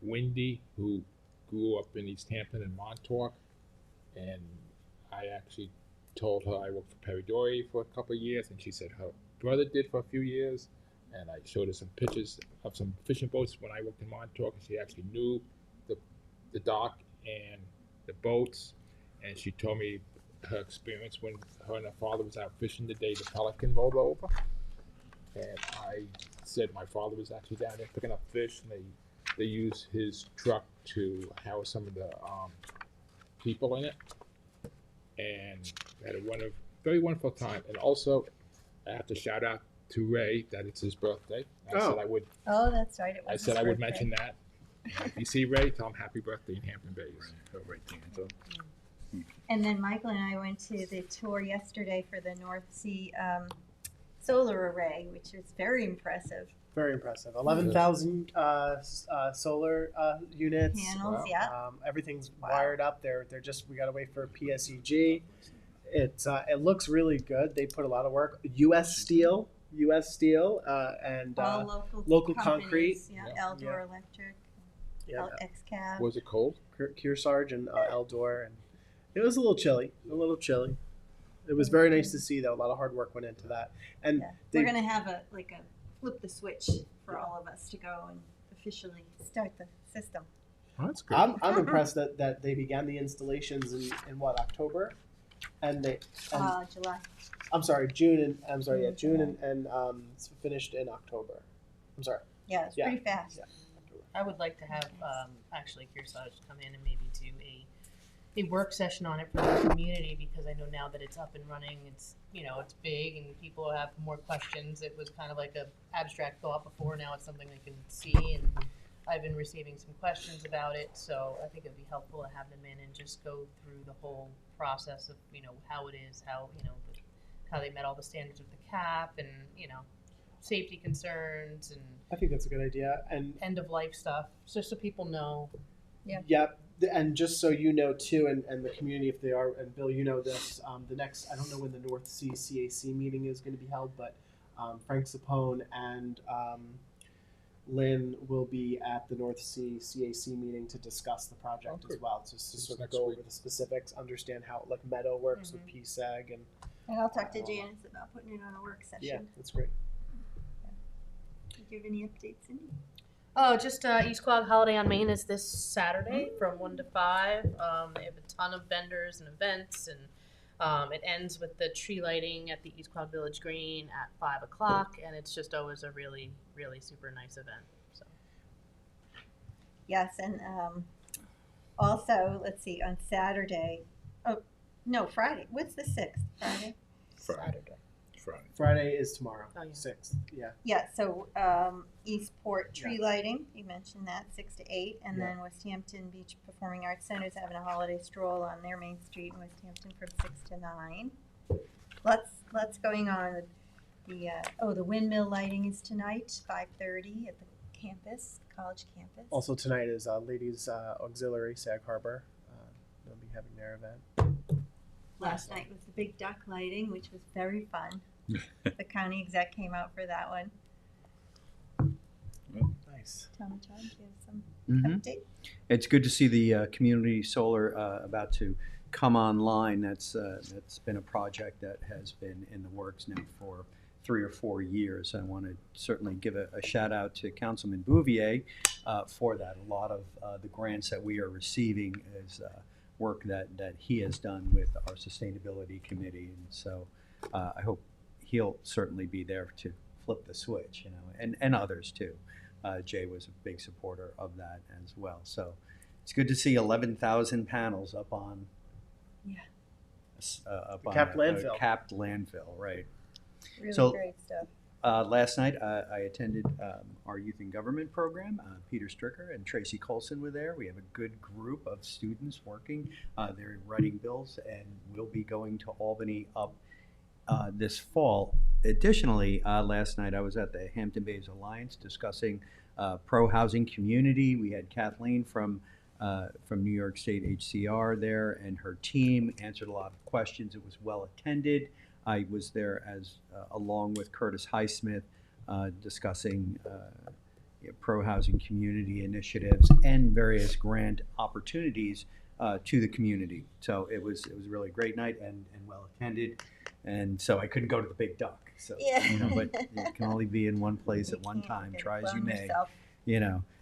Wendy, who grew up in East Hampton and Montauk, and I actually told her I worked for Perry Dory for a couple of years, and she said her brother did for a few years, and I showed her some pictures of some fishing boats when I worked in Montauk, and she actually knew the dock and the boats, and she told me her experience when her and her father was out fishing the day the Pelican rolled over, and I said my father was actually down there picking up fish, and they used his truck to house some of the people in it, and had a very wonderful time. And also, I have to shout out to Ray that it's his birthday. I Oh. said I would. Oh, that's right, it was I his said I would birthday. mention that. If you see Ray, tell him happy birthday in Hampton Bays. Right there. So, And then Michael and I went to the tour yesterday for the North Sea solar array, which was very impressive. Very impressive. 11,000 solar units. Panels, yeah. Everything's wired up. They're just, we gotta wait for PSEG. It looks really good. They put a lot of work. U.S. Steel, and All local companies, concrete. Yeah, Yeah. Eldor Electric, Yeah. X-Cab. Was it cold? Kearsarge and Eldor, and it was a little chilly. It was very nice to see, though. A lot of hard work went into that, and Yeah. they, We're gonna have a flip the switch for all of us to go and officially start the system. Oh, that's good. I'm impressed that they began the installations in what, October, and July. I'm sorry, June and it's finished in October. I'm sorry. Yeah, it's Yeah. pretty fast. Yeah. I would like to have actually Kearsarge come in and maybe do a work session on it for the community, because I know now that it's up and running, it's it's big and people have more questions. It was kind of like a abstract thought before, now it's something they can see, and I've been receiving some questions about it, so I think it'd be helpful to have them in and just go through the whole process of how it is, how how they met all the standards with the cap, and safety concerns and I think that's a good idea, and end of life stuff, just so people know. Yep. And just so you know too, and the community, if they are, and Bill, you know this, the next, I don't know when the North Sea CAC meeting is going to be held, but Frank Sapone and Lynn will be at the North Sea CAC meeting to discuss the project as well, just to It's sort of next go week. over the specifics, understand how like Meadow works with PSEG, and And I'll talk to Janice about putting it on a work session. yeah, that's great. Do you have any updates, Cindy? Oh, just East Quogue Holiday on Main is this Saturday from 1 to 5. They have a ton of vendors and events, and it ends with the tree lighting at the East Quogue Village Green at 5 o'clock, and it's just always a really, really super nice event. So. Yes, and also, let's see, on Saturday, Friday. What's the 6th? Friday? Friday. Friday is tomorrow, Oh, yeah. 6th. Yeah. Yeah, so Eastport tree lighting, you mentioned that, 6 to 8, and then West Hampton Beach Performing Arts Center is having a holiday stroll on their main street in West Hampton from 6 to 9. Lots going on. The windmill lighting is tonight, 5:30 at the campus, college campus. Also tonight is Ladies Auxiliary Sag Harbor. They'll be having their event. Last night was the big duck lighting, which was very fun. The county exec came out for that one. Nice. Tom and John, do you have some Mhm. update? It's good to see the community solar about to come online. That's been a project that has been in the works now for 3 or 4 years. I want to certainly give a shout out to Councilman Bouvier for that. A lot of the grants that we are receiving is work that he has done with our sustainability committee, and so I hope he'll certainly be there to flip the switch, and others too. Jay was a big supporter of that as well. So it's good to see 11,000 panels up on capped landfill. Capped landfill, right? Really So, great stuff. Last night, I attended our youth in government program. Peter Stricker and Tracy Colson were there. We have a good group of students working. They're writing bills, and we'll be going to Albany up this fall. Additionally, last night I was at the Hampton Bays Alliance discussing pro-housing community. We had Kathleen from New York State HCR there, and her team answered a lot of questions. It was well attended. I was there along with Curtis Highsmith discussing pro-housing community initiatives and various grant opportunities to the community. So it was a really great night and well attended. And so I couldn't go to the Big Duck. So but you can only be in one place at one time. Try as you may.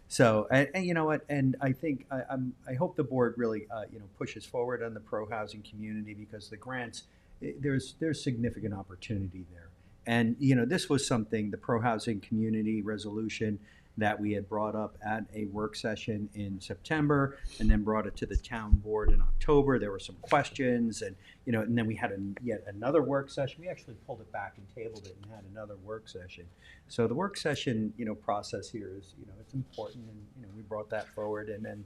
So and you know what? And I think I hope the board really pushes forward on the pro-housing community, because the grants, there's significant opportunity there. And this was something, the pro-housing community resolution, that we had brought up at a work session in September, and then brought it to the town board in October. There were some questions, and and then we had yet another work session. We actually pulled it back and tabled it and had another work session. So the work session process here is it's important, and we brought that forward, and then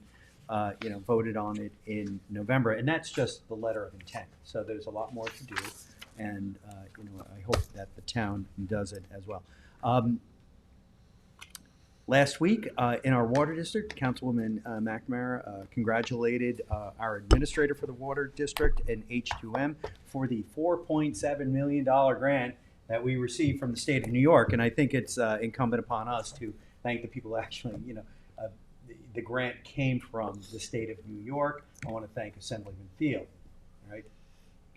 voted on it in November, and that's just the letter of intent. So there's a lot more to do, and I hope that the town does it as well. Last week, in our water district, Councilwoman McNamara congratulated our administrator for the water district and H2M for the $4.7 million grant that we received from the state of New York. And I think it's incumbent upon us to thank the people actually, the grant came from the state of New York. I want to thank Assemblyman Thiel, right?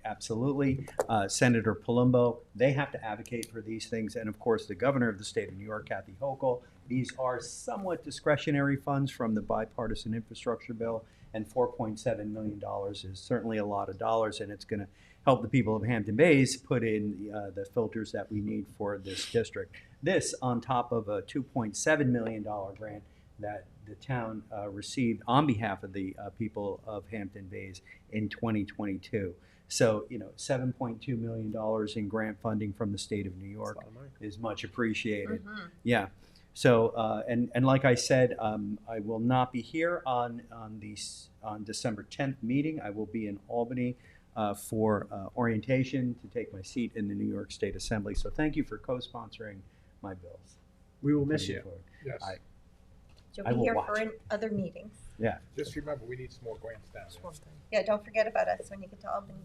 Absolutely. Senator Palumbo, they have to advocate for these things. And of course, the governor of the state of New York, Kathy Hochul. These are somewhat discretionary funds from the bipartisan infrastructure bill, and $4.7 million is certainly a lot of dollars, and it's going to help the people of Hampton Bays put in the filters that we need for this district. This on top of a $2.7 million grant that the town received on behalf of the people of Hampton Bays in 2022. So, $7.2 million in grant funding from the state of New York is much appreciated. Mm-hmm. Yeah. So, and like I said, I will not be here on December 10th meeting. I will be in Albany for orientation to take my seat in the New York State Assembly. So thank you for co-sponsoring my bills. We will miss you. Yes. You'll be here for other meetings. Yeah. Just remember, we need some more grants down there. Yeah, don't forget about us when you get to Albany.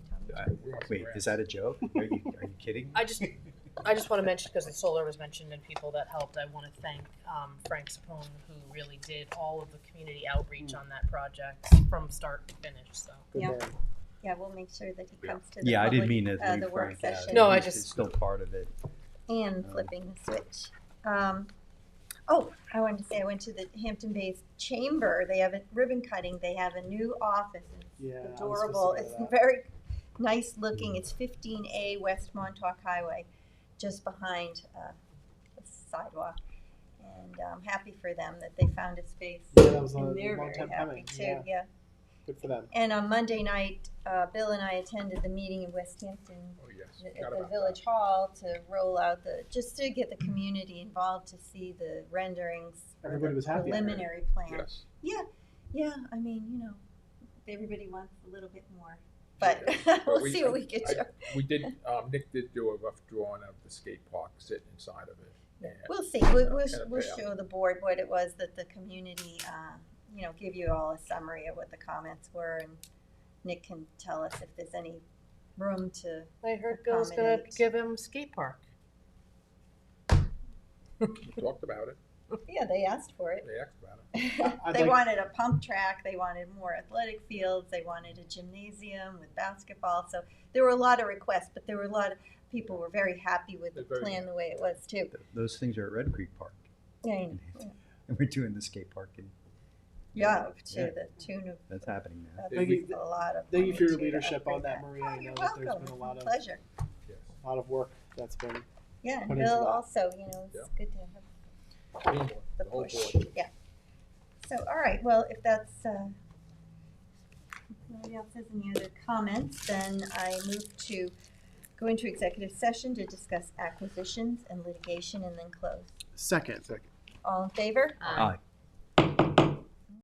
Wait, is that a joke? Are you kidding? I just want to mention, because the solar was mentioned and people that helped, I want to thank Frank Sapone, who really did all of the community outreach on that project from start to finish. So Yeah, we'll make sure that he comes to the I didn't public, mean to the leave work Frank out. session. No, He's still part of it. And flipping the switch. I wanted to say I went to the Hampton Bays Chamber. They have a ribbon cutting. They have a new office. It's adorable. It's very nice looking. It's 15A West Montauk Highway, just behind the sidewalk. And I'm happy for them that they found a space. Yeah, that was a and they're long very time happy coming. too. Yeah. Good for them. And on Monday night, Bill and I attended the meeting in West Hampton at the Village Hall to roll out just to get the community involved to see the renderings. Everybody was happy. Preliminary plan. Yes. Yeah. I mean, everybody wants a little bit more, but we'll see what we get to. We did. Nick did do a rough drawing of the skate park sitting inside of it. Yeah. We'll see. We'll show the board what it was that the community, give you all a summary of what the comments were, and Nick can tell us if there's any room to. I heard Bill's going to give him skate park. We talked about it. Yeah, they asked for it. They asked about it. They wanted a pump track. They wanted more athletic fields. They wanted a gymnasium with basketball. So there were a lot of requests, but there were a lot of people were very happy with the plan the way it was too. Those things are at Red Creek Park. Yeah. And we're doing the skate park. To the tune of. That's happening now. Thank you for your leadership on that, Maria. I know You're that there's welcome. been a lot of Pleasure. work that's been. Yeah, and put into Bill that. also, it's good to have the whole push. board. Yeah. So, all right. Well, if that's nobody else has any other comments, then I move to go into executive session to discuss acquisitions and litigation, and then close. Second. All in favor? Aye.